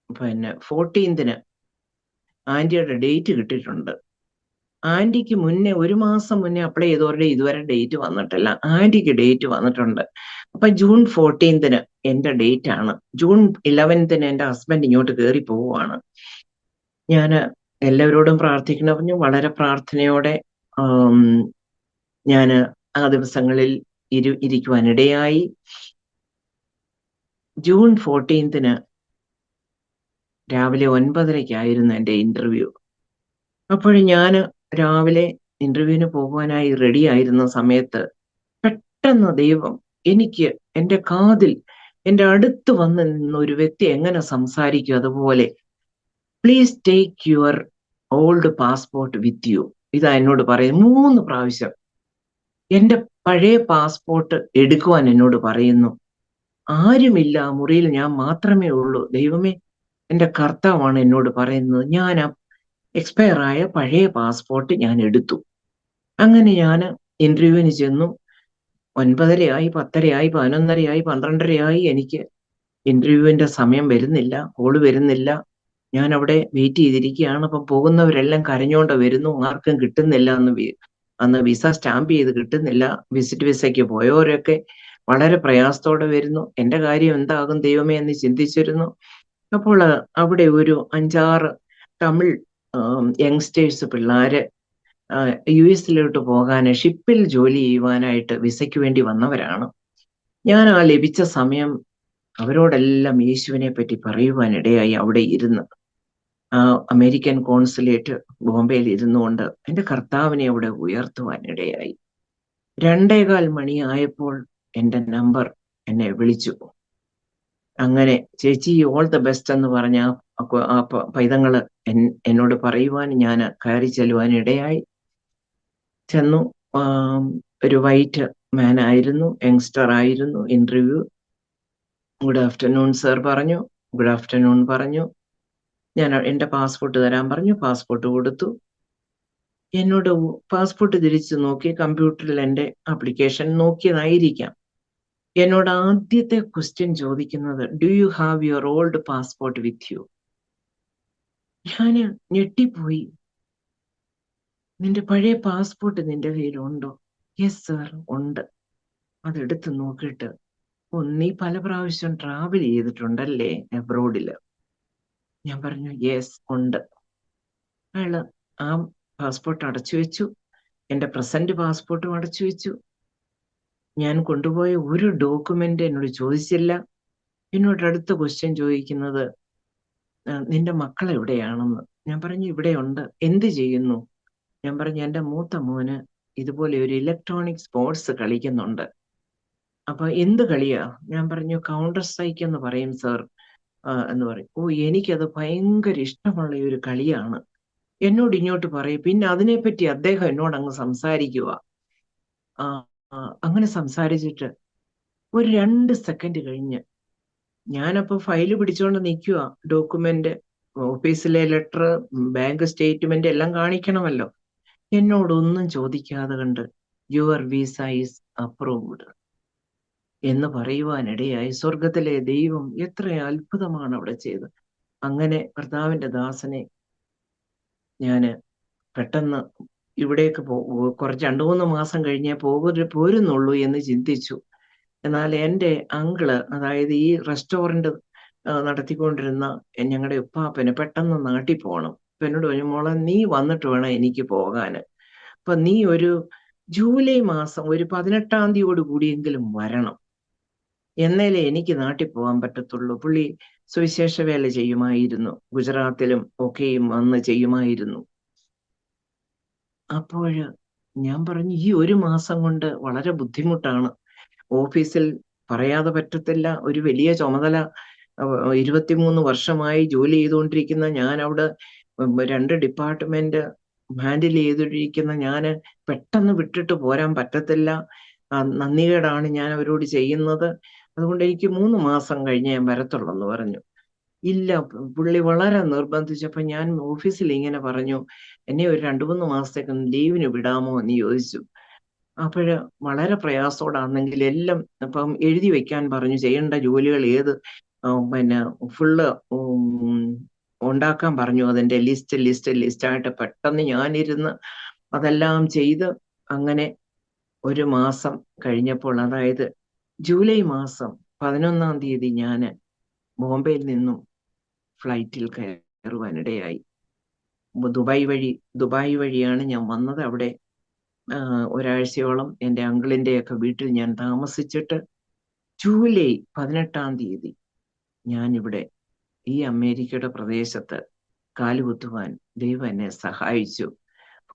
14 ആൻറ്റിയുടെ ഡേറ്റ് കിട്ടിയിട്ടുണ്ട്. ആൻറ്റിക്ക് മുന്നേ 1 മാസം മുന്നേ അപ്ലൈ ചെയ്തവരുടെ ഇതുവരെ ഡേറ്റ് വന്നിട്ടില്ല, ആൻറ്റിക്ക് ഡേറ്റ് വന്നിട്ടുണ്ട്. അപ്പൊ ജൂൺ 14 എൻ്റെ ഡേറ്റ് ആണ്. ജൂൺ 11 എൻ്റെ ഹസ്ബൻഡ് ഇങ്ങോട്ട് കയറി പോവുകയാണ്. ഞാൻ എല്ലാവരോടും പ്രാർത്ഥിക്കണം പറഞ്ഞു. വളരെ പ്രാർത്ഥനയോടെ ഞാൻ ആ ദിവസങ്ങളിൽ ഇരിക്കുവാനിടയായി. ജൂൺ 14 രാവിലെ 9:30 എൻ്റെ ഇന്റർവ്യൂ. അപ്പോൾ ഞാൻ രാവിലെ ഇന്റർവ്യൂവിന് പോകുവാനായി റെഡി ആയിരുന്ന സമയത്ത് പെട്ടെന്ന് ദൈവം എനിക്ക് എൻ്റെ കാതിൽ, എൻ്റെ അടുത്ത് വന്ന് നിന്ന ഒരു വ്യക്തി എങ്ങനെ സംസാരിക്കും അതുപോലെ, please take your old passport with you. ഇതാ എന്നോട് പറയും 3 പ്രാവശ്യം. എന്റെ പഴയ പാസ്പോർട്ട് എടുക്കുവാൻ എന്നോട് പറയുന്നു. ആരുമില്ല ആ മുറിയിൽ, ഞാൻ മാത്രമേ ഉള്ളൂ. ദൈവമേ, എന്റെ കർത്താവാണ് എന്നോട് പറയുന്നത്. ഞാൻ ആ എക്സ്പയർ ആയ പഴയ പാസ്പോർട്ട് ഞാൻ എടുത്തു. അങ്ങനെ ഞാൻ ഇന്റർവ്യൂവിന് ചെന്നു. 9:30 10:30 11:30 12:30. എനിക്ക് ഇന്റർവ്യൂവിന്റെ സമയം വരുന്നില്ല, കോള് വരുന്നില്ല. ഞാൻ അവിടെ വെയിറ്റ് ചെയ്തിരിക്കുകയാണ്. അപ്പം പോകുന്നവരെല്ലാം കരഞ്ഞോണ്ട് വരുന്നു, ആർക്കും കിട്ടുന്നില്ല. അന്ന് വിസ സ്റ്റാമ്പ് ചെയ്ത് കിട്ടുന്നില്ല. വിസിറ്റ് വിസയ്ക്ക് പോയവരൊക്കെ വളരെ പ്രയാസത്തോടെ വരുന്നു. എന്റെ കാര്യം എന്താകും ദൈവമേ എന്ന് ചിന്തിച്ചിരുന്നു. അപ്പോൾ അവിടെ ഒരു 5-6 തമിഴ് യങ്സ്റ്റേഴ്സ് പിള്ളേര് US പോകാൻ ഷിപ്പിൽ ജോലി ചെയ്യുവാനായിട്ട് വിസയ്ക്ക് വേണ്ടി വന്നവരാണ്. ഞാൻ ആ ലഭിച്ച സമയം അവരോടെല്ലാം യേശുവിനെ പറ്റി പറയുവാനിടയായി. അവിടെ ഇരുന്ന് ആ അമേരിക്കൻ കോൺസുലേറ്റ് ബോംബെയിൽ ഇരുന്നുകൊണ്ട് എന്റെ കർത്താവിനെ അവിടെ ഉയർത്തുവാനിടയായി. 2:15 ആയപ്പോൾ എന്റെ നമ്പർ എന്നെ വിളിച്ചു. അങ്ങനെ ചേച്ചി ഓൾ ദ ബെസ്റ്റ് എന്ന് പറഞ്ഞ ആ പൈതങ്ങള് എന്നോട് പറയുവാൻ ഞാൻ കയറി ചെല്ലുവാനിടയായി. ചെന്നു. ഒരു വൈറ്റ് മാൻ ആയിരുന്നു, യങ്സ്റ്റർ ആയിരുന്നു. ഇന്റർവ്യൂ. ഗുഡ് ആഫ്റ്റർനൂൺ സർ പറഞ്ഞു. ഗുഡ് ആഫ്റ്റർനൂൺ പറഞ്ഞു. ഞാൻ എന്റെ പാസ്പോർട്ട് തരാൻ പറഞ്ഞു. പാസ്പോർട്ട് കൊടുത്തു. എന്നോട് പാസ്പോർട്ട് തിരിച്ചു നോക്കി. കമ്പ്യൂട്ടറിൽ എന്റെ ആപ്ലിക്കേഷൻ നോക്കിയതായിരിക്കാം. എന്നോട് ആദ്യത്തെ ക്വസ്റ്റ്യൻ ചോദിക്കുന്നത്, do you have your old passport with you? ഞാന് ഞെട്ടിപ്പോയി. നിന്റെ പഴയ പാസ്പോർട്ട് നിന്റെ കയ്യിലുണ്ടോ? യെസ് സർ, ഉണ്ട്. അതെടുത്ത് നോക്കിയിട്ട്, നീ പല പ്രാവശ്യം ട്രാവൽ ചെയ്തിട്ടുണ്ടല്ലേ അബ്രോഡില്? ഞാൻ പറഞ്ഞു യെസ്, ഉണ്ട്. അയാള് ആ പാസ്പോർട്ട് അടച്ചു വെച്ചു. എന്റെ പ്രസന്റ് പാസ്പോർട്ടും അടച്ചു വെച്ചു. ഞാൻ കൊണ്ടുപോയ ഒരു ഡോക്യുമെന്റ് എന്നോട് ചോദിച്ചില്ല. എന്നോട് അടുത്ത ക്വസ്റ്റ്യൻ ചോദിക്കുന്നത്, നിന്റെ മക്കൾ എവിടെയാണെന്ന്. ഞാൻ പറഞ്ഞു ഇവിടെ ഉണ്ട്. എന്ത് ചെയ്യുന്നു? ഞാൻ പറഞ്ഞു എന്റെ മൂത്ത മോന് ഇതുപോലെ ഒരു ഇലക്ട്രോണിക് സ്പോർട്സ് കളിക്കുന്നുണ്ട്. അപ്പൊ എന്ത് കളിയാ? ഞാൻ പറഞ്ഞു കൗണ്ടർ സ്ട്രൈക്ക് എന്ന് പറയും സർ എന്ന് പറയും. ഓ, എനിക്കത് ഭയങ്കര ഇഷ്ടമുള്ള ഒരു കളിയാണ്. എന്നോട് ഇങ്ങോട്ട് പറയും. പിന്നെ അതിനെപ്പറ്റി അദ്ദേഹം എന്നോട് അങ്ങ് സംസാരിക്കുക. അങ്ങനെ സംസാരിച്ചിട്ട് ഒരു 2 സെക്കൻഡ് കഴിഞ്ഞ് ഞാനപ്പോ ഫയല് പിടിച്ചോണ്ട് നിൽക്കുക. ഡോക്യുമെന്റ്, ഓഫീസിലെ ലെറ്റർ, ബാങ്ക് സ്റ്റേറ്റ്മെന്റ് എല്ലാം കാണിക്കണമല്ലോ. എന്നോടൊന്നും ചോദിക്കാതെ കണ്ട് യുവർ വിസ ഈസ് അപ്രൂവ്ഡ് എന്ന് പറയുവാനിടയായി. സ്വർഗത്തിലെ ദൈവം എത്ര അത്ഭുതമാണ് അവിടെ ചെയ്തത്. അങ്ങനെ കർത്താവിന്റെ ദാസനെ ഞാന് പെട്ടെന്ന് ഇവിടേക്ക് കുറച്ച് 2-3 മാസം കഴിഞ്ഞേ പോരുന്നുള്ളൂ എന്ന് ചിന്തിച്ചു. എന്നാൽ എൻ്റെ അങ്കിള്, അതായത് ഈ റെസ്റ്റോറന്റ് നടത്തിക്കൊണ്ടിരുന്ന ഞങ്ങളുടെ ഉപ്പാപ്പന് പെട്ടെന്ന് നാട്ടിൽ പോകണം. അപ്പൊ എന്നോട് പറഞ്ഞു, മോളെ നീ വന്നിട്ട് വേണം എനിക്ക് പോകാന്. അപ്പൊ നീ ഒരു ജൂലൈ മാസം ഒരു 18-ാം തീയതിയോട് കൂടിയെങ്കിലും വരണം, എന്നേലേ എനിക്ക് നാട്ടിൽ പോകാൻ പറ്റത്തുള്ളൂ. പുള്ളി സുവിശേഷ വേല ചെയ്യുമായിരുന്നു, ഗുജറാത്തിലും ഒക്കെയും വന്ന് ചെയ്യുമായിരുന്നു. അപ്പോൾ ഞാൻ പറഞ്ഞു, ഈ 1 മാസം കൊണ്ട് വളരെ ബുദ്ധിമുട്ടാണ്. ഓഫീസിൽ പറയാതെ പറ്റത്തില്ല. ഒരു വലിയ ചുമതല, 23 വർഷമായി ജോലി ചെയ്തുകൊണ്ടിരിക്കുന്ന ഞാൻ, അവിടെ 2 ഡിപ്പാർട്ട്മെന്റ് ഹാൻഡിൽ ചെയ്തിരിക്കുന്ന ഞാന് പെട്ടെന്ന് വിട്ടിട്ട് പോരാൻ പറ്റത്തില്ല. നന്ദികേടാണ് ഞാൻ അവരോട് ചെയ്യുന്നത്. അതുകൊണ്ട് എനിക്ക് 3 മാസം കഴിഞ്ഞ് ഞാൻ വരത്തുള്ളൂ എന്ന് പറഞ്ഞു. ഇല്ല, പുള്ളി വളരെ നിർബന്ധിച്ചപ്പോ ഞാൻ ഓഫീസിൽ ഇങ്ങനെ പറഞ്ഞു, എന്നെ ഒരു 2-3 മാസത്തേക്ക് ലീവിന് വിടാമോ എന്ന് ചോദിച്ചു. അപ്പോഴ് വളരെ പ്രയാസത്തോടാണെങ്കിൽ എല്ലാം ഇപ്പം എഴുതി വെക്കാൻ പറഞ്ഞു. ചെയ്യേണ്ട ജോലികൾ ഏത് പിന്നെ ഫുള്ള് ഉണ്ടാക്കാൻ പറഞ്ഞു. അതിന്റെ ലിസ്റ്റായിട്ട് പെട്ടെന്ന് ഞാനിരുന്ന് അതെല്ലാം ചെയ്ത് അങ്ങനെ 1 മാസം കഴിഞ്ഞപ്പോൾ, അതായത് ജൂലൈ മാസം 11-ാം തീയതി ഞാന് ബോംബെയിൽ നിന്നും ഫ്ലൈറ്റിൽ കയറുവാനിടയായി. ദുബായ് വഴിയാണ് ഞാൻ വന്നത്. അവിടെ ഒരാഴ്ചയോളം എൻ്റെ അങ്കിളിൻ്റെയൊക്കെ വീട്ടിൽ ഞാൻ താമസിച്ചിട്ട് ജൂലൈ 18-ാം തീയതി ഞാൻ ഇവിടെ ഈ അമേരിക്കയുടെ പ്രദേശത്ത് കാലുകുത്തുവാൻ ദൈവം എന്നെ സഹായിച്ചു.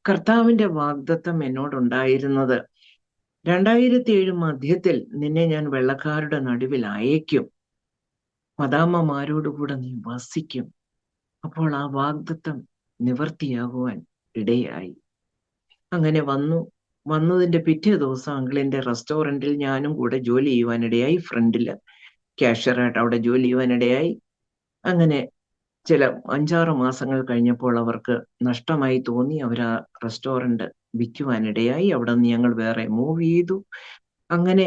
കർത്താവിന്റെ വാഗ്ദത്തം എന്നോടുണ്ടായിരുന്നത്, 2007 മധ്യത്തിൽ നിന്നെ ഞാൻ വെള്ളക്കാരുടെ നടുവിൽ അയക്കും, മദാമ്മമാരോടുകൂടെ നീ വസിക്കും. അപ്പോൾ ആ വാഗ്ദത്തം നിവർത്തിയാകുവാൻ ഇടയായി. അങ്ങനെ വന്നു. വന്നതിന്റെ പിറ്റേ ദിവസം അങ്കിളിന്റെ റെസ്റ്റോറൻറ്റിൽ ഞാനും കൂടെ ജോലി ചെയ്യുവാനിടയായി. ഫ്രണ്ടില് ക്യാഷ്യറായിട്ട് അവിടെ ജോലി ചെയ്യുവാനിടയായി. അങ്ങനെ ചില 5-6 മാസങ്ങൾ കഴിഞ്ഞപ്പോൾ അവർക്ക് നഷ്ടമായി തോന്നി. അവർ ആ റെസ്റ്റോറൻറ്റ് വിൽക്കുവാനിടയായി. അവിടെ നിന്ന് ഞങ്ങൾ വേറെ മൂവ് ചെയ്തു. അങ്ങനെ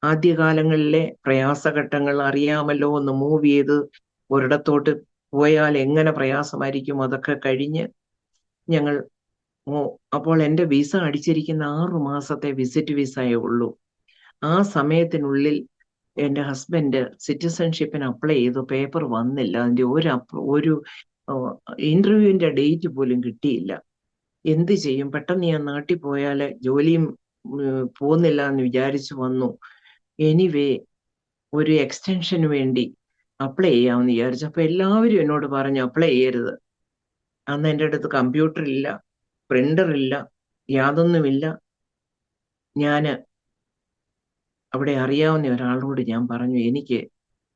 ആദ്യകാലങ്ങളിലെ പ്രയാസഘട്ടങ്ങൾ അറിയാമല്ലോ. ഒന്ന് മൂവ് ചെയ്ത് ഒരിടത്തോട്ട് പോയാൽ എങ്ങനെ പ്രയാസമായിരിക്കും. അതൊക്കെ കഴിഞ്ഞ് ഞങ്ങൾ അപ്പോൾ എൻ്റെ വിസ അടിച്ചിരിക്കുന്ന 6 മാസത്തെ വിസിറ്റ് വിസയേ ഉള്ളൂ. ആ സമയത്തിനുള്ളിൽ എൻ്റെ ഹസ്ബൻഡ് സിറ്റിസൺഷിപ്പിന് അപ്ലൈ ചെയ്തു. പേപ്പർ വന്നില്ല. അതിൻ്റെ ഒരു ഇന്റർവ്യൂവിന്റെ ഡേറ്റ് പോലും കിട്ടിയില്ല. എന്ത് ചെയ്യും? പെട്ടെന്ന് ഞാൻ നാട്ടിൽ പോയാൽ ജോലിയും പോകുന്നില്ല എന്ന് വിചാരിച്ചു വന്നു. എനിവേ ഒരു എക്സ്റ്റൻഷന് വേണ്ടി അപ്ലൈ ചെയ്യാമെന്ന് വിചാരിച്ചു. അപ്പൊ എല്ലാവരും എന്നോട് പറഞ്ഞു അപ്ലൈ ചെയ്യരുത്. അന്ന് എൻ്റെ അടുത്ത് കമ്പ്യൂട്ടർ ഇല്ല, പ്രിന്റർ ഇല്ല, യാതൊന്നുമില്ല. ഞാൻ അവിടെ അറിയാവുന്ന ഒരാളോട് ഞാൻ പറഞ്ഞു, എനിക്ക്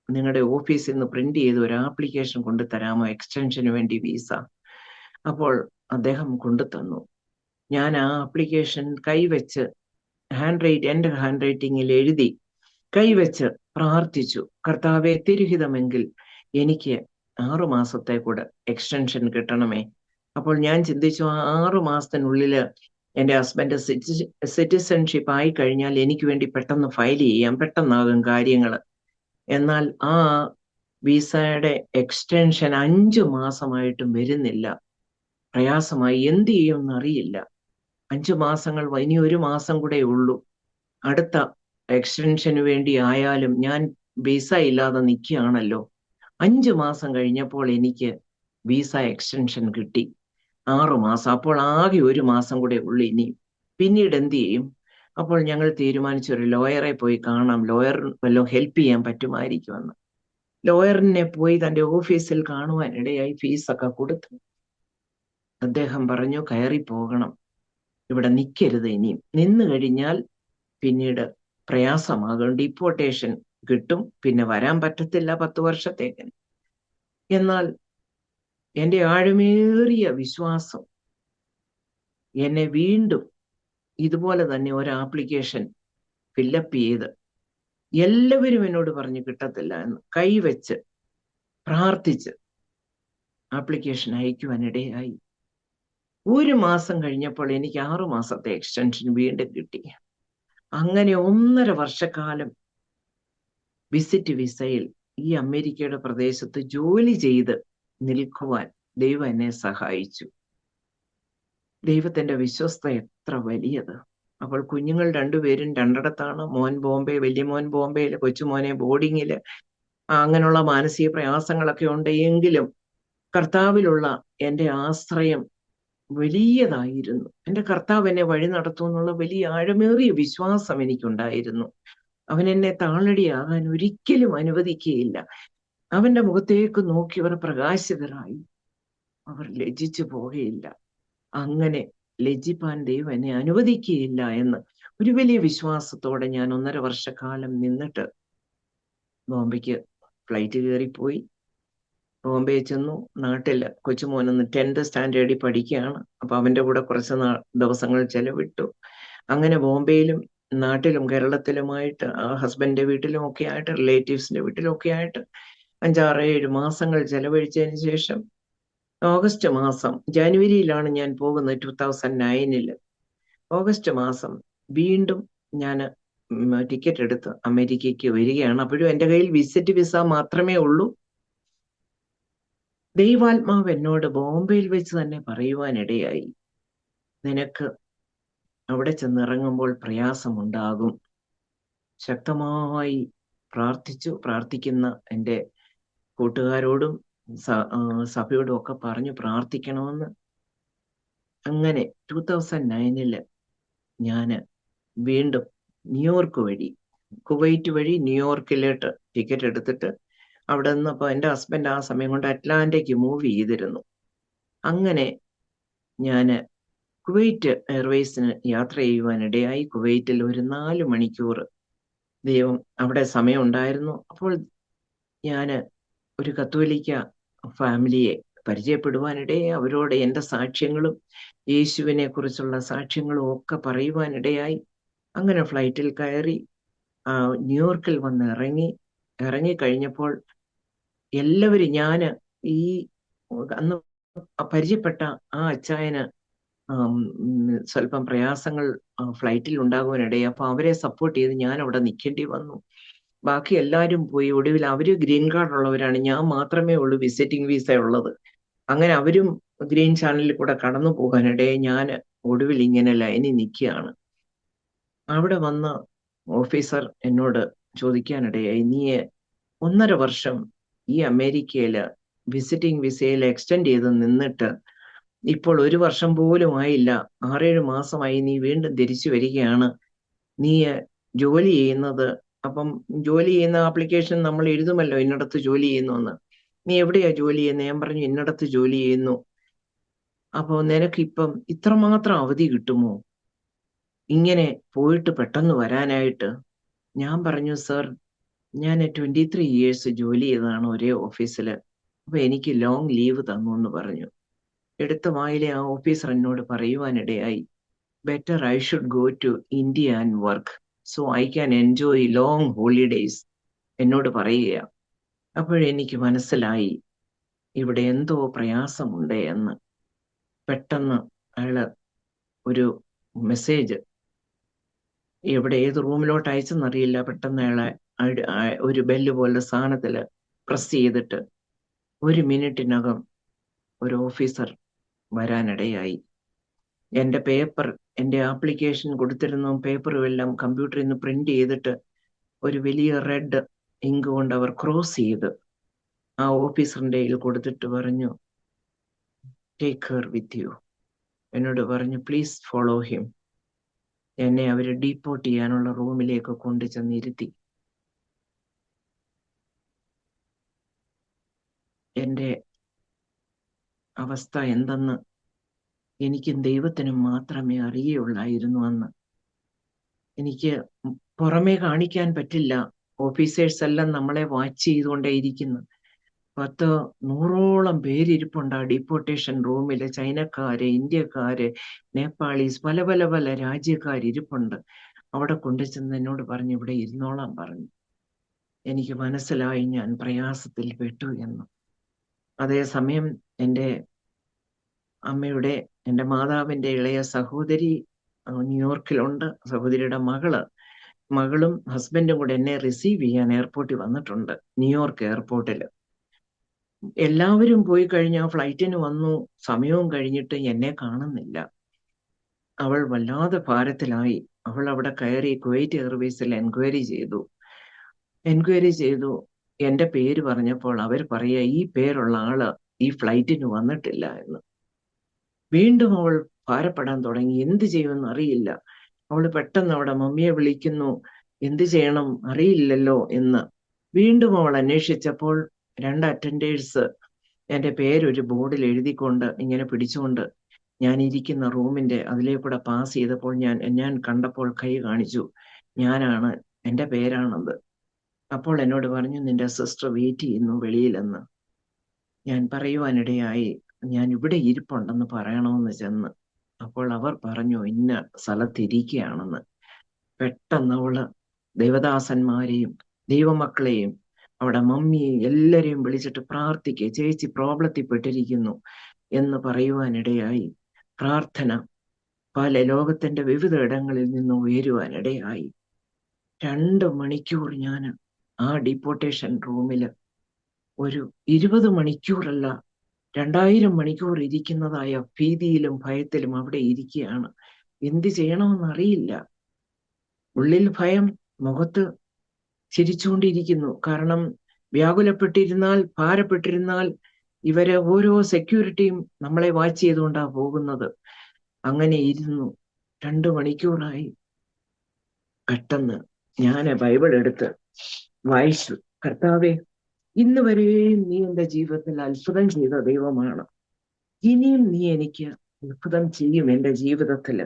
നിങ്ങളുടെ ഓഫീസിൽ നിന്ന് പ്രിന്റ് ചെയ്ത് ഒരു ആപ്ലിക്കേഷൻ കൊണ്ടു തരാമോ എക്സ്റ്റൻഷന് വേണ്ടി വിസ? അപ്പോൾ അദ്ദേഹം കൊണ്ടു തന്നു. ഞാൻ ആ ആപ്ലിക്കേഷൻ കൈവച്ച് എൻ്റെ ഹാൻഡ് റൈറ്റിങ്ങിൽ എഴുതി കൈവച്ച് പ്രാർത്ഥിച്ചു, കർത്താവെ തിരുഹിതമെങ്കിൽ എനിക്ക് 6 മാസത്തെ കൂടെ എക്സ്റ്റൻഷൻ കിട്ടണമേ. അപ്പോൾ ഞാൻ ചിന്തിച്ചു, ആ 6 മാസത്തിനുള്ളിൽ എൻ്റെ ഹസ്ബൻഡ് സിറ്റിസൺഷിപ്പ് ആയി കഴിഞ്ഞാൽ എനിക്ക് വേണ്ടി പെട്ടെന്ന് ഫയൽ ചെയ്യാം, പെട്ടെന്നാകും കാര്യങ്ങൾ. എന്നാൽ ആ വിസയുടെ എക്സ്റ്റൻഷൻ 5 മാസമായിട്ടും വരുന്നില്ല. പ്രയാസമായി. എന്ത് ചെയ്യുമെന്ന് അറിയില്ല. 5 മാസങ്ങൾ, ഇനി 1 മാസം കൂടെ ഉള്ളൂ. അടുത്ത എക്സ്റ്റൻഷന് വേണ്ടി ആയാലും ഞാൻ വിസ ഇല്ലാതെ നിൽക്കുകയാണല്ലോ. 5 മാസം കഴിഞ്ഞപ്പോൾ എനിക്ക് വിസ എക്സ്റ്റൻഷൻ കിട്ടി. 6 മാസം. അപ്പോൾ ആകെ 1 മാസം കൂടെ ഉള്ളു ഇനി. പിന്നീട് എന്ത് ചെയ്യും? അപ്പോൾ ഞങ്ങൾ തീരുമാനിച്ചു ഒരു ലോയറെ പോയി കാണാം, ലോയർ വല്ലതും ഹെൽപ്പ് ചെയ്യാൻ പറ്റുമായിരിക്കുമെന്ന്. ലോയറിനെ പോയി തൻ്റെ ഓഫീസിൽ കാണുവാനിടയായി. ഫീസൊക്കെ കൊടുത്തു. അദ്ദേഹം പറഞ്ഞു, കയറി പോകണം, ഇവിടെ നിൽക്കരുത്, ഇനിയും നിന്ന് കഴിഞ്ഞാൽ പിന്നീട് പ്രയാസമാകും, ഡിപ്പോർട്ടേഷൻ കിട്ടും, പിന്നെ വരാൻ പറ്റത്തില്ല 10 വർഷത്തേക്ക്. എന്നാൽ എൻ്റെ ആഴമേറിയ വിശ്വാസം എന്നെ വീണ്ടും ഇതുപോലെ തന്നെ ഒരു ആപ്ലിക്കേഷൻ ഫില്ലപ്പ് ചെയ്ത്, എല്ലാവരും എന്നോട് പറഞ്ഞു കിട്ടത്തില്ല എന്ന്, കൈവച്ച് പ്രാർത്ഥിച്ച് ആപ്ലിക്കേഷൻ അയക്കുവാനിടയായി. 1 മാസം കഴിഞ്ഞപ്പോൾ എനിക്ക് 6 മാസത്തെ എക്സ്റ്റൻഷൻ വീണ്ടും കിട്ടി. അങ്ങനെ 1.5 വർഷക്കാലം വിസിറ്റ് വിസയിൽ ഈ അമേരിക്കയുടെ പ്രദേശത്ത് ജോലി ചെയ്ത് നിൽക്കുവാൻ ദൈവം എന്നെ സഹായിച്ചു. ദൈവത്തിന്റെ വിശ്വസ്ത എത്ര വലിയത്! അപ്പോൾ കുഞ്ഞുങ്ങൾ 2 പേരും 2ഇടത്താണ്. മോൻ ബോംബെ, വലിയ മോൻ ബോംബെയില്, കൊച്ചുമോനെ ബോർഡിങ്ങില്. അങ്ങനെയുള്ള മാനസിക പ്രയാസങ്ങളൊക്കെ ഉണ്ട്. എങ്കിലും കർത്താവിലുള്ള എൻ്റെ ആശ്രയം വലിയതായിരുന്നു. എൻ്റെ കർത്താവ് എന്നെ വഴി നടത്തും എന്നുള്ള വലിയ ആഴമേറിയ വിശ്വാസം എനിക്കുണ്ടായിരുന്നു. അവൻ എന്നെ താളടിയാകാൻ ഒരിക്കലും അനുവദിക്കുകയില്ല. അവന്റെ മുഖത്തേക്ക് നോക്കിയവർ പ്രകാശിതരായി, അവർ ലജ്ജിച്ചു പോകുകയില്ല. അങ്ങനെ ലജ്ജിപ്പാൻ ദൈവം എന്നെ അനുവദിക്കുകയില്ല എന്ന് ഒരു വലിയ വിശ്വാസത്തോടെ ഞാൻ 1.5 വർഷക്കാലം നിന്നിട്ട് ബോംബെക്ക് ഫ്ലൈറ്റ് കയറിപ്പോയി. ബോംബെ ചെന്നു. നാട്ടില് കൊച്ചുമോനൊന്ന് 10th സ്റ്റാൻഡേർഡിൽ പഠിക്കുകയാണ്. അപ്പൊ അവന്റെ കൂടെ കുറച്ച് ദിവസങ്ങൾ ചെലവിട്ടു. അങ്ങനെ ബോംബെയിലും നാട്ടിലും കേരളത്തിലുമായിട്ട്, ആ ഹസ്ബൻഡിന്റെ വീട്ടിലും ഒക്കെ ആയിട്ട്, റിലേറ്റീവ്സിന്റെ വീട്ടിലും ഒക്കെ ആയിട്ട് 5-6-7 മാസങ്ങൾ ചെലവഴിച്ചതിന് ശേഷം ഓഗസ്റ്റ് മാസം, ജനുവരിയിലാണ് ഞാൻ പോകുന്നത് 2009. ഓഗസ്റ്റ് മാസം വീണ്ടും ഞാൻ ടിക്കറ്റ് എടുത്ത് അമേരിക്കയ്ക്ക് വരികയാണ്. അപ്പോഴും എൻ്റെ കയ്യിൽ വിസിറ്റ് വിസ മാത്രമേ ഉള്ളൂ. ദൈവാത്മാവ് എന്നോട് ബോംബെയിൽ വെച്ച് തന്നെ പറയുവാനിടയായി, നിനക്ക് അവിടെ ചെന്നിറങ്ങുമ്പോൾ പ്രയാസമുണ്ടാകും. ശക്തമായി പ്രാർത്ഥിക്കുന്ന എൻ്റെ കൂട്ടുകാരോടും സഭയോടും ഒക്കെ പറഞ്ഞു പ്രാർത്ഥിക്കണമെന്ന്. അങ്ങനെ 2009 ഞാൻ വീണ്ടും ന്യൂയോർക്ക് വഴി, കുവൈറ്റ് വഴി ന്യൂയോർക്കിലോട്ട് ടിക്കറ്റ് എടുത്തിട്ട് അവിടെ നിന്ന്, അപ്പോൾ എൻ്റെ ഹസ്ബൻഡ് ആ സമയം കൊണ്ട് അറ്റ്ലാന്റയ്ക്ക് മൂവ് ചെയ്തിരുന്നു. അങ്ങനെ ഞാൻ കുവൈറ്റ് എയർവേസിന് യാത്ര ചെയ്യുവാനിടയായി. കുവൈറ്റിൽ ഒരു 4 മണിക്കൂർ ദൈവം അവിടെ സമയം ഉണ്ടായിരുന്നു. അപ്പോൾ ഞാൻ ഒരു കത്തോലിക്ക ഫാമിലിയെ പരിചയപ്പെടുവാനിടയായി. അവരോട് എൻ്റെ സാക്ഷ്യങ്ങളും യേശുവിനെ കുറിച്ചുള്ള സാക്ഷ്യങ്ങളും ഒക്കെ പറയുവാനിടയായി. അങ്ങനെ ഫ്ലൈറ്റിൽ കയറി ന്യൂയോർക്കിൽ വന്ന് ഇറങ്ങിക്കഴിഞ്ഞപ്പോൾ എല്ലാവരും ഈ അന്ന് പരിചയപ്പെട്ട ആ അച്ചായന് സ്വല്പം പ്രയാസങ്ങൾ ഫ്ലൈറ്റിൽ ഉണ്ടാകുവാനിടയായി. അപ്പൊ അവരെ സപ്പോർട്ട് ചെയ്ത് ഞാൻ അവിടെ നിൽക്കേണ്ടി വന്നു. ബാക്കി എല്ലാവരും പോയി. ഒടുവിൽ അവര് ഗ്രീൻ കാർഡ് ഉള്ളവരാണ്, ഞാൻ മാത്രമേ ഉള്ളൂ വിസിറ്റിംഗ് വിസ ഉള്ളത്. അങ്ങനെ അവരും ഗ്രീൻ ചാനലിൽ കൂടെ കടന്നു പോകാനിടയായി. ഞാൻ ഒടുവിൽ ഇങ്ങനെ ലൈനിൽ നിൽക്കുകയാണ്. അവിടെ വന്ന ഓഫീസർ എന്നോട് ചോദിക്കാനിടയായി, നീ 1.5 വർഷം ഈ അമേരിക്കയില് വിസിറ്റിംഗ് വിസയിൽ എക്സ്റ്റെൻഡ് ചെയ്ത് നിന്നിട്ട് ഇപ്പോൾ 1 വർഷം പോലും ആയില്ല, 6-7 മാസമായി നീ വീണ്ടും തിരിച്ചു വരികയാണ്. നീ ജോലി ചെയ്യുന്നത്, അപ്പം ജോലി ചെയ്യുന്ന ആപ്ലിക്കേഷൻ നമ്മൾ എഴുതുമല്ലോ, ഇന്നടത്ത് ജോലി ചെയ്യുന്നു എന്ന്. നീ എവിടെയാ ജോലി ചെയ്യുന്നത്? ഞാൻ പറഞ്ഞു, ഇന്നടത്ത് ജോലി ചെയ്യുന്നു. അപ്പോൾ നിനക്കിപ്പം ഇത്രമാത്രം അവധി കിട്ടുമോ ഇങ്ങനെ പോയിട്ട് പെട്ടെന്ന് വരാനായിട്ട്? ഞാൻ പറഞ്ഞു, സർ, ഞാൻ 23 ഇയേഴ്സ് ജോലി ചെയ്തതാണ് ഒരേ ഓഫീസിൽ, അപ്പൊ എനിക്ക് ലോങ് ലീവ് തന്നു എന്ന് പറഞ്ഞു. എടുത്ത വായിലെ ആ ഓഫീസർ എന്നോട് പറയുവാനിടയായി, better I should go to India and work so I can enjoy long holidays എന്നോട് പറയുക. അപ്പോഴെനിക്ക് മനസ്സിലായി ഇവിടെ എന്തോ പ്രയാസമുണ്ട് എന്ന്. പെട്ടെന്ന് അയാള് ഒരു മെസ്സേജ് ഏത് റൂമിലോട്ട് അയച്ചെന്നറിയില്ല, പെട്ടെന്ന് അയാളെ ഒരു ബെല്ല് പോലെ സാധനത്തില് പ്രസ് ചെയ്തിട്ട് 1 മിനിറ്റിനകം ഒരു ഓഫീസർ വരാനിടയായി. എൻ്റെ ആപ്ലിക്കേഷൻ കൊടുത്തിരുന്ന പേപ്പറും എല്ലാം കമ്പ്യൂട്ടറിൽ നിന്ന് പ്രിന്റ് ചെയ്തിട്ട് ഒരു വലിയ റെഡ് ഇങ്ക് കൊണ്ട് അവർ ക്രോസ് ചെയ്ത് ആ ഓഫീസറിന്റെ കയ്യിൽ കൊടുത്തിട്ട് പറഞ്ഞു, ടേക്ക് ഹെർ വിത്ത് യു. എന്നോട് പറഞ്ഞു, പ്ലീസ് ഫോളോ ഹിം. എന്നെ അവര് ഡീപ്പോർട്ട് ചെയ്യാനുള്ള റൂമിലേക്ക് കൊണ്ടു ചെന്നിരുത്തി. എൻ്റെ അവസ്ഥ എന്തെന്ന് എനിക്കും ദൈവത്തിനും മാത്രമേ അറിയുള്ളായിരുന്നു അന്ന്. എനിക്ക് പുറമേ കാണിക്കാൻ പറ്റില്ല. ഓഫീസേഴ്സ് എല്ലാം നമ്മളെ വാച്ച് ചെയ്തുകൊണ്ടേയിരിക്കുന്നു. 100-100ഓളം പേരിരിപ്പുണ്ട് ആ ഡീപ്പോർട്ടേഷൻ റൂമില്. ചൈനക്കാര്, ഇന്ത്യക്കാര്, നേപ്പാളീസ്, പല പല പല രാജ്യക്കാരിരിപ്പുണ്ട്. അവിടെ കൊണ്ടുചെന്ന് എന്നോട് പറഞ്ഞു, ഇവിടെ ഇരുന്നോളാൻ പറഞ്ഞു. എനിക്ക് മനസ്സിലായി ഞാൻ പ്രയാസത്തിൽ പെട്ടു എന്ന്. അതേസമയം എൻ്റെ മാതാവിൻ്റെ ഇളയ സഹോദരി ന്യൂയോർക്കിലുണ്ട്. സഹോദരിയുടെ മകളും ഹസ്ബൻഡും കൂടെ എന്നെ റിസീവ് ചെയ്യാൻ എയർപോർട്ടിൽ വന്നിട്ടുണ്ട്, ന്യൂയോർക്ക് എയർപോർട്ടിൽ. എല്ലാവരും പോയി കഴിഞ്ഞ് ആ ഫ്ലൈറ്റിന് വന്നു. സമയവും കഴിഞ്ഞിട്ട് എന്നെ കാണുന്നില്ല. അവൾ വല്ലാതെ ഭാരത്തിലായി. അവൾ അവിടെ കയറി കുവൈറ്റ് എയർവേസിൽ എൻക്വയറി ചെയ്തു. എൻ്റെ പേര് പറഞ്ഞപ്പോൾ അവർ പറയാ, ഈ പേരുള്ള ആള് ഈ ഫ്ലൈറ്റിന് വന്നിട്ടില്ല എന്ന്. വീണ്ടും അവൾ ഭാരപ്പെടാൻ തുടങ്ങി. എന്ത് ചെയ്യുമെന്ന് അറിയില്ല. അവൾ പെട്ടെന്ന് അവിടെ മമ്മിയെ വിളിക്കുന്നു, എന്ത് ചെയ്യണം അറിയില്ലല്ലോ എന്ന്. വീണ്ടും അവൾ അന്വേഷിച്ചപ്പോൾ 2 അറ്റൻഡേഴ്സ് എൻ്റെ പേരൊരു ബോർഡിൽ എഴുതിക്കൊണ്ട് ഇങ്ങനെ പിടിച്ചുകൊണ്ട് ഞാൻ ഇരിക്കുന്ന റൂമിന്റെ അതിലേക്കൂടെ പാസ് ചെയ്തപ്പോൾ ഞാൻ കണ്ടപ്പോൾ കൈ കാണിച്ചു. ഞാനാണ്, എൻ്റെ പേരാണത്. അപ്പോൾ എന്നോട് പറഞ്ഞു, നിന്റെ സിസ്റ്റർ വെയിറ്റ് ചെയ്യുന്നു വെളിയിലെന്ന്. ഞാൻ പറയുവാനിടയായി, ഞാൻ ഇവിടെ ഇരിപ്പുണ്ടെന്ന് പറയണമെന്ന് ചെന്ന്. അപ്പോൾ അവർ പറഞ്ഞു, ഇന്ന സ്ഥലത്തിരിക്കുകയാണെന്ന്. പെട്ടെന്ന് അവള് ദൈവദാസന്മാരെയും ദൈവമക്കളെയും അവിടെ മമ്മിയെയും എല്ലാരെയും വിളിച്ചിട്ട് പ്രാർത്ഥിക്കുക, ചേച്ചി പ്രോബ്ലത്തിൽ പെട്ടിരിക്കുന്നു എന്ന് പറയുവാനിടയായി. പ്രാർത്ഥന ലോകത്തിന്റെ വിവിധ ഇടങ്ങളിൽ നിന്ന് ഉയരുവാനിടയായി. 2 മണിക്കൂർ ഞാൻ ആ ഡീപ്പോർട്ടേഷൻ റൂമില്, ഒരു 20 മണിക്കൂറല്ല 2000 മണിക്കൂർ ഇരിക്കുന്നതായ ഭീതിയിലും ഭയത്തിലും അവിടെ ഇരിക്കുകയാണ്. എന്ത് ചെയ്യണമെന്നറിയില്ല. ഉള്ളിൽ ഭയം, മുഖത്ത് ചിരിച്ചുകൊണ്ടിരിക്കുന്നു. കാരണം വ്യാകുലപ്പെട്ടിരുന്നാൽ, ഭാരപ്പെട്ടിരുന്നാൽ ഇവരെ ഓരോ സെക്യൂരിറ്റിയും നമ്മളെ വാച്ച് ചെയ്തുകൊണ്ടാ പോകുന്നത്. അങ്ങനെ ഇരുന്നു 2 മണിക്കൂറായി. പെട്ടെന്ന് ഞാൻ ബൈബിൾ എടുത്ത് വായിച്ചു, കർത്താവേ, ഇന്ന് വരെയും നീ എൻ്റെ ജീവിതത്തിൽ അത്ഭുതം ചെയ്ത ദൈവമാണ്. ഇനിയും നീ എനിക്ക് അത്ഭുതം ചെയ്യും എൻ്റെ ജീവിതത്തിൽ.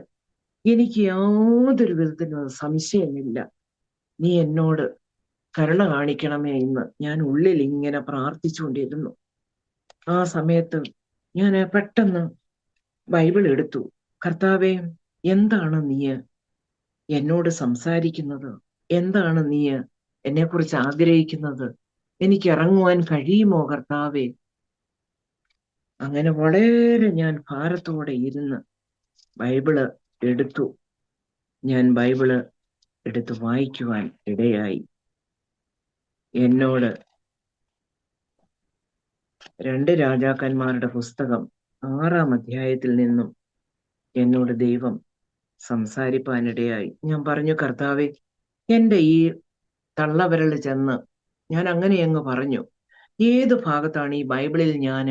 എനിക്ക് യാതൊരു വിധത്തിലും സംശയമില്ല. നീ എന്നോട് കരുണ കാണിക്കണമേ എന്ന് ഞാൻ ഉള്ളിൽ ഇങ്ങനെ പ്രാർത്ഥിച്ചുകൊണ്ടിരുന്നു. ആ സമയത്ത് ഞാൻ പെട്ടെന്ന് ബൈബിൾ എടുത്തു. കർത്താവേ, എന്താണ് നീ എന്നോട് സംസാരിക്കുന്നത്? എന്താണ് നീ എന്നെക്കുറിച്ച് ആഗ്രഹിക്കുന്നത്? എനിക്ക് ഇറങ്ങുവാൻ കഴിയുമോ കർത്താവേ? അങ്ങനെ വളരെ ഞാൻ ഭാരത്തോടെ ഇരുന്ന് ബൈബിള് എടുത്തു. ഞാൻ ബൈബിള് എടുത്ത് വായിക്കുവാൻ ഇടയായി. എന്നോട് 2 രാജാക്കന്മാരുടെ പുസ്തകം 6-ാം അധ്യായത്തിൽ നിന്നും എന്നോട് ദൈവം സംസാരിപ്പാനിടയായി. ഞാൻ പറഞ്ഞു, കർത്താവേ, എൻ്റെ ഈ തള്ളവിരൽ ചെന്ന് ഞാൻ അങ്ങനെ അങ്ങ് പറഞ്ഞു, ഏത് ഭാഗത്താണ് ഈ ബൈബിളിൽ ഞാൻ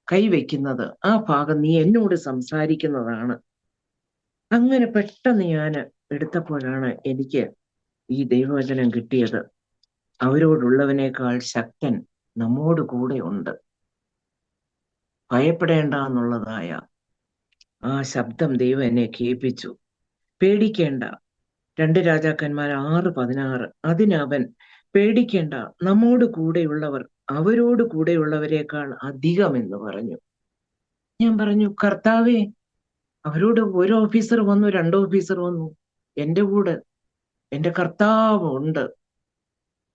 കൈവയ്ക്കുന്നത് ആ ഭാഗം നീ എന്നോട് സംസാരിക്കുന്നതാണ്. അങ്ങനെ പെട്ടെന്ന് ഞാൻ എടുത്തപ്പോഴാണ് എനിക്ക് ഈ ദൈവവചനം കിട്ടിയത്. അവരോടുള്ളവനേക്കാൾ ശക്തൻ നമ്മോട് കൂടെ ഉണ്ട്. ഭയപ്പെടേണ്ട എന്നുള്ളതായ ആ ശബ്ദം ദൈവം എന്നെ കേൾപ്പിച്ചു. പേടിക്കേണ്ട. 2 രാജാക്കന്മാർ 6:16. അതിനവൻ, പേടിക്കേണ്ട, നമ്മോട് കൂടെയുള്ളവർ അവരോട് കൂടെയുള്ളവരെക്കാൾ അധികം എന്ന് പറഞ്ഞു. ഞാൻ പറഞ്ഞു, കർത്താവേ, അവരോട് 1 ഓഫീസർ വന്നു, 2 ഓഫീസർ വന്നു, എൻ്റെ കൂടെ എൻ്റെ കർത്താവ് ഉണ്ട്.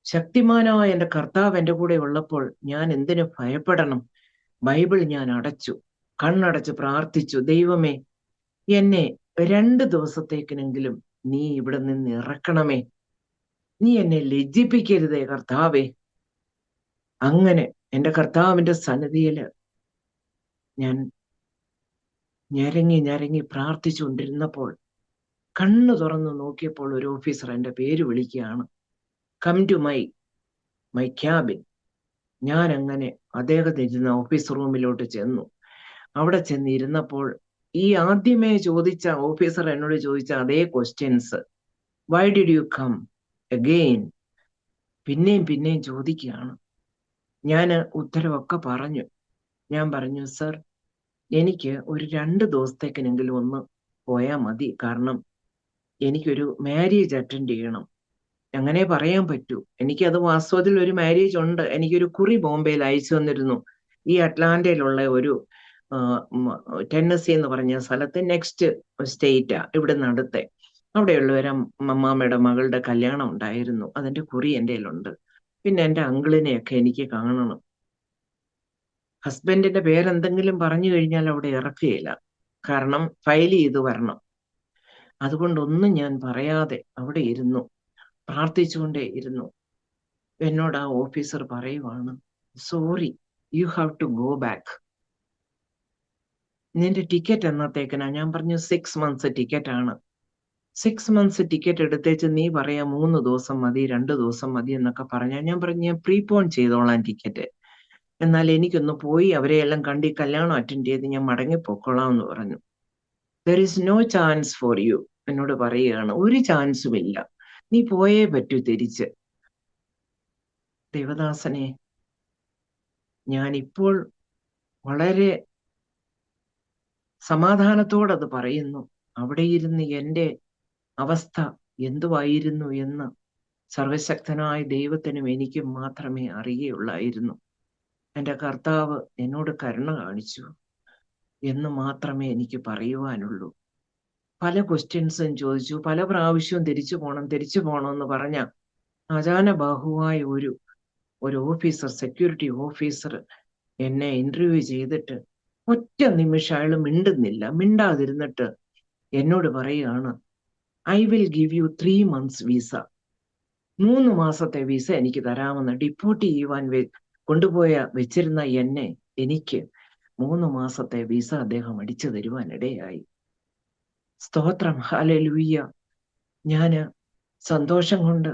ശക്തിമാനായ എൻ്റെ കർത്താവ് എൻ്റെ കൂടെ ഉള്ളപ്പോൾ ഞാൻ എന്തിനു ഭയപ്പെടണം? ബൈബിൾ ഞാൻ അടച്ചു, കണ്ണടച്ച് പ്രാർത്ഥിച്ചു, ദൈവമേ, എന്നെ 2 ദിവസത്തേക്കിനെങ്കിലും നീ ഇവിടെ നിന്ന് ഇറക്കണമേ. നീ എന്നെ ലജ്ജിപ്പിക്കരുതേ കർത്താവേ. അങ്ങനെ എൻ്റെ കർത്താവിന്റെ സന്നിധിയില് ഞാൻ ഞരങ്ങി പ്രാർത്ഥിച്ചുകൊണ്ടിരുന്നപ്പോൾ കണ്ണു തുറന്നു നോക്കിയപ്പോൾ ഒരു ഓഫീസർ എൻ്റെ പേര് വിളിക്കുകയാണ്. Come to my cabin. ഞാൻ അങ്ങനെ അദ്ദേഹത്തിരുന്ന ഓഫീസ് റൂമിലോട്ട് ചെന്നു. അവിടെ ചെന്നിരുന്നപ്പോൾ ഈ ആദ്യമേ ചോദിച്ച ഓഫീസർ എന്നോട് ചോദിച്ച അതേ questions, why did you come again, പിന്നെയും ചോദിക്കുകയാണ്. ഞാൻ ഉത്തരവൊക്കെ പറഞ്ഞു. ഞാൻ പറഞ്ഞു, സർ, എനിക്ക് ഒരു 2 ദിവസത്തേക്കിനെങ്കിലും ഒന്ന് പോയാൽ മതി. കാരണം എനിക്കൊരു മാരേജ് അറ്റൻഡ് ചെയ്യണം. അങ്ങനെ പറയാൻ പറ്റൂ. എനിക്കത് വാസ്തവത്തിൽ ഒരു മാരേജ് ഉണ്ട്. എനിക്കൊരു കുറി ബോംബെയിൽ അയച്ചു തന്നിരുന്നു. ഈ അറ്റ്ലാന്റയിലുള്ള ഒരു ടെന്നസി എന്ന് പറഞ്ഞ സ്ഥലത്ത് നെക്സ്റ്റ് സ്റ്റേറ്റാ, ഇവിടുന്ന് അടുത്തെ. അവിടെയുള്ള ഒരു അമ്മാമ്മയുടെ മകളുടെ കല്യാണം ഉണ്ടായിരുന്നു. അതിന്റെ കുറി എൻ്റെ കയ്യിലുണ്ട്. പിന്നെ എൻ്റെ അങ്കിളിനെയൊക്കെ എനിക്ക് കാണണം. ഹസ്ബൻഡിന്റെ പേരെന്തെങ്കിലും പറഞ്ഞു കഴിഞ്ഞാൽ അവിടെ ഇറക്കുകയില്ല. കാരണം ഫയൽ ചെയ്ത് വരണം. അതുകൊണ്ടൊന്നും ഞാൻ പറയാതെ അവിടെ ഇരുന്നു, പ്രാർത്ഥിച്ചുകൊണ്ടേ ഇരുന്നു. എന്നോട് ആ ഓഫീസർ പറയുവാണ്, sorry, you have to go back. നിന്റെ ടിക്കറ്റ് എന്നത്തേക്കിനാ? ഞാൻ പറഞ്ഞു, 6 months ടിക്കറ്റ് ആണ്. 6 months ടിക്കറ്റ് എടുത്തേച്ച് നീ പറയാ 3 ദിവസം മതി, 2 ദിവസം മതി എന്നൊക്കെ പറഞ്ഞാൽ ഞാൻ പറഞ്ഞു, ഞാൻ പ്രീപോൺ ചെയ്തോളാം ടിക്കറ്റ്. എന്നാൽ എനിക്കൊന്ന് പോയി അവരെ എല്ലാം കണ്ട് ഈ കല്യാണം അറ്റൻഡ് ചെയ്ത് ഞാൻ മടങ്ങിപ്പോക്കോളാം എന്ന് പറഞ്ഞു. There is no chance for you. എന്നോട് പറയുകയാണ്, ഒരു ചാൻസും ഇല്ല, നീ പോയേ പറ്റൂ തിരിച്ച്. ദേവദാസനെ, ഞാനിപ്പോൾ വളരെ സമാധാനത്തോടത് പറയുന്നു. അവിടെ ഇരുന്ന് എൻ്റെ അവസ്ഥ എന്തുവായിരുന്നു എന്ന് സർവശക്തനായ ദൈവത്തിനും എനിക്കും മാത്രമേ അറിയുകയുള്ളായിരുന്നു. എൻ്റെ കർത്താവ് എന്നോട് കരുണ കാണിച്ചു എന്ന് മാത്രമേ എനിക്ക് പറയുവാനുള്ളൂ. പല ക്വസ്റ്റ്യൻസും ചോദിച്ചു, പല പ്രാവശ്യവും തിരിച്ചു പോകണം എന്ന് പറഞ്ഞ അജാനബാഹുവായ ഒരു ഓഫീസർ, സെക്യൂരിറ്റി ഓഫീസർ എന്നെ ഇന്റർവ്യൂ ചെയ്തിട്ട് ഒറ്റ നിമിഷം അയാൾ മിണ്ടാതിരുന്നിട്ട് എന്നോട് പറയുകയാണ്, I will give you 3 months visa. 3 മാസത്തെ വിസ എനിക്ക് തരാമെന്ന്. ഡിപ്പോർട്ട് ചെയ്യുവാൻ വെച്ചിരുന്ന എനിക്ക് 3 മാസത്തെ വിസ അദ്ദേഹം അടിച്ചു തരുവാൻ ഇടയായി. സ്തോത്രം, ഹല്ലേലൂയ. ഞാന് സന്തോഷം കൊണ്ട്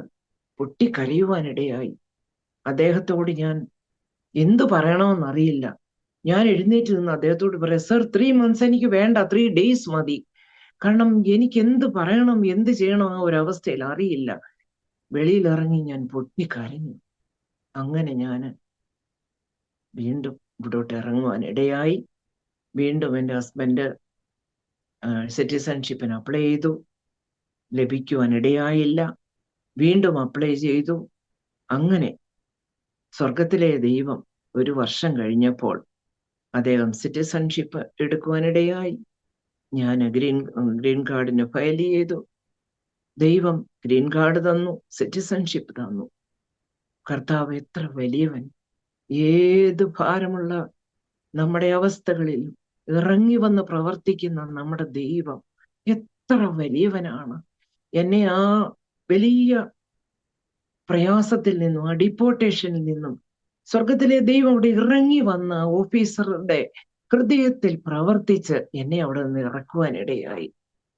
പൊട്ടിക്കരയുവാനിടയായി. അദ്ദേഹത്തോട് ഞാൻ എന്തു പറയണമെന്നറിയില്ല. ഞാൻ എഴുന്നേറ്റ് നിന്ന് അദ്ദേഹത്തോട് പറയാം, സർ, 3 months എനിക്ക് വേണ്ട, 3 days മതി. കാരണം എനിക്ക് എന്ത് പറയണം, എന്ത് ചെയ്യണം ആ ഒരു അവസ്ഥയിൽ അറിയില്ല. വെളിയിലിറങ്ങി ഞാൻ പൊട്ടിക്കരഞ്ഞു. അങ്ങനെ ഞാൻ വീണ്ടും ഇവിടോട്ട് ഇറങ്ങുവാൻ ഇടയായി. വീണ്ടും എൻ്റെ ഹസ്ബൻഡ് സിറ്റിസൺഷിപ്പിന് അപ്ലൈ ചെയ്തു, ലഭിക്കുവാൻ ഇടയായില്ല. വീണ്ടും അപ്ലൈ ചെയ്തു. അങ്ങനെ സ്വർഗത്തിലെ ദൈവം 1 വർഷം കഴിഞ്ഞപ്പോൾ അദ്ദേഹം സിറ്റിസൺഷിപ്പ് എടുക്കുവാനിടയായി. ഞാൻ ഗ്രീൻ കാർഡിന് ഫയൽ ചെയ്തു. ദൈവം ഗ്രീൻ കാർഡ് തന്നു, സിറ്റിസൺഷിപ്പ് തന്നു. കർത്താവ് എത്ര വലിയവൻ! ഏത് ഭാരമുള്ള നമ്മുടെ അവസ്ഥകളിലും ഇറങ്ങി വന്ന് പ്രവർത്തിക്കുന്ന നമ്മുടെ ദൈവം എത്ര വലിയവനാണ്! എന്നെ ആ വലിയ പ്രയാസത്തിൽ നിന്നും, ആ ഡിപ്പോർട്ടേഷനിൽ നിന്നും സ്വർഗത്തിലെ ദൈവം അവിടെ ഇറങ്ങി വന്ന ഓഫീസറുടെ ഹൃദയത്തിൽ പ്രവർത്തിച്ച് എന്നെ അവിടെ നിന്ന് ഇറക്കുവാനിടയായി.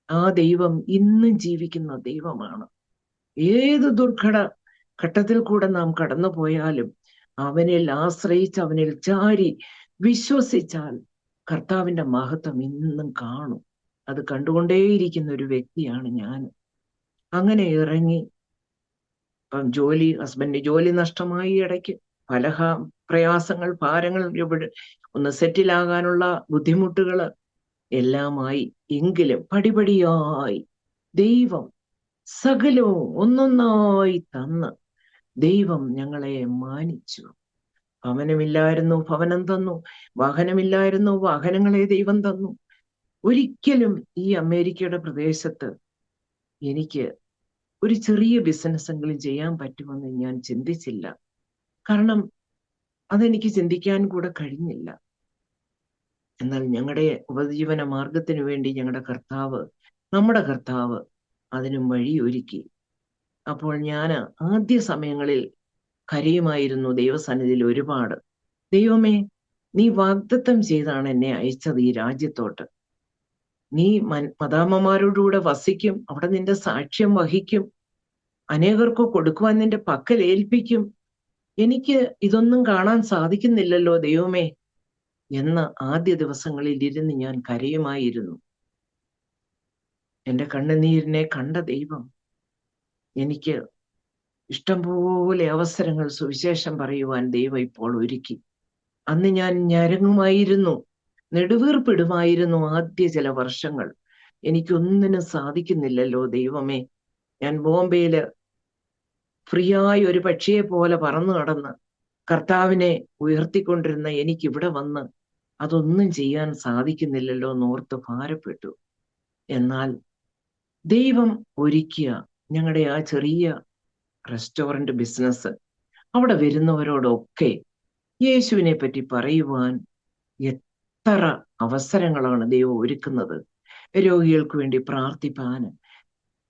ആ ദൈവം ഇന്നും ജീവിക്കുന്ന ദൈവമാണ്. ഏത് ദുർഘട ഘട്ടത്തിൽ കൂടെ നാം കടന്നു പോയാലും അവനിൽ ആശ്രയിച്ച്, അവനിൽ ചാരി വിശ്വസിച്ചാൽ കർത്താവിന്റെ മഹത്വം ഇന്നും കാണും. അത് കണ്ടുകൊണ്ടേയിരിക്കുന്ന ഒരു വ്യക്തിയാണ് ഞാൻ. അങ്ങനെ ഇറങ്ങി ഹസ്ബൻഡ് ജോലി നഷ്ടമായി, ഇടയ്ക്ക് പല പ്രയാസങ്ങൾ, ഭാരങ്ങൾ, ഒന്ന് സെറ്റിലാകാനുള്ള ബുദ്ധിമുട്ടുകൾ എല്ലാമായി. എങ്കിലും പടിപടിയായി ദൈവം സകലവും ഒന്നൊന്നായി തന്ന് ദൈവം ഞങ്ങളെ മാനിച്ചു. ഭവനമില്ലായിരുന്നു, ഭവനം തന്നു. വാഹനമില്ലായിരുന്നു, വാഹനങ്ങളെ ദൈവം തന്നു. ഒരിക്കലും ഈ അമേരിക്കയുടെ പ്രദേശത്ത് എനിക്ക് ഒരു ചെറിയ ബിസിനസ് എങ്കിലും ചെയ്യാൻ പറ്റുമെന്ന് ഞാൻ ചിന്തിച്ചില്ല. കാരണം അതെനിക്ക് ചിന്തിക്കാൻ കൂടെ കഴിഞ്ഞില്ല. എന്നാൽ ഞങ്ങളുടെ ഉപജീവന മാർഗത്തിന് വേണ്ടി നമ്മുടെ കർത്താവ് അതിനും വഴിയൊരുക്കി. അപ്പോൾ ഞാൻ ആദ്യ സമയങ്ങളിൽ കരയുമായിരുന്നു ദൈവസന്നിധിയിൽ ഒരുപാട്. ദൈവമേ, നീ വാഗ്ദത്തം ചെയ്താണ് എന്നെ അയച്ചത് ഈ രാജ്യത്തോട്ട്. നീ മദാമ്മമാരോടുകൂടെ വസിക്കും, അവിടെ നിന്റെ സാക്ഷ്യം വഹിക്കും, അനേകർക്ക് കൊടുക്കുവാൻ നിന്റെ പക്കൽ ഏൽപ്പിക്കും. എനിക്ക് ഇതൊന്നും കാണാൻ സാധിക്കുന്നില്ലല്ലോ ദൈവമേ എന്ന് ആദ്യ ദിവസങ്ങളിൽ ഇരുന്ന് ഞാൻ കരയുമായിരുന്നു. എൻ്റെ കണ്ണുനീരിനെ കണ്ട ദൈവം എനിക്ക് ഇഷ്ടംപോലെ അവസരങ്ങൾ സുവിശേഷം പറയുവാൻ ദൈവം ഇപ്പോൾ ഒരുക്കി. അന്ന് ഞാൻ ഞരങ്ങുമായിരുന്നു, നെടുവീർപ്പിടുമായിരുന്നു. ആദ്യ ചില വർഷങ്ങൾ എനിക്കൊന്നിനും സാധിക്കുന്നില്ലല്ലോ ദൈവമേ. ഞാൻ ബോംബെയില് ഫ്രീയായി ഒരു പക്ഷിയെ പോലെ പറന്നു നടന്ന് കർത്താവിനെ ഉയർത്തിക്കൊണ്ടിരുന്ന എനിക്കിവിടെ വന്ന് അതൊന്നും ചെയ്യാൻ സാധിക്കുന്നില്ലല്ലോ എന്നോർത്ത് ഭാരപ്പെട്ടു. എന്നാൽ ദൈവം ഒരുക്കിയ ഞങ്ങളുടെ ആ ചെറിയ റെസ്റ്റോറന്റ് ബിസിനസ്, അവിടെ വരുന്നവരോടൊക്കെ യേശുവിനെ പറ്റി പറയുവാൻ എത്ര അവസരങ്ങളാണ് ദൈവം ഒരുക്കുന്നത്. രോഗികൾക്ക് വേണ്ടി പ്രാർത്ഥിപ്പാൻ,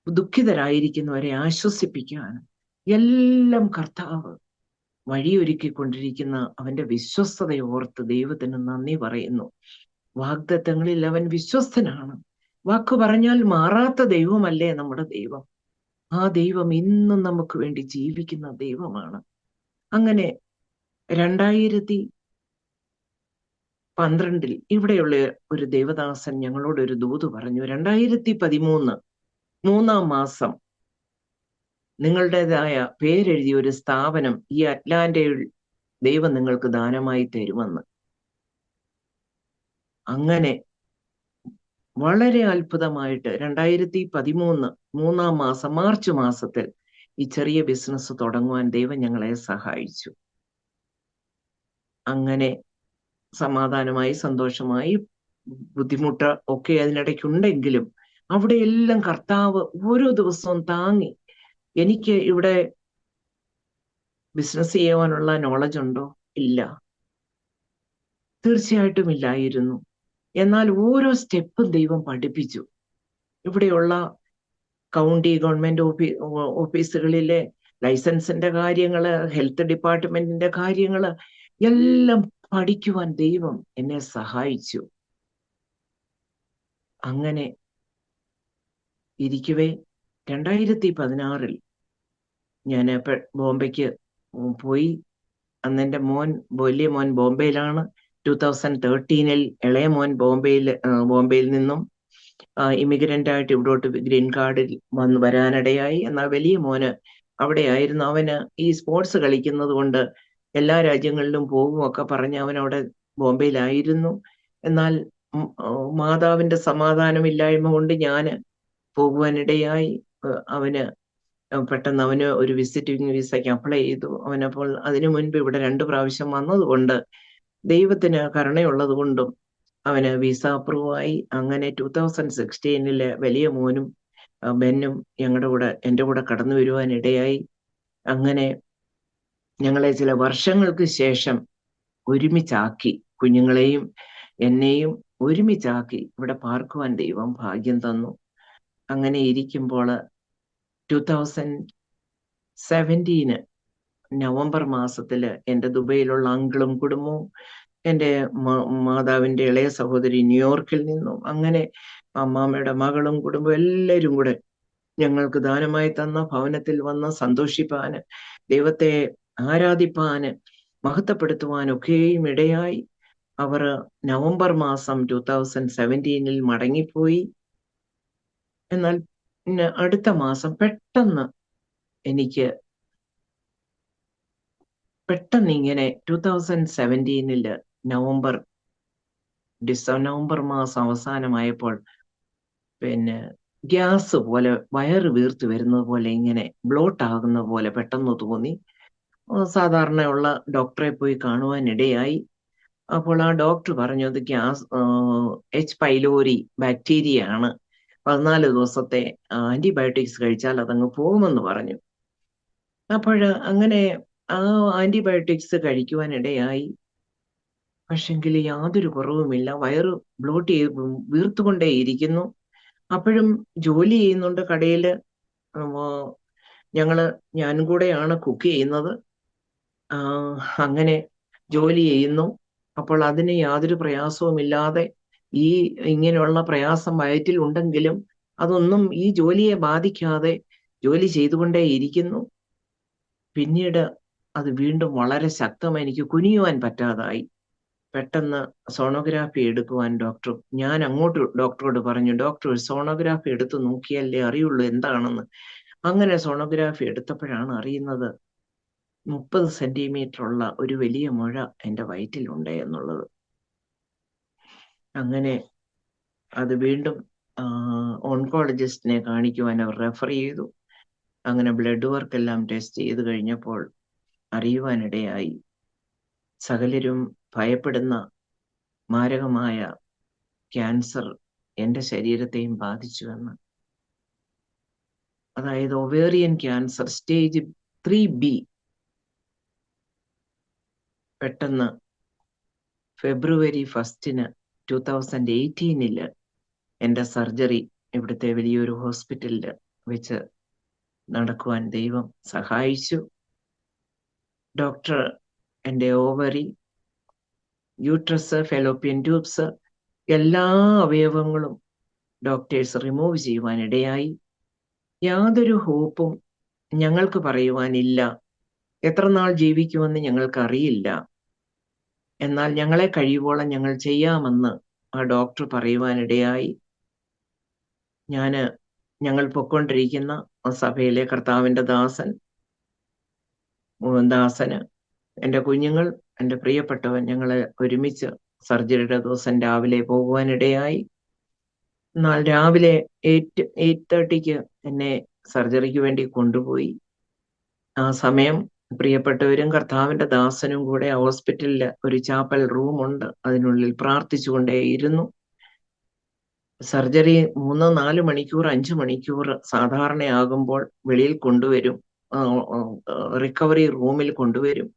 ദുഃഖിതരായിരിക്കുന്നവരെ ആശ്വസിപ്പിക്കാൻ എല്ലാം കർത്താവ് വഴിയൊരുക്കിക്കൊണ്ടിരിക്കുന്ന അവന്റെ വിശ്വസ്തതയെ ഓർത്ത് ദൈവത്തിന് നന്ദി പറയുന്നു. വാഗ്ദത്തങ്ങളിൽ അവൻ വിശ്വസ്തനാണ്. വാക്ക് പറഞ്ഞാൽ മാറാത്ത ദൈവമല്ലേ നമ്മുടെ ദൈവം? ആ ദൈവം ഇന്നും നമുക്ക് വേണ്ടി ജീവിക്കുന്ന ദൈവമാണ്. അങ്ങനെ 2012 ഇവിടെയുള്ള ഒരു ദേവദാസൻ ഞങ്ങളോട് ഒരു ദൂത് പറഞ്ഞു. 2013 3-ാം മാസം നിങ്ങളുടേതായ പേരെഴുതിയ ഒരു സ്ഥാപനം ഈ അറ്റ്ലാന്റയിൽ ദൈവം നിങ്ങൾക്ക് ദാനമായി തരുമെന്ന്. അങ്ങനെ വളരെ അത്ഭുതമായിട്ട് 2013 3-ാം മാസം മാർച്ച് മാസത്തിൽ ഈ ചെറിയ ബിസിനസ് തുടങ്ങുവാൻ ദൈവം ഞങ്ങളെ സഹായിച്ചു. അങ്ങനെ സമാധാനമായി, സന്തോഷമായി, ബുദ്ധിമുട്ട് ഒക്കെ അതിനിടയ്ക്കുണ്ടെങ്കിലും അവിടെയെല്ലാം കർത്താവ് ഓരോ ദിവസവും താങ്ങി. എനിക്ക് ഇവിടെ ബിസിനസ് ചെയ്യുവാനുള്ള നോളജ് ഉണ്ടോ? ഇല്ല, തീർച്ചയായിട്ടും ഇല്ലായിരുന്നു. എന്നാൽ ഓരോ സ്റ്റെപ്പും ദൈവം പഠിപ്പിച്ചു. ഇവിടെയുള്ള കൗണ്ടി ഗവൺമെന്റ് ഓഫീസുകളിലെ ലൈസൻസിന്റെ കാര്യങ്ങള്, ഹെൽത്ത് ഡിപ്പാർട്ട്മെന്റിന്റെ കാര്യങ്ങള് എല്ലാം പഠിക്കുവാൻ ദൈവം എന്നെ സഹായിച്ചു. അങ്ങനെ ഇരിക്കവേ 2016 ഞാൻ ബോംബെക്ക് പോയി. അന്ന് എൻ്റെ വലിയ മോൻ ബോംബെയിലാണ്. 2013 ഇളയ മോൻ ബോംബെയിൽ നിന്നും ഇമിഗ്രന്റ് ആയിട്ട് ഇവിടോട്ട് ഗ്രീൻ കാർഡിൽ വരാനിടയായി. എന്നാൽ വലിയ മോന് അവിടെ ആയിരുന്നു. അവന് ഈ സ്പോർട്സ് കളിക്കുന്നത് കൊണ്ട് എല്ലാ രാജ്യങ്ങളിലും പോകുമൊക്കെ പറഞ്ഞ് അവൻ അവിടെ ബോംബെയിലായിരുന്നു. എന്നാൽ മാതാവിന്റെ സമാധാനമില്ലായ്മ കൊണ്ട് ഞാൻ പോകുവാനിടയായി. പെട്ടെന്ന് അവന് ഒരു വിസിറ്റിംഗ് വിസയ്ക്ക് അപ്ലൈ ചെയ്തു. അവനപ്പോൾ അതിനു മുൻപ് ഇവിടെ 2 പ്രാവശ്യം വന്നതുകൊണ്ട് ദൈവത്തിന് കരുണയുള്ളത് കൊണ്ടും അവന് വിസ അപ്രൂവ് ആയി. അങ്ങനെ 2016 വലിയ മോനും ബെന്നും എൻ്റെ കൂടെ കടന്നു വരുവാനിടയായി. അങ്ങനെ ഞങ്ങളെ ചില വർഷങ്ങൾക്ക് ശേഷം ഒരുമിച്ചാക്കി, കുഞ്ഞുങ്ങളെയും എന്നെയും ഒരുമിച്ചാക്കി ഇവിടെ പാർക്കുവാൻ ദൈവം ഭാഗ്യം തന്നു. അങ്ങനെ ഇരിക്കുമ്പോൾ 2017 നവംബർ മാസത്തില് എൻ്റെ ദുബൈയിലുള്ള അങ്കിളും കുടുംബവും, എൻ്റെ മാതാവിൻ്റെ ഇളയ സഹോദരി ന്യൂയോർക്കിൽ നിന്നും, അങ്ങനെ അമ്മാമ്മയുടെ മകളും കുടുംബവും എല്ലാവരും കൂടെ ഞങ്ങൾക്ക് ദാനമായി തന്ന ഭവനത്തിൽ വന്ന് സന്തോഷിപ്പാന്, ദൈവത്തെ ആരാധിപ്പാന്, മഹത്വപ്പെടുത്തുവാനൊക്കെയും ഇടയായി. അവർ നവംബർ മാസം 2017 മടങ്ങിപ്പോയി. എന്നാൽ അടുത്ത മാസം പെട്ടെന്ന് ഇങ്ങനെ 2017 നവംബർ മാസം അവസാനമായപ്പോൾ ഗ്യാസ് പോലെ വയറ് വീർത്ത് വരുന്നത് പോലെ, ഇങ്ങനെ ബ്ലോട്ട് ആകുന്ന പോലെ പെട്ടെന്ന് തോന്നി. സാധാരണയുള്ള ഡോക്ടറെ പോയി കാണുവാനിടയായി. അപ്പോൾ ആ ഡോക്ടർ പറഞ്ഞു അത് എച്ച് പൈലോരി ബാക്ടീരിയ ആണ്, 14 ദിവസത്തെ ആന്റിബയോട്ടിക്സ് കഴിച്ചാൽ അതങ്ങ് പോകുമെന്ന് പറഞ്ഞു. അപ്പോൾ അങ്ങനെ ആ ആന്റിബയോട്ടിക്സ് കഴിക്കുവാനിടയായി. പക്ഷെങ്കിൽ യാതൊരു കുറവുമില്ല, വയറ് ബ്ലോട്ട് ചെയ്ത് വീർത്തുകൊണ്ടേയിരിക്കുന്നു. അപ്പോഴും ജോലി ചെയ്യുന്നുണ്ട് കടയിൽ. ഞാനും കൂടെയാണ് കുക്ക് ചെയ്യുന്നത്. അങ്ങനെ ജോലി ചെയ്യുന്നു. അപ്പോൾ അതിന് യാതൊരു പ്രയാസവുമില്ലാതെ, ഇങ്ങനെയുള്ള പ്രയാസം വയറ്റിൽ ഉണ്ടെങ്കിലും അതൊന്നും ഈ ജോലിയെ ബാധിക്കാതെ ജോലി ചെയ്തുകൊണ്ടേയിരിക്കുന്നു. പിന്നീട് അത് വീണ്ടും വളരെ ശക്തമായി എനിക്ക് കുനിയുവാൻ പറ്റാതായി. പെട്ടെന്ന് സോണോഗ്രാഫി എടുക്കുവാൻ ഞാൻ അങ്ങോട്ട് ഡോക്ടറോട് പറഞ്ഞു, ഡോക്ടർ സോണോഗ്രാഫി എടുത്ത് നോക്കിയാലേ അറിയുള്ളൂ എന്താണെന്ന്. അങ്ങനെ സോണോഗ്രാഫി എടുത്തപ്പോഴാണ് അറിയുന്നത് 30 സെന്റിമീറ്റർ ഉള്ള ഒരു വലിയ മുഴ എൻ്റെ വയറ്റിലുണ്ട് എന്നുള്ളത്. അങ്ങനെ അത് വീണ്ടും ഓൺകോളജിസ്റ്റിനെ കാണിക്കുവാൻ അവർ റെഫർ ചെയ്തു. അങ്ങനെ ബ്ലഡ് വർക്ക് എല്ലാം ടെസ്റ്റ് ചെയ്ത് കഴിഞ്ഞപ്പോൾ അറിയുവാനിടയായി, സകലരും ഭയപ്പെടുന്ന മാരകമായ ക്യാൻസർ എൻ്റെ ശരീരത്തെയും ബാധിച്ചുവെന്ന്. അതായത് ഒവേറിയൻ ക്യാൻസർ സ്റ്റേജ് 3B. പെട്ടെന്ന് ഫെബ്രുവരി 1 2018 എൻ്റെ സർജറി ഇവിടുത്തെ വലിയൊരു ഹോസ്പിറ്റലിൽ വെച്ച് നടക്കുവാൻ ദൈവം സഹായിച്ചു. ഡോക്ടർ എൻ്റെ ഓവറി, യൂട്രസ്, ഫെലോപ്പിയൻ ട്യൂബ്സ്, എല്ലാ അവയവങ്ങളും ഡോക്ടേഴ്സ് റിമൂവ് ചെയ്യുവാനിടയായി. യാതൊരു ഹോപ്പും ഞങ്ങൾക്ക് പറയുവാനില്ല. എത്ര നാൾ ജീവിക്കുമെന്ന് ഞങ്ങൾക്കറിയില്ല. എന്നാൽ ഞങ്ങളെ കഴിയുവോളം ഞങ്ങൾ ചെയ്യാമെന്ന് ആ ഡോക്ടർ പറയുവാനിടയായി. ഞങ്ങൾ പൊയ്ക്കൊണ്ടിരിക്കുന്ന സഭയിലെ കർത്താവിൻ്റെ ദാസന്, എൻ്റെ കുഞ്ഞുങ്ങൾ, എൻ്റെ പ്രിയപ്പെട്ടവൻ, ഞങ്ങളെ ഒരുമിച്ച് സർജറിയുടെ ദിവസം രാവിലെ പോകുവാനിടയായി. എന്നാൽ രാവിലെ 8:30 എന്നെ സർജറിക്ക് വേണ്ടി കൊണ്ടുപോയി. ആ സമയം പ്രിയപ്പെട്ടവരും കർത്താവിൻ്റെ ദാസനും കൂടെ ഹോസ്പിറ്റലിൽ ഒരു ചാപ്പൽ റൂമുണ്ട്, അതിനുള്ളിൽ പ്രാർത്ഥിച്ചുകൊണ്ടേയിരുന്നു. സർജറി 3-4 മണിക്കൂർ 5 മണിക്കൂർ സാധാരണയാകുമ്പോൾ വെളിയിൽ കൊണ്ടുവരും, റിക്കവറി റൂമിൽ കൊണ്ടുവരും.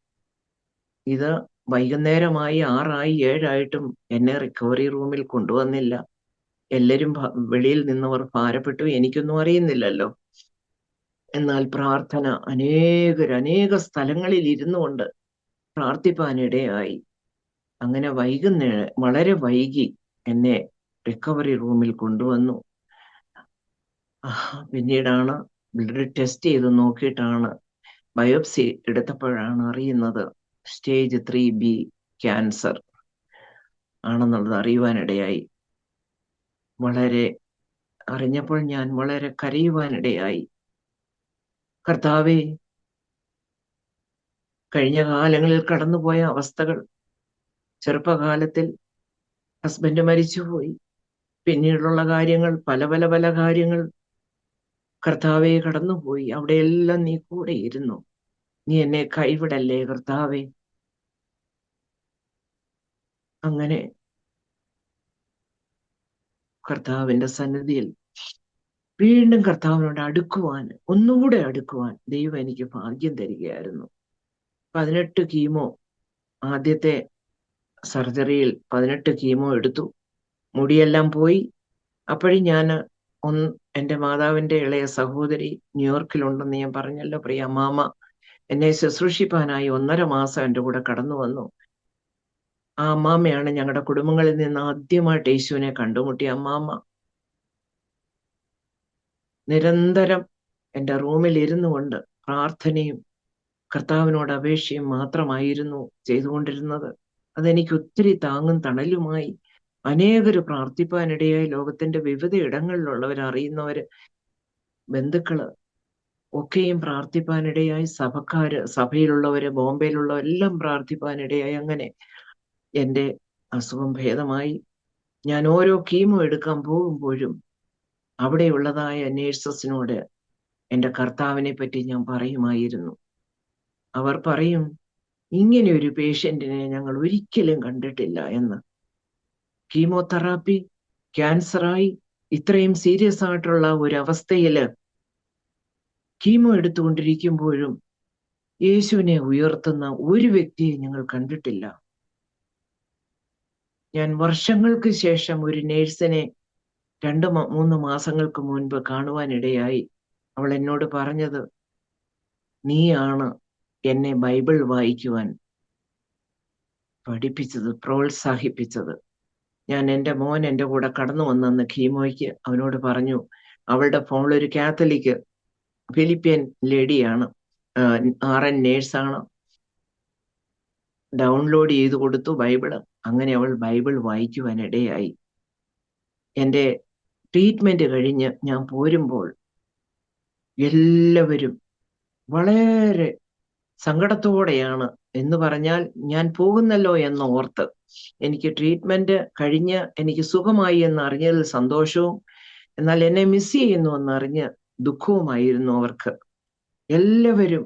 ഇത് വൈകുന്നേരമായി 6 7 എന്നെ റിക്കവറി റൂമിൽ കൊണ്ടുവന്നില്ല. എല്ലാവരും വെളിയിൽ നിന്നവർ ഭാരപ്പെട്ടു, എനിക്കൊന്നും അറിയുന്നില്ലല്ലോ. എന്നാൽ പ്രാർത്ഥന അനേക സ്ഥലങ്ങളിൽ ഇരുന്നു കൊണ്ട് പ്രാർത്ഥിപ്പാനിടയായി. അങ്ങനെ വളരെ വൈകി എന്നെ റിക്കവറി റൂമിൽ കൊണ്ടുവന്നു. പിന്നീടാണ് ബ്ലഡ് ടെസ്റ്റ് ചെയ്ത് നോക്കിയിട്ടാണ്, ബയോപ്സി എടുത്തപ്പോഴാണ് അറിയുന്നത് സ്റ്റേജ് 3B ക്യാൻസർ ആണെന്നുള്ളത് അറിയുവാനിടയായി. അറിഞ്ഞപ്പോൾ ഞാൻ വളരെ കരയുവാനിടയായി. കർത്താവേ, കഴിഞ്ഞ കാലങ്ങളിൽ കടന്നുപോയ അവസ്ഥകൾ, ചെറുപ്പകാലത്തിൽ ഹസ്ബൻഡ് മരിച്ചുപോയി, പിന്നീടുള്ള കാര്യങ്ങൾ, പല കാര്യങ്ങൾ കർത്താവെ കടന്നുപോയി. അവിടെയെല്ലാം നീ കൂടെ ഇരുന്നു. നീ എന്നെ കൈവിടല്ലേ കർത്താവേ. അങ്ങനെ കർത്താവിന്റെ സന്നിധിയിൽ വീണ്ടും കർത്താവിനോട് അടുക്കുവാൻ, ഒന്നുകൂടെ അടുക്കുവാൻ ദൈവം എനിക്ക് ഭാഗ്യം തരികയായിരുന്നു. 18 കീമോ, ആദ്യത്തെ സർജറിയിൽ 18 കീമോ എടുത്തു. മുടിയെല്ലാം പോയി. അപ്പോഴും ഞാൻ എൻ്റെ മാതാവിന്റെ ഇളയ സഹോദരി ന്യൂയോർക്കിലുണ്ടെന്ന് ഞാൻ പറഞ്ഞല്ലോ, പ്രിയ അമ്മാമ എന്നെ ശുശ്രൂഷിപ്പാനായി 1.5 മാസം എൻ്റെ കൂടെ കടന്നു വന്നു. ആ അമ്മാമ്മയാണ് ഞങ്ങളുടെ കുടുംബങ്ങളിൽ നിന്ന് ആദ്യമായിട്ട് യേശുവിനെ കണ്ടുമുട്ടിയ അമ്മാമ്മ. നിരന്തരം എൻ്റെ റൂമിൽ ഇരുന്നു കൊണ്ട് പ്രാർത്ഥനയും കർത്താവിനോട് അപേക്ഷയും മാത്രമായിരുന്നു ചെയ്തുകൊണ്ടിരുന്നത്. അതെനിക്ക് ഒത്തിരി താങ്ങും തണലുമായി. അനേകര് പ്രാർത്ഥിപ്പാനിടയായി. ലോകത്തിന്റെ വിവിധ ഇടങ്ങളിലുള്ളവർ, അറിയുന്നവര്, ബന്ധുക്കള് ഒക്കെയും പ്രാർത്ഥിപ്പാനിടയായി. സഭയിലുള്ളവര്, ബോംബെയിലുള്ളവരെല്ലാം പ്രാർത്ഥിപ്പാനിടയായി. അങ്ങനെ എൻ്റെ അസുഖം ഭേദമായി. ഞാൻ ഓരോ കീമോ എടുക്കാൻ പോകുമ്പോഴും അവിടെയുള്ളതായ നേഴ്സസിനോട് എൻ്റെ കർത്താവിനെ പറ്റി ഞാൻ പറയുമായിരുന്നു. അവർ പറയും, ഇങ്ങനെ ഒരു പേഷ്യന്റിനെ ഞങ്ങൾ ഒരിക്കലും കണ്ടിട്ടില്ല എന്ന്. കീമോതെറാപ്പി, ക്യാൻസറായി ഇത്രയും സീരിയസ് ആയിട്ടുള്ള ഒരു അവസ്ഥയില് കീമോ എടുത്തുകൊണ്ടിരിക്കുമ്പോഴും യേശുവിനെ ഉയർത്തുന്ന ഒരു വ്യക്തിയെ ഞങ്ങൾ കണ്ടിട്ടില്ല. ഞാൻ വർഷങ്ങൾക്ക് ശേഷം ഒരു നേഴ്സിനെ 2-3 മാസങ്ങൾക്ക് മുൻപ് കാണുവാനിടയായി. അവൾ എന്നോട് പറഞ്ഞത്, നീയാണ് എന്നെ ബൈബിൾ വായിക്കുവാൻ പഠിപ്പിച്ചത്, പ്രോത്സാഹിപ്പിച്ചത്. ഞാൻ എൻ്റെ മോൻ എൻ്റെ കൂടെ കടന്നു വന്നെന്ന് കീമോയ്ക്ക് അവനോട് പറഞ്ഞു. അവളുടെ ഫോണിൽ ഒരു കാത്തലിക് ഫിലിപ്പിയൻ ലേഡിയാണ്, RN നേഴ്സാണ്. ഡൗൺലോഡ് ചെയ്ത് കൊടുത്തു ബൈബിള്. അങ്ങനെ അവൾ ബൈബിൾ വായിക്കുവാനിടയായി. എൻ്റെ ട്രീറ്റ്മെന്റ് കഴിഞ്ഞ് ഞാൻ പോരുമ്പോൾ എല്ലാവരും വളരെ സങ്കടത്തോടെയാണ്, എന്ന് പറഞ്ഞാൽ ഞാൻ പോകുന്നല്ലോ എന്ന് ഓർത്ത്. എനിക്ക് ട്രീറ്റ്മെന്റ് കഴിഞ്ഞ് എനിക്ക് സുഖമായി എന്ന് അറിഞ്ഞതിൽ സന്തോഷവും, എന്നാൽ എന്നെ മിസ് ചെയ്യുന്നു എന്നറിഞ്ഞ് ദുഃഖവുമായിരുന്നു അവർക്ക്. എല്ലാവരും,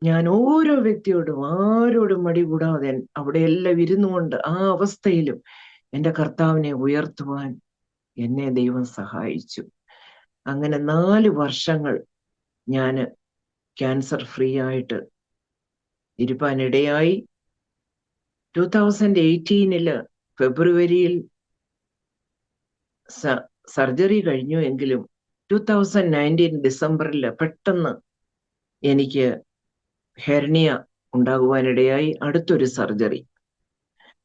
ഞാൻ ഓരോ വ്യക്തിയോടും ആരോടും മടി കൂടാതെ അവിടെ എല്ലാം ഇരുന്നുകൊണ്ട് ആ അവസ്ഥയിലും എൻ്റെ കർത്താവിനെ ഉയർത്തുവാൻ എന്നെ ദൈവം സഹായിച്ചു. അങ്ങനെ 4 വർഷങ്ങൾ ഞാൻ ക്യാൻസർ ഫ്രീ ആയിട്ട് ഇരുപ്പാനിടയായി. 2018 ഫെബ്രുവരിയിൽ സർജറി കഴിഞ്ഞു. എങ്കിലും 2019 ഡിസംബറിൽ പെട്ടെന്ന് എനിക്ക് ഹെർണിയ ഉണ്ടാകുവാനിടയായി. അടുത്തൊരു സർജറി.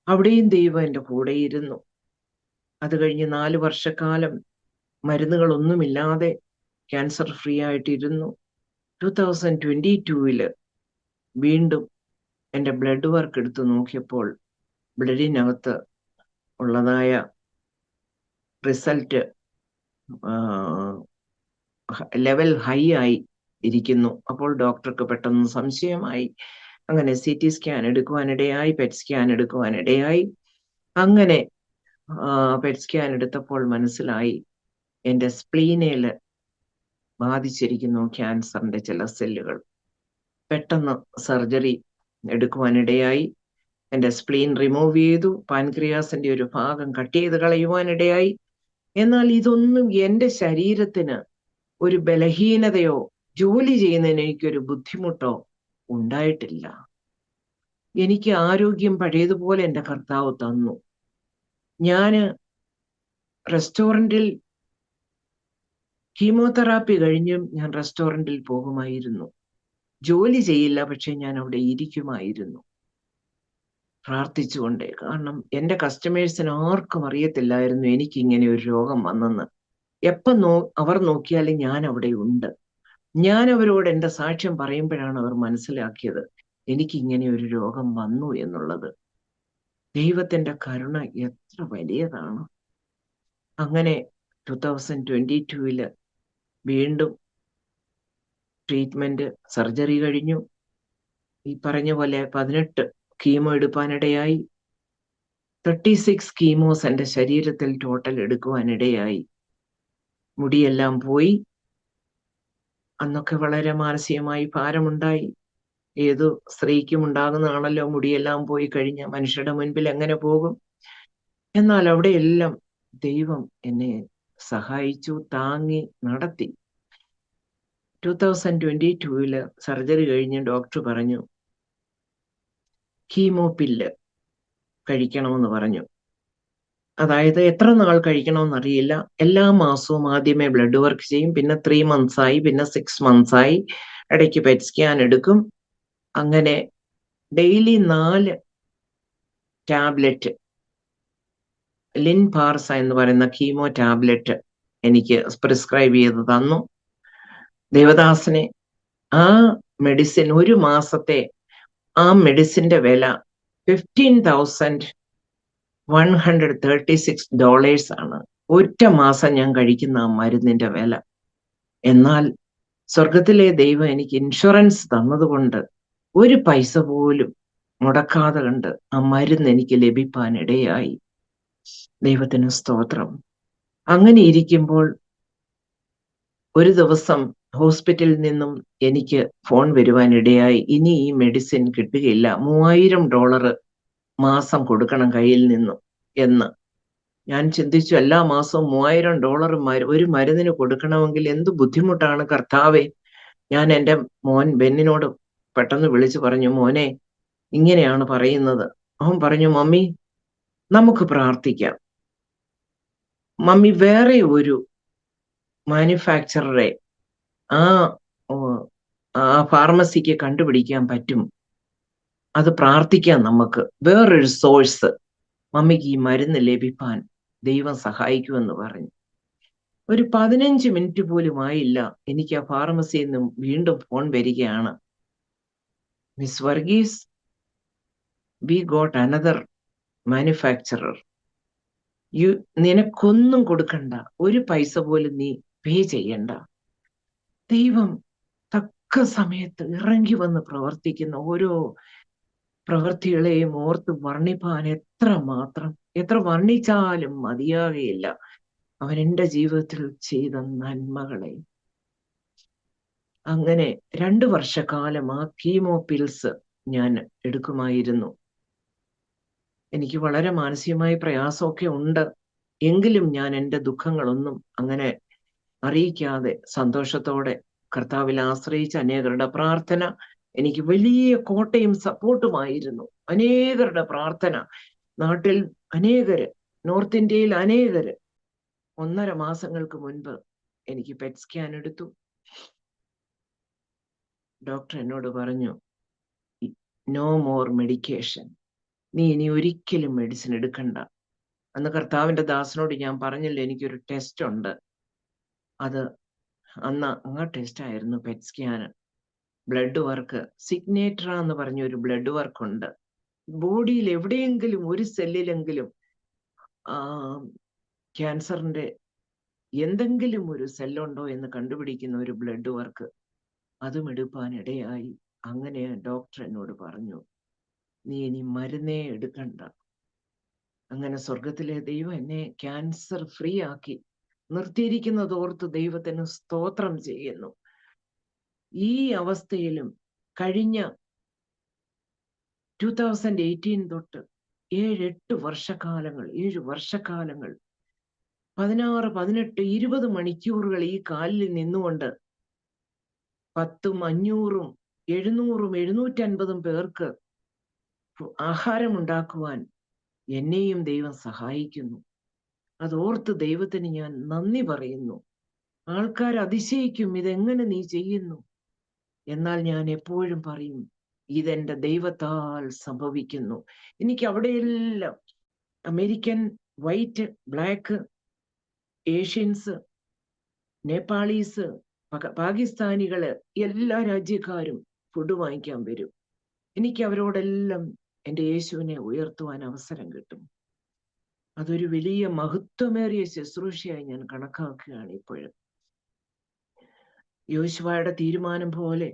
അവിടെയും ദൈവം എൻ്റെ കൂടെ ഇരുന്നു. അത് കഴിഞ്ഞ് 4 വർഷക്കാലം മരുന്നുകളൊന്നുമില്ലാതെ ക്യാൻസർ ഫ്രീ ആയിട്ടിരുന്നു. 2022 വീണ്ടും എൻ്റെ ബ്ലഡ് വർക്ക് എടുത്ത് നോക്കിയപ്പോൾ ബ്ലഡിനകത്ത് ഉള്ളതായ റിസൾട്ട് ലെവൽ ഹൈ ആയി ഇരിക്കുന്നു. അപ്പോൾ ഡോക്ടർക്ക് പെട്ടെന്ന് സംശയമായി. അങ്ങനെ CT സ്കാൻ എടുക്കുവാനിടയായി, പെറ്റ് സ്കാൻ എടുക്കുവാനിടയായി. അങ്ങനെ പെറ്റ് സ്കാൻ എടുത്തപ്പോൾ മനസ്സിലായി, എൻ്റെ സ്പ്ലീനയില് ബാധിച്ചിരിക്കുന്നു ക്യാൻസറിന്റെ ചില സെല്ലുകൾ. പെട്ടെന്ന് സർജറി എടുക്കുവാനിടയായി. എൻ്റെ സ്പ്ലീൻ റിമൂവ് ചെയ്തു. പാൻക്രിയാസിന്റെ ഒരു ഭാഗം കട്ട് ചെയ്ത് കളയുവാനിടയായി. എന്നാൽ ഇതൊന്നും എൻ്റെ ശരീരത്തിന് ഒരു ബലഹീനതയോ ജോലി ചെയ്യുന്നതിന് എനിക്കൊരു ബുദ്ധിമുട്ടോ ഉണ്ടായിട്ടില്ല. എനിക്ക് ആരോഗ്യം പഴയതുപോലെ എൻ്റെ കർത്താവ് തന്നു. ഞാന് റെസ്റ്റോറൻറ്റിൽ കീമോതെറാപ്പി കഴിഞ്ഞും ഞാൻ റെസ്റ്റോറൻറ്റിൽ പോകുമായിരുന്നു. ജോലി ചെയ്യില്ല, പക്ഷെ ഞാൻ അവിടെ ഇരിക്കുമായിരുന്നു പ്രാർത്ഥിച്ചുകൊണ്ടേ. കാരണം എൻ്റെ കസ്റ്റമേഴ്സിന് ആർക്കും അറിയത്തില്ലായിരുന്നു എനിക്കിങ്ങനെ ഒരു രോഗം വന്നെന്ന്. എപ്പം അവർ നോക്കിയാലും ഞാൻ അവിടെ ഉണ്ട്. ഞാൻ അവരോട് എൻ്റെ സാക്ഷ്യം പറയുമ്പോഴാണ് അവർ മനസ്സിലാക്കിയത് എനിക്കിങ്ങനെ ഒരു രോഗം വന്നു എന്നുള്ളത്. ദൈവത്തിൻ്റെ കരുണ എത്ര വലിയതാണ്. അങ്ങനെ 2022 വീണ്ടും ട്രീറ്റ്മെന്റ്, സർജറി കഴിഞ്ഞു. ഈ പറഞ്ഞ പോലെ 18 കീമോ എടുക്കാനിടയായി. 36 കീമോസ് എൻ്റെ ശരീരത്തിൽ ടോട്ടൽ എടുക്കുവാനിടയായി. മുടിയെല്ലാം പോയി. അന്നൊക്കെ വളരെ മാനസികമായി ഭാരമുണ്ടായി. ഏതു സ്ത്രീക്കും ഉണ്ടാകുന്നതാണല്ലോ, മുടിയെല്ലാം പോയി കഴിഞ്ഞ മനുഷ്യരുടെ മുൻപിൽ എങ്ങനെ പോകും? എന്നാൽ അവിടെയെല്ലാം ദൈവം എന്നെ സഹായിച്ചു, താങ്ങി, നടത്തി. 2022 സർജറി കഴിഞ്ഞ് ഡോക്ടർ പറഞ്ഞു കീമോ പില്ല് കഴിക്കണമെന്ന് പറഞ്ഞു. അതായത് എത്ര നാൾ കഴിക്കണമെന്നറിയില്ല. എല്ലാ മാസവും ആദ്യമേ ബ്ലഡ് വർക്ക് ചെയ്യും, പിന്നെ 3 months ആയി, പിന്നെ 6 months ആയി, ഇടയ്ക്ക് പെറ്റ് സ്കാൻ എടുക്കും. അങ്ങനെ ഡെയിലി 4 ടാബ്ലറ്റ് ലിൻപാർസ എന്ന് പറയുന്ന കീമോ ടാബ്ലറ്റ് എനിക്ക് പ്രിസ്ക്രൈബ് ചെയ്ത് തന്നു. ദേവദാസനെ, ആ മെഡിസിൻ, ഒരു മാസത്തെ ആ മെഡിസിന്റെ വില $15,136 ആണ്. ഒറ്റ മാസം ഞാൻ കഴിക്കുന്ന ആ മരുന്നിന്റെ വില. എന്നാൽ സ്വർഗത്തിലെ ദൈവം എനിക്ക് ഇൻഷുറൻസ് തന്നതുകൊണ്ട് ഒരു പൈസ പോലും മുടക്കാതെ കണ്ട് ആ മരുന്ന് എനിക്ക് ലഭിക്കാൻ ഇടയായി. ദൈവത്തിന് സ്തോത്രം. അങ്ങനെ ഇരിക്കുമ്പോൾ ഒരു ദിവസം ഹോസ്പിറ്റലിൽ നിന്നും എനിക്ക് ഫോൺ വരുവാൻ ഇടയായി. ഇനി ഈ മെഡിസിൻ കിട്ടുകയില്ല, $3000 മാസം കൊടുക്കണം കയ്യിൽ നിന്നും എന്ന്. ഞാൻ ചിന്തിച്ചു, എല്ലാ മാസവും $3000 ഒരു മരുന്നിന് കൊടുക്കണമെങ്കിൽ എന്ത് ബുദ്ധിമുട്ടാണ് കർത്താവേ. ഞാൻ എൻ്റെ മോൻ ബെന്നിനോട് പെട്ടെന്ന് വിളിച്ചു പറഞ്ഞു, മോനെ ഇങ്ങനെയാണ് പറയുന്നത്. അവൻ പറഞ്ഞു, മമ്മി നമുക്ക് പ്രാർത്ഥിക്കാം. മമ്മി വേറെ ഒരു മാനുഫാക്ചററെ ആ ഫാർമസിക്ക് കണ്ടുപിടിക്കാൻ പറ്റും, അത് പ്രാർത്ഥിക്കാം നമുക്ക്. വേറൊരു സോഴ്സ് മമ്മിക്ക് ഈ മരുന്ന് ലഭിക്കാൻ ദൈവം സഹായിക്കുമെന്ന് പറഞ്ഞു. ഒരു 15 മിനിറ്റ് പോലും ആയില്ല, എനിക്ക് ആ ഫാർമസിയിൽ നിന്നും വീണ്ടും ഫോൺ വരികയാണ്. Miss Varghese, we got another manufacturer. നിനക്കൊന്നും കൊടുക്കണ്ട, ഒരു പൈസ പോലും നീ പേ ചെയ്യണ്ട. ദൈവം തക്ക സമയത്ത് ഇറങ്ങി വന്ന് പ്രവർത്തിക്കുന്ന ഓരോ പ്രവൃത്തികളെയും ഓർത്ത് വർണ്ണിപ്പാൻ എത്ര വർണ്ണിച്ചാലും മതിയാകുകയില്ല അവൻ എൻ്റെ ജീവിതത്തിൽ ചെയ്ത നന്മകളെ. അങ്ങനെ 2 വർഷക്കാലം ആ കീമോ പിൽസ് ഞാൻ എടുക്കുമായിരുന്നു. എനിക്ക് വളരെ മാനസികമായ പ്രയാസമൊക്കെ ഉണ്ട്. എങ്കിലും ഞാൻ എൻ്റെ ദുഃഖങ്ങളൊന്നും അങ്ങനെ അറിയിക്കാതെ സന്തോഷത്തോടെ കർത്താവിൽ ആശ്രയിച്ച അനേകരുടെ പ്രാർത്ഥന എനിക്ക് വലിയ കോട്ടയും സപ്പോർട്ടുമായിരുന്നു. അനേകരുടെ പ്രാർത്ഥന, നാട്ടിൽ അനേകര്, നോർത്ത് ഇന്ത്യയിൽ അനേകര്. 1.5 മാസങ്ങൾക്ക് മുൻപ് എനിക്ക് പെറ്റ് സ്കാൻ എടുത്തു. ഡോക്ടർ എന്നോട് പറഞ്ഞു, നോ മോർ മെഡിക്കേഷൻ, നീ ഇനി ഒരിക്കലും മെഡിസിൻ എടുക്കണ്ട. അന്ന് കർത്താവിന്റെ ദാസനോട് ഞാൻ പറഞ്ഞില്ല, എനിക്കൊരു ടെസ്റ്റ് ഉണ്ട്. അത് അന്ന് ആ ടെസ്റ്റ് ആയിരുന്നു പെറ്റ് സ്കാൻ. ബ്ലഡ് വർക്ക്, സിഗ്നേറ്റർ എന്ന് പറഞ്ഞ ഒരു ബ്ലഡ് വർക്ക് ഉണ്ട്. ബോഡിയിൽ എവിടെയെങ്കിലും ഒരു സെല്ലിലെങ്കിലും ക്യാൻസറിന്റെ എന്തെങ്കിലും ഒരു സെല്ലുണ്ടോ എന്ന് കണ്ടുപിടിക്കുന്ന ഒരു ബ്ലഡ് വർക്ക്, അതും എടുക്കാൻ ഇടയായി. അങ്ങനെ ഡോക്ടർ എന്നോട് പറഞ്ഞു, നീ ഇനി മരുന്നേ എടുക്കണ്ട. അങ്ങനെ സ്വർഗത്തിലെ ദൈവം എന്നെ ക്യാൻസർ ഫ്രീ ആക്കി നിർത്തിയിരിക്കുന്നത് ഓർത്ത് ദൈവത്തിന് സ്തോത്രം ചെയ്യുന്നു. ഈ അവസ്ഥയിലും കഴിഞ്ഞ 2018 തൊട്ട് 7 വർഷക്കാലങ്ങൾ 16, 18, 20 മണിക്കൂറുകൾ ഈ കാലിൽ നിന്നുകൊണ്ട് 10, 500, 700, 750 പേർക്ക് ആഹാരം ഉണ്ടാക്കുവാൻ എന്നെയും ദൈവം സഹായിക്കുന്നു. അതോർത്ത് ദൈവത്തിന് ഞാൻ നന്ദി പറയുന്നു. ആൾക്കാർ അതിശയിക്കും, ഇതെങ്ങനെ നീ ചെയ്യുന്നു? എന്നാൽ ഞാൻ എപ്പോഴും പറയും, ഇതെന്റെ ദൈവത്താൽ സംഭവിക്കുന്നു. എനിക്ക് അവിടെയെല്ലാം American, white, black, Asians, Nepalese, പാകിസ്ഥാനികള്, എല്ലാ രാജ്യക്കാരും ഫുഡ് വാങ്ങിക്കാൻ വരും. എനിക്ക് അവരോടെല്ലാം എൻ്റെ യേശുവിനെ ഉയർത്തുവാൻ അവസരം കിട്ടും. അതൊരു വലിയ മഹത്വമേറിയ ശുശ്രൂഷയായി ഞാൻ കണക്കാക്കുകയാണ് ഇപ്പോഴും. യോശുവയുടെ തീരുമാനം പോലെ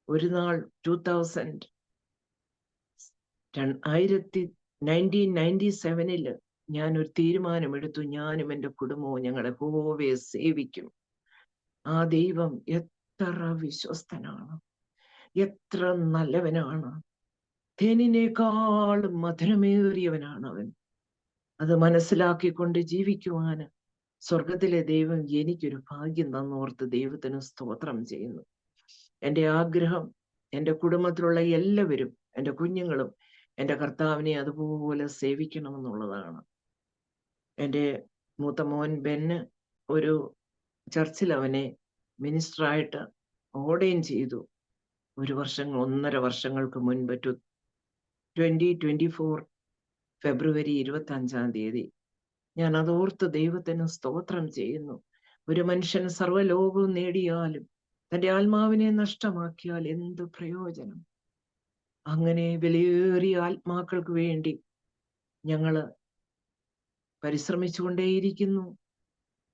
ഒരു നാൾ 1997 ഞാൻ ഒരു തീരുമാനമെടുത്തു. ഞാനും എൻ്റെ കുടുംബവും ഞങ്ങളുടെ യഹോവയെ സേവിക്കും. ആ ദൈവം എത്ര വിശ്വസ്തനാണ്. എത്ര നല്ലവനാണ്! തേനിനേക്കാളും മധുരമേറിയവനാണ് അവൻ. അത് മനസ്സിലാക്കിക്കൊണ്ട് ജീവിക്കുവാന് സ്വർഗത്തിലെ ദൈവം എനിക്കൊരു ഭാഗ്യം തന്നോർത്ത് ദൈവത്തിന് സ്തോത്രം ചെയ്യുന്നു. എൻ്റെ ആഗ്രഹം എൻ്റെ കുടുംബത്തിലുള്ള എല്ലാവരും, എൻ്റെ കുഞ്ഞുങ്ങളും എൻ്റെ കർത്താവിനെ അതുപോലെ സേവിക്കണമെന്നുള്ളതാണ്. എൻ്റെ മൂത്ത മോൻ ബെന്ന് ഒരു ചർച്ചിൽ അവനെ മിനിസ്റ്ററായിട്ട് ഓർഡൈൻ ചെയ്തു. 1.5 വർഷങ്ങൾക്ക് മുൻപ് 2024 ഫെബ്രുവരി 25 ഞാൻ അതോർത്ത് ദൈവത്തിന് സ്തോത്രം ചെയ്യുന്നു. ഒരു മനുഷ്യൻ സർവ്വലോകവും നേടിയാലും തൻ്റെ ആത്മാവിനെ നഷ്ടമാക്കിയാൽ എന്ത് പ്രയോജനം? അങ്ങനെ വിലയേറിയ ആത്മാക്കൾക്ക് വേണ്ടി ഞങ്ങള് പരിശ്രമിച്ചുകൊണ്ടേയിരിക്കുന്നു,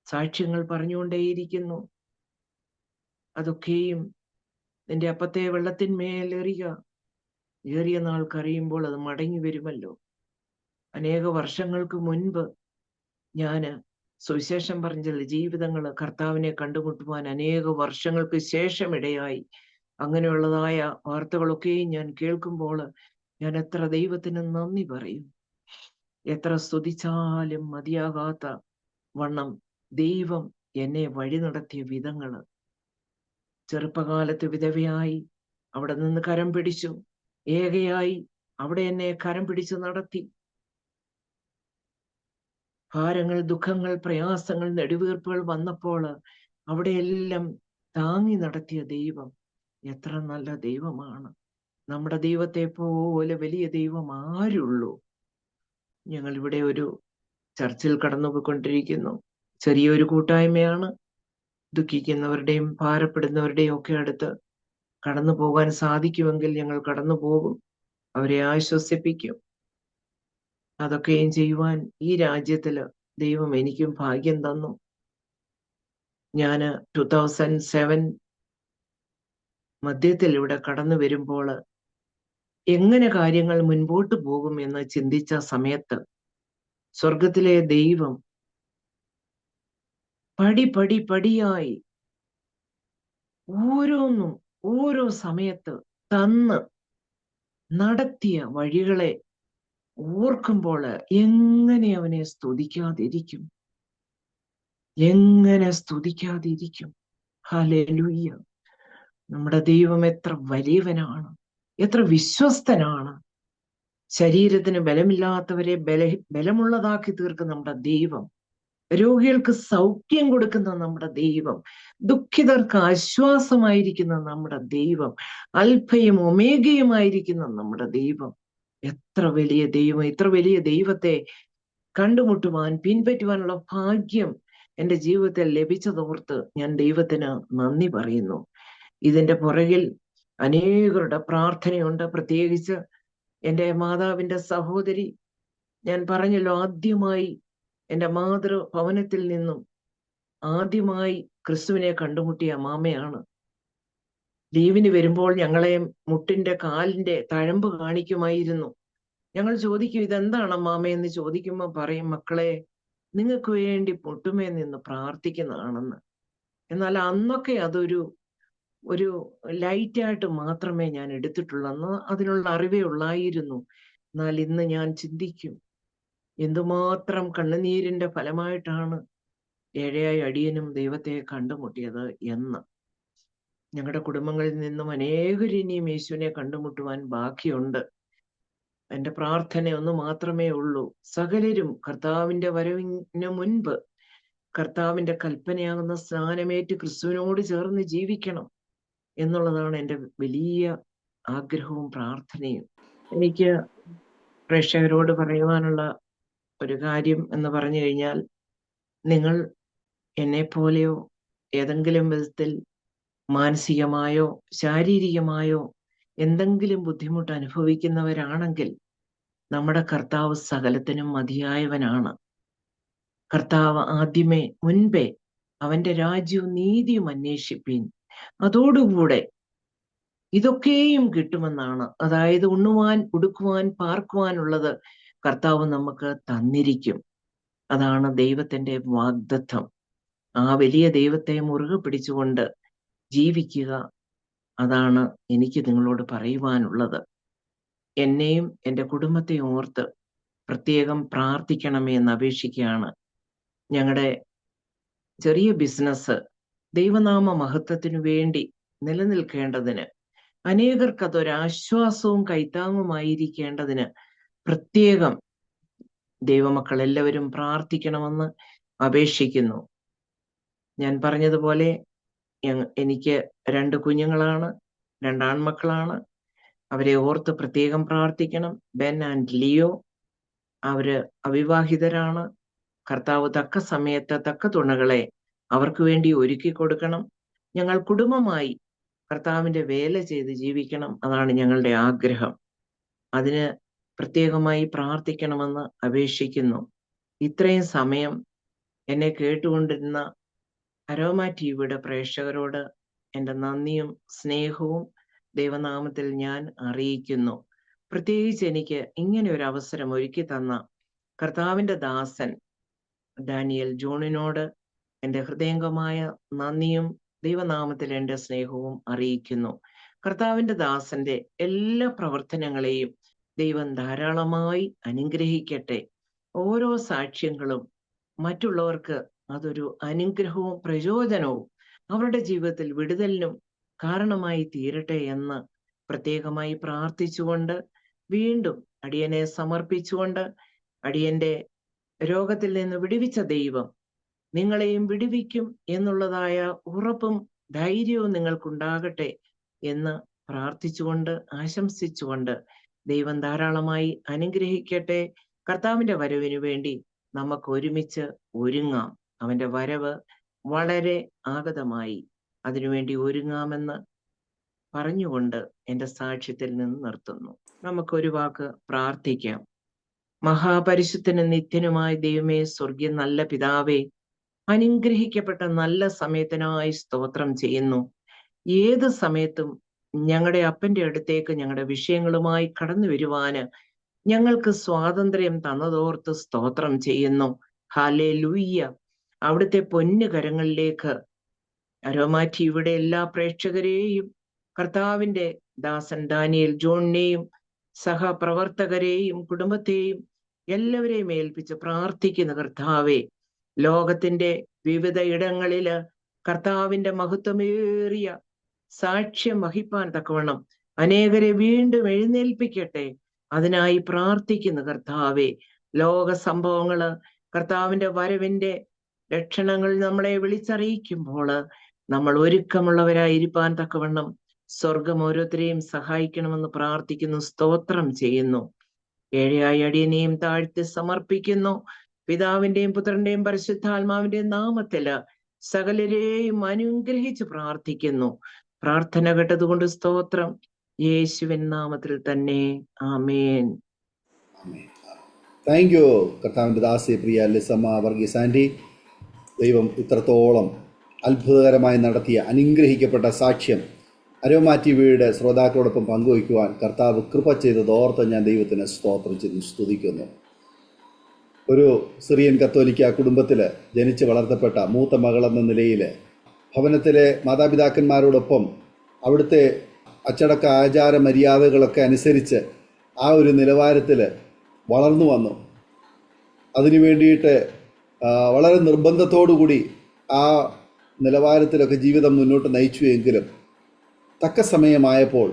സാക്ഷ്യങ്ങൾ പറഞ്ഞുകൊണ്ടേയിരിക്കുന്നു. അതൊക്കെയും നിന്റെ അപ്പത്തെ വെള്ളത്തിന്മേൽ ഏറിയ നാൾ കറിയുമ്പോൾ അത് മടങ്ങി വരുമല്ലോ. അനേക വർഷങ്ങൾക്ക് മുൻപ് ഞാന് സുവിശേഷം പറഞ്ഞ ജീവിതങ്ങൾ കർത്താവിനെ കണ്ടുമുട്ടുവാൻ അനേക വർഷങ്ങൾക്ക് ശേഷം ഇടയായി. അങ്ങനെയുള്ളതായ വാർത്തകളൊക്കെയും ഞാൻ കേൾക്കുമ്പോൾ ഞാൻ എത്ര ദൈവത്തിന് നന്ദി പറയും. എത്ര സ്തുതിച്ചാലും മതിയാകാത്ത വണ്ണം ദൈവം എന്നെ വഴി നടത്തിയ വിധങ്ങള്. ചെറുപ്പകാലത്ത് വിധവയായി അവിടെ നിന്ന് കരം പിടിച്ചു, ഏകയായി അവിടെ എന്നെ കരം പിടിച്ചു നടത്തി. ഭാരങ്ങൾ, ദുഃഖങ്ങൾ, പ്രയാസങ്ങൾ, നെടുവീർപ്പുകൾ വന്നപ്പോൾ അവിടെയെല്ലാം താങ്ങി നടത്തിയ ദൈവം എത്ര നല്ല ദൈവമാണ്! നമ്മുടെ ദൈവത്തെ പോലെ വലിയ ദൈവം ആരുള്ളൂ? ഞങ്ങൾ ഇവിടെ ഒരു ചർച്ചിൽ കടന്നുപോയിക്കൊണ്ടിരിക്കുന്നു. ചെറിയൊരു കൂട്ടായ്മയാണ്. ദുഃഖിക്കുന്നവരുടെയും ഭാരപ്പെടുന്നവരുടെയും ഒക്കെ അടുത്ത് കടന്നു പോകാൻ സാധിക്കുമെങ്കിൽ ഞങ്ങൾ കടന്നു പോകും, അവരെ ആശ്വസിപ്പിക്കും. അതൊക്കെയും ചെയ്യുവാൻ ഈ രാജ്യത്തില് ദൈവം എനിക്കും ഭാഗ്യം തന്നു. ഞാന് 2007 മധ്യത്തിൽ ഇവിടെ കടന്നു വരുമ്പോൾ എങ്ങനെ കാര്യങ്ങൾ മുൻപോട്ട് പോകും എന്ന് ചിന്തിച്ച സമയത്ത് സ്വർഗത്തിലെ ദൈവം പടിയായി ഓരോന്നും ഓരോ സമയത്ത് തന്ന് നടത്തിയ വഴികളെ ഓർക്കുമ്പോൾ എങ്ങനെ അവനെ സ്തുതിക്കാതിരിക്കും? എങ്ങനെ സ്തുതിക്കാതിരിക്കും? ഹല്ലേലൂയ! നമ്മുടെ ദൈവം എത്ര വലിയവനാണ്, എത്ര വിശ്വസ്തനാണ്. ശരീരത്തിന് ബലമില്ലാത്തവരെ ബലമുള്ളതാക്കി തീർക്കുന്ന നമ്മുടെ ദൈവം, രോഗികൾക്ക് സൗഖ്യം കൊടുക്കുന്ന നമ്മുടെ ദൈവം, ദുഃഖിതർക്ക് ആശ്വാസമായിരിക്കുന്ന നമ്മുടെ ദൈവം, അൽഫയും ഒമേഗയുമായിരിക്കുന്ന നമ്മുടെ ദൈവം എത്ര വലിയ ദൈവം! ഇത്ര വലിയ ദൈവത്തെ കണ്ടുമുട്ടുവാൻ, പിൻപറ്റുവാനുള്ള ഭാഗ്യം എൻ്റെ ജീവിതത്തിൽ ലഭിച്ചതോർത്ത് ഞാൻ ദൈവത്തിന് നന്ദി പറയുന്നു. ഇതിന്റെ പുറകിൽ അനേകരുടെ പ്രാർത്ഥനയുണ്ട്. പ്രത്യേകിച്ച് എൻ്റെ മാതാവിൻ്റെ സഹോദരി, ഞാൻ പറഞ്ഞല്ലോ, ആദ്യമായി എൻ്റെ മാതൃഭവനത്തിൽ നിന്നും ആദ്യമായി ക്രിസ്തുവിനെ കണ്ടുമുട്ടിയ മാമയാണ്. ലീവിന് വരുമ്പോൾ ഞങ്ങളെ മുട്ടിന്റെ കാലിന്റെ തഴമ്പ് കാണിക്കുമായിരുന്നു. ഞങ്ങൾ ചോദിക്കും, ഇതെന്താണ് മാമയെന്ന് ചോദിക്കുമ്പോൾ പറയും, മക്കളെ, നിങ്ങൾക്ക് വേണ്ടി മുട്ടുമേ നിന്ന് പ്രാർത്ഥിക്കുന്നതാണെന്ന്. എന്നാൽ അന്നൊക്കെ അതൊരു ലൈറ്റായിട്ട് മാത്രമേ ഞാൻ എടുത്തിട്ടുള്ളൂ. അന്ന് അതിനുള്ള അറിവേ ഉള്ളായിരുന്നു. എന്നാൽ ഇന്ന് ഞാൻ ചിന്തിക്കും, എന്തുമാത്രം കണ്ണുനീരിന്റെ ഫലമായിട്ടാണ് ഏഴയായി അടിയനും ദൈവത്തെ കണ്ടുമുട്ടിയത് എന്ന്. ഞങ്ങളുടെ കുടുംബങ്ങളിൽ നിന്നും അനേകരും ഇനിയും യേശുവിനെ കണ്ടുമുട്ടുവാൻ ബാക്കിയുണ്ട്. എൻ്റെ പ്രാർത്ഥന ഒന്ന് മാത്രമേ ഉള്ളൂ, സകലരും കർത്താവിന്റെ വരവിന് മുൻപ് കർത്താവിന്റെ കൽപ്പനയാകുന്ന സ്നാനമേറ്റ് ക്രിസ്തുവിനോട് ചേർന്ന് ജീവിക്കണം എന്നുള്ളതാണ് എൻ്റെ വലിയ ആഗ്രഹവും പ്രാർത്ഥനയും. എനിക്ക് പ്രേക്ഷകരോട് പറയുവാനുള്ള ഒരു കാര്യം എന്ന് പറഞ്ഞു കഴിഞ്ഞാൽ, നിങ്ങൾ എന്നെ പോലെയോ ഏതെങ്കിലും വിധത്തിൽ മാനസികമായോ ശാരീരികമായോ എന്തെങ്കിലും ബുദ്ധിമുട്ട് അനുഭവിക്കുന്നവരാണെങ്കിൽ നമ്മുടെ കർത്താവ് സകലത്തിനും മതിയായവനാണ്. കർത്താവ് മുൻപേ അവന്റെ രാജ്യവും നീതിയും അന്വേഷിപ്പീൻ, അതോടുകൂടെ ഇതൊക്കെയും കിട്ടുമെന്നാണ്. അതായത് ഉണ്ണുവാൻ, ഉടുക്കുവാൻ, പാർക്കുവാനുള്ളത് കർത്താവ് നമുക്ക് തന്നിരിക്കും. അതാണ് ദൈവത്തിന്റെ വാഗ്ദത്തം. ആ വലിയ ദൈവത്തെ മുറുകെ പിടിച്ചുകൊണ്ട് ജീവിക്കുക. അതാണ് എനിക്ക് നിങ്ങളോട് പറയുവാനുള്ളത്. എന്നെയും എൻ്റെ കുടുംബത്തെയും ഓർത്ത് പ്രത്യേകം പ്രാർത്ഥിക്കണമേ എന്ന് അപേക്ഷിക്കുകയാണ്. ഞങ്ങളുടെ ചെറിയ ബിസിനസ് ദൈവനാമ മഹത്വത്തിനു വേണ്ടി നിലനിൽക്കേണ്ടതിന്, അനേകർക്ക് അതൊരാശ്വാസവും കൈത്താങ്ങുമായിരിക്കേണ്ടതിന് പ്രത്യേകം ദൈവമക്കൾ എല്ലാവരും പ്രാർത്ഥിക്കണമെന്ന് അപേക്ഷിക്കുന്നു. ഞാൻ പറഞ്ഞതുപോലെ എനിക്ക് 2 കുഞ്ഞുങ്ങളാണ്, 2 ആൺമക്കളാണ്. അവരെ ഓർത്ത് പ്രത്യേകം പ്രാർത്ഥിക്കണം. ബെൻ ആൻഡ് ലിയോ, അവര് അവിവാഹിതരാണ്. കർത്താവ് തക്ക സമയത്ത് തക്ക തുണകളെ അവർക്ക് വേണ്ടി ഒരുക്കി കൊടുക്കണം. ഞങ്ങൾ കുടുംബമായി കർത്താവിന്റെ വേല ചെയ്ത് ജീവിക്കണം. അതാണ് ഞങ്ങളുടെ ആഗ്രഹം. അതിന് പ്രത്യേകമായി പ്രാർത്ഥിക്കണമെന്ന് അപേക്ഷിക്കുന്നു. ഇത്രയും സമയം എന്നെ കേട്ടുകൊണ്ടിരുന്ന അരോമ ടിവിയുടെ പ്രേക്ഷകരോട് എൻ്റെ നന്ദിയും സ്നേഹവും ദൈവനാമത്തിൽ ഞാൻ അറിയിക്കുന്നു. പ്രത്യേകിച്ച് എനിക്ക് ഇങ്ങനെ ഒരു അവസരം ഒരുക്കി തന്ന കർത്താവിന്റെ ദാസൻ ഡാനിയൽ ജോണിനോട് എൻ്റെ ഹൃദയംഗമായ നന്ദിയും ദൈവനാമത്തിൽ എൻ്റെ സ്നേഹവും അറിയിക്കുന്നു. കർത്താവിന്റെ ദാസന്റെ എല്ലാ പ്രവർത്തനങ്ങളെയും ദൈവം ധാരാളമായി അനുഗ്രഹിക്കട്ടെ. ഓരോ സാക്ഷ്യങ്ങളും മറ്റുള്ളവർക്ക് അതൊരു അനുഗ്രഹവും പ്രചോദനവും അവരുടെ ജീവിതത്തിൽ വിടുതലിനും കാരണമായി തീരട്ടെ എന്ന് പ്രത്യേകമായി പ്രാർത്ഥിച്ചുകൊണ്ട്, വീണ്ടും അടിയനെ സമർപ്പിച്ചുകൊണ്ട്, അടിയന്റെ രോഗത്തിൽ നിന്ന് വിടുവിച്ച ദൈവം നിങ്ങളെയും വിടുവിക്കും എന്നുള്ളതായ ഉറപ്പും ധൈര്യവും നിങ്ങൾക്കുണ്ടാകട്ടെ എന്ന് പ്രാർത്ഥിച്ചുകൊണ്ട്, ആശംസിച്ചുകൊണ്ട്, ദൈവം ധാരാളമായി അനുഗ്രഹിക്കട്ടെ. കർത്താവിന്റെ വരവിനു വേണ്ടി നമുക്ക് ഒരുമിച്ച് ഒരുങ്ങാം. അവന്റെ വരവ് വളരെ ആഗതമായി. അതിനുവേണ്ടി ഒരുങ്ങാമെന്ന് പറഞ്ഞുകൊണ്ട് എൻ്റെ സാക്ഷ്യത്തിൽ നിന്ന് നിർത്തുന്നു. നമുക്കൊരു വാക്ക് പ്രാർത്ഥിക്കാം. മഹാപരിശുദ്ധനും നിത്യനുമായ ദൈവമേ, സ്വർഗീയ നല്ല പിതാവേ, അനുഗ്രഹിക്കപ്പെട്ട നല്ല സമയത്തിനായി സ്തോത്രം ചെയ്യുന്നു. ഏത് സമയത്തും ഞങ്ങളുടെ അപ്പന്റെ അടുത്തേക്ക് ഞങ്ങളുടെ വിഷയങ്ങളുമായി കടന്നു വരുവാന് ഞങ്ങൾക്ക് സ്വാതന്ത്ര്യം തന്നതോർത്ത് സ്തോത്രം ചെയ്യുന്നു. ഹല്ലേലൂയ്യ. അവിടുത്തെ പൊന്നുകരങ്ങളിലേക്ക് അരോമ ടിവിയുടെ എല്ലാ പ്രേക്ഷകരെയും, കർത്താവിന്റെ ദാസൻ ഡാനിയൽ ജോണിനെയും സഹപ്രവർത്തകരെയും കുടുംബത്തെയും എല്ലാവരെയും ഏൽപ്പിച്ച് പ്രാർത്ഥിക്കുന്ന കർത്താവെ, ലോകത്തിന്റെ വിവിധ ഇടങ്ങളില് കർത്താവിന്റെ മഹത്വമേറിയ സാക്ഷ്യം വഹിപ്പാൻ തക്കവണ്ണം അനേകരെ വീണ്ടും എഴുന്നേൽപ്പിക്കട്ടെ. അതിനായി പ്രാർത്ഥിക്കുന്ന കർത്താവെ, ലോക സംഭവങ്ങള് കർത്താവിന്റെ വരവിന്റെ ലക്ഷണങ്ങൾ നമ്മളെ വിളിച്ചറിയിക്കുമ്പോൾ നമ്മൾ ഒരുക്കമുള്ളവരായിരിക്കാൻ തക്കവണ്ണം സ്വർഗം ഓരോരുത്തരെയും സഹായിക്കണമെന്ന് പ്രാർത്ഥിക്കുന്നു, സ്തോത്രം ചെയ്യുന്നു. ഏഴയായി അടിയനെയും താഴ്ത്തി സമർപ്പിക്കുന്നു. പിതാവിന്റെയും പുത്രന്റെയും പരിശുദ്ധാത്മാവിന്റെയും നാമത്തില് സകലരെയും അനുഗ്രഹിച്ച് പ്രാർത്ഥിക്കുന്നു. പ്രാർത്ഥന കേട്ടതുകൊണ്ട് സ്തോത്രം. യേശുവിൻ നാമത്തിൽ തന്നെ, ആമേൻ. താങ്ക് യു കർത്താവിൻ്റെ ദാസി പ്രിയ ലിസമ്മ വർഗീസ് ആൻറ്റി. ദൈവം ഇത്രത്തോളം അത്ഭുതകരമായി നടത്തിയ അനുഗ്രഹിക്കപ്പെട്ട സാക്ഷ്യം അരോമ ടിവിയുടെ ശ്രോതാക്കളോടൊപ്പം പങ്കുവയ്ക്കുവാൻ കർത്താവ് കൃപ ചെയ്തതോർത്ത് ഞാൻ ദൈവത്തിന് സ്തോത്രം ചെയ്ത് സ്തുതിക്കുന്നു. ഒരു സിറിയൻ കത്തോലിക്ക കുടുംബത്തിൽ ജനിച്ച് വളർത്തപ്പെട്ട മൂത്ത മകളെന്ന നിലയിൽ ഭവനത്തിലെ മാതാപിതാക്കന്മാരോടൊപ്പം അവിടുത്തെ അച്ചടക്ക ആചാര മര്യാദകളൊക്കെ അനുസരിച്ച് ആ ഒരു നിലവാരത്തിൽ വളർന്നു വന്നു. അതിനു വേണ്ടിയിട്ട് വളരെ നിർബന്ധത്തോടുകൂടി ആ നിലവാരത്തിലൊക്കെ ജീവിതം മുന്നോട്ട് നയിച്ചു. എങ്കിലും തക്ക സമയമായപ്പോൾ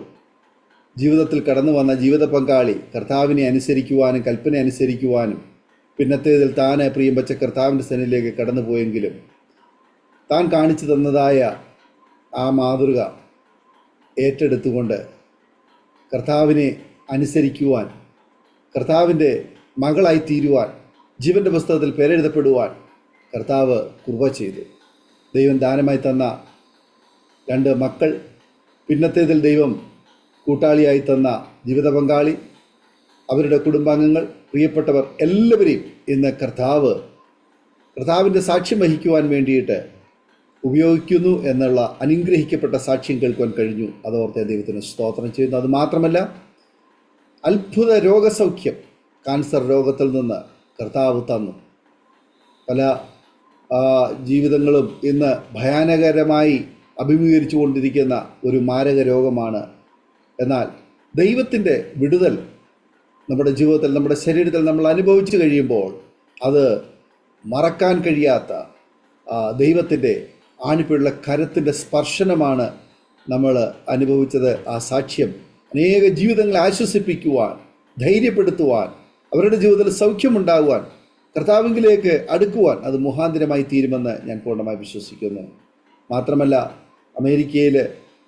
ജീവിതത്തിൽ കടന്നു വന്ന ജീവിത പങ്കാളി കർത്താവിനെ അനുസരിക്കുവാനും കൽപ്പന അനുസരിക്കുവാനും പിന്നത്തേതിൽ താൻ പ്രിയം വച്ച കർത്താവിൻ്റെ സന്നിധിയിലേക്ക് കടന്നു പോയെങ്കിലും താൻ കാണിച്ചു തന്നതായ ആ മാതൃക ഏറ്റെടുത്തുകൊണ്ട് കർത്താവിനെ അനുസരിക്കുവാൻ, കർത്താവിൻ്റെ മകളായി തീരുവാൻ, ജീവൻ്റെ പുസ്തകത്തിൽ പേരെഴുതപ്പെടുവാൻ കർത്താവ് കൃപ ചെയ്തു. ദൈവം ദാനമായി തന്ന 2 മക്കൾ, പിന്നത്തേതിൽ ദൈവം കൂട്ടാളിയായി തന്ന ജീവിത പങ്കാളി, അവരുടെ കുടുംബാംഗങ്ങൾ, പ്രിയപ്പെട്ടവർ എല്ലാവരെയും ഇന്ന് കർത്താവിൻ്റെ സാക്ഷ്യം വഹിക്കുവാൻ വേണ്ടിയിട്ട് ഉപയോഗിക്കുന്നു എന്നുള്ള അനുഗ്രഹിക്കപ്പെട്ട സാക്ഷ്യം കേൾക്കുവാൻ കഴിഞ്ഞു. അതോർത്തെ ദൈവത്തിന് സ്തോത്രം ചെയ്യുന്നു. അതുമാത്രമല്ല, അത്ഭുത രോഗസൗഖ്യം കാൻസർ രോഗത്തിൽ നിന്ന് കർത്താവ് തന്നു. പല ജീവിതങ്ങളും ഇന്ന് ഭയാനകരമായി അഭിമുഖീകരിച്ചു കൊണ്ടിരിക്കുന്ന ഒരു മാരക രോഗമാണ്. എന്നാൽ ദൈവത്തിൻ്റെ വിടുതൽ നമ്മുടെ ജീവിതത്തിൽ, നമ്മുടെ ശരീരത്തിൽ നമ്മൾ അനുഭവിച്ചു കഴിയുമ്പോൾ അത് മറക്കാൻ കഴിയാത്ത ദൈവത്തിൻ്റെ ആണിപ്പുള്ള കരത്തിൻ്റെ സ്പർശനമാണ് നമ്മൾ അനുഭവിച്ചത്. ആ സാക്ഷ്യം അനേക ജീവിതങ്ങളെ ആശ്വസിപ്പിക്കുവാൻ, ധൈര്യപ്പെടുത്തുവാൻ, അവരുടെ ജീവിതത്തിൽ സൗഖ്യമുണ്ടാകുവാൻ, കർത്താവിലേക്ക് അടുക്കുവാൻ അത് മുഖാന്തരമായി തീരുമെന്ന് ഞാൻ പൂർണ്ണമായി വിശ്വസിക്കുന്നു. മാത്രമല്ല, അമേരിക്കയിൽ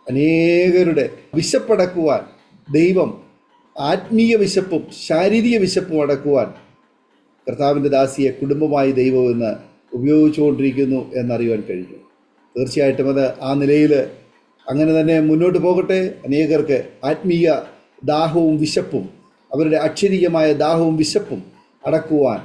അനേകരുടെ വിശപ്പടക്കുവാൻ ദൈവം ആത്മീയ വിശപ്പും ശാരീരിക വിശപ്പും അടക്കുവാൻ കർത്താവിൻ്റെ ദാസിയെ കുടുംബമായി ദൈവം ഇന്ന് ഉപയോഗിച്ചുകൊണ്ടിരിക്കുന്നു എന്നറിയുവാൻ കഴിഞ്ഞു. തീർച്ചയായിട്ടും അത് ആ നിലയിൽ അങ്ങനെ തന്നെ മുന്നോട്ട് പോകട്ടെ. അനേകർക്ക് ആത്മീയ ദാഹവും വിശപ്പും, അവരുടെ അക്ഷരീയമായ ദാഹവും വിശപ്പും അടക്കുവാൻ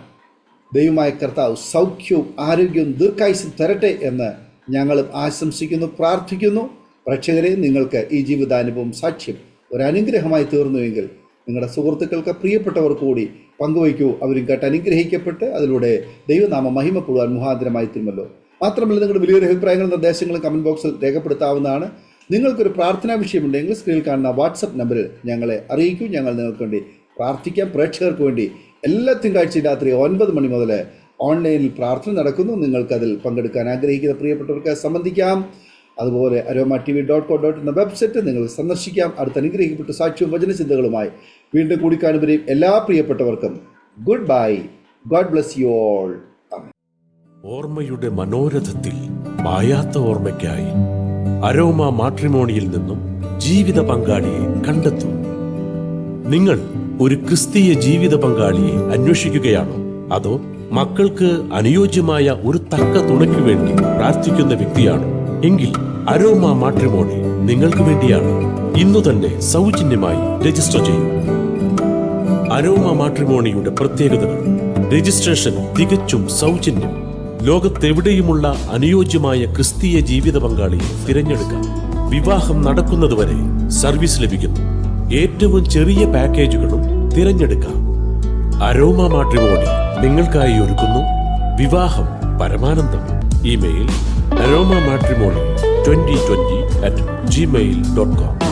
ദൈവമായ കർത്താവ് സൗഖ്യവും ആരോഗ്യവും ദീർഘായുസ്സും തരട്ടെ എന്ന് ഞങ്ങളും ആശംസിക്കുന്നു, പ്രാർത്ഥിക്കുന്നു. പ്രേക്ഷകരെ, നിങ്ങൾക്ക് ഈ ജീവിതാനുഭവം സാക്ഷ്യം ഒരു അനുഗ്രഹമായി തീർന്നുവെങ്കിൽ നിങ്ങളുടെ സുഹൃത്തുക്കൾക്ക്, പ്രിയപ്പെട്ടവർ കൂടി പങ്കുവയ്ക്കൂ. അവരും കേട്ട് അനുഗ്രഹിക്കപ്പെട്ട് അതിലൂടെ ദൈവനാമം മഹിമപ്പെടുവാൻ മുഖാന്തരമായി തീരുമല്ലോ. മാത്രമല്ല, നിങ്ങളുടെ വലിയൊരു അഭിപ്രായങ്ങളും നിർദ്ദേശങ്ങളും കമൻറ്റ് ബോക്സിൽ രേഖപ്പെടുത്താവുന്നതാണ്. നിങ്ങൾക്കൊരു പ്രാർത്ഥനാ വിഷയമുണ്ടെങ്കിൽ സ്ക്രീനിൽ കാണുന്ന വാട്സപ്പ് നമ്പറിൽ ഞങ്ങളെ അറിയിക്കൂ. ഞങ്ങൾ നിങ്ങൾക്ക് വേണ്ടി പ്രാർത്ഥിക്കാം. പ്രേക്ഷകർക്ക് വേണ്ടി എല്ലാ തിങ്കളാഴ്ചയും രാത്രി 9 മണി മുതൽ ഓൺലൈനിൽ പ്രാർത്ഥന നടക്കുന്നു. നിങ്ങൾക്കതിൽ പങ്കെടുക്കാൻ ആഗ്രഹിക്കുന്ന പ്രിയപ്പെട്ടവർക്ക് സംബന്ധിക്കാം. അതുപോലെ aroma.tv.co.in എന്ന വെബ്സൈറ്റ് നിങ്ങൾ സന്ദർശിക്കാം. അടുത്ത അനുഗ്രഹിക്കപ്പെട്ട സാക്ഷ്യവും വചനചിന്തകളുമായി വീണ്ടും കൂടിക്കാണുവരെയും എല്ലാ പ്രിയപ്പെട്ടവർക്കും good bye. God bless you all. ഓർമ്മയുടെ മനോരഥത്തിൽ മായാത്ത ഓർമ്മയ്ക്കായി അരോമ മാട്രിമോണിയിൽ നിന്നും ജീവിത പങ്കാളിയെ കണ്ടെത്തൂ. നിങ്ങൾ ഒരു ക്രിസ്തീയ ജീവിത പങ്കാളിയെ അന്വേഷിക്കുകയാണോ? അതോ മക്കൾക്ക് അനുയോജ്യമായ ഒരു തക്ക തുണയ്ക്ക് വേണ്ടി പ്രാർത്ഥിക്കുന്ന വ്യക്തിയാണോ? എങ്കിൽ അരോമ മാട്രിമോണി നിങ്ങൾക്ക് വേണ്ടിയാണ്. ഇന്നു തന്നെ സൗജന്യമായി രജിസ്റ്റർ ചെയ്യൂ. അരോമ മാട്രിമോണിയുടെ പ്രത്യേകതകൾ: രജിസ്ട്രേഷൻ തികച്ചും സൗജന്യം. ലോകത്തെവിടെയുമുള്ള അനുയോജ്യമായ ക്രിസ്തീയ ജീവിത പങ്കാളിയെ തിരഞ്ഞെടുക്കാം. വിവാഹം നടക്കുന്നതുവരെ സർവീസ് ലഭിക്കുന്നു. ഏറ്റവും ചെറിയ പാക്കേജുകളും തിരഞ്ഞെടുക്കാം. അരോമ മാട്രിമോണി നിങ്ങൾക്കായി ഒരുക്കുന്നു വിവാഹം പരമാനന്ദം. Email aroma matrimony2020@gmail.com.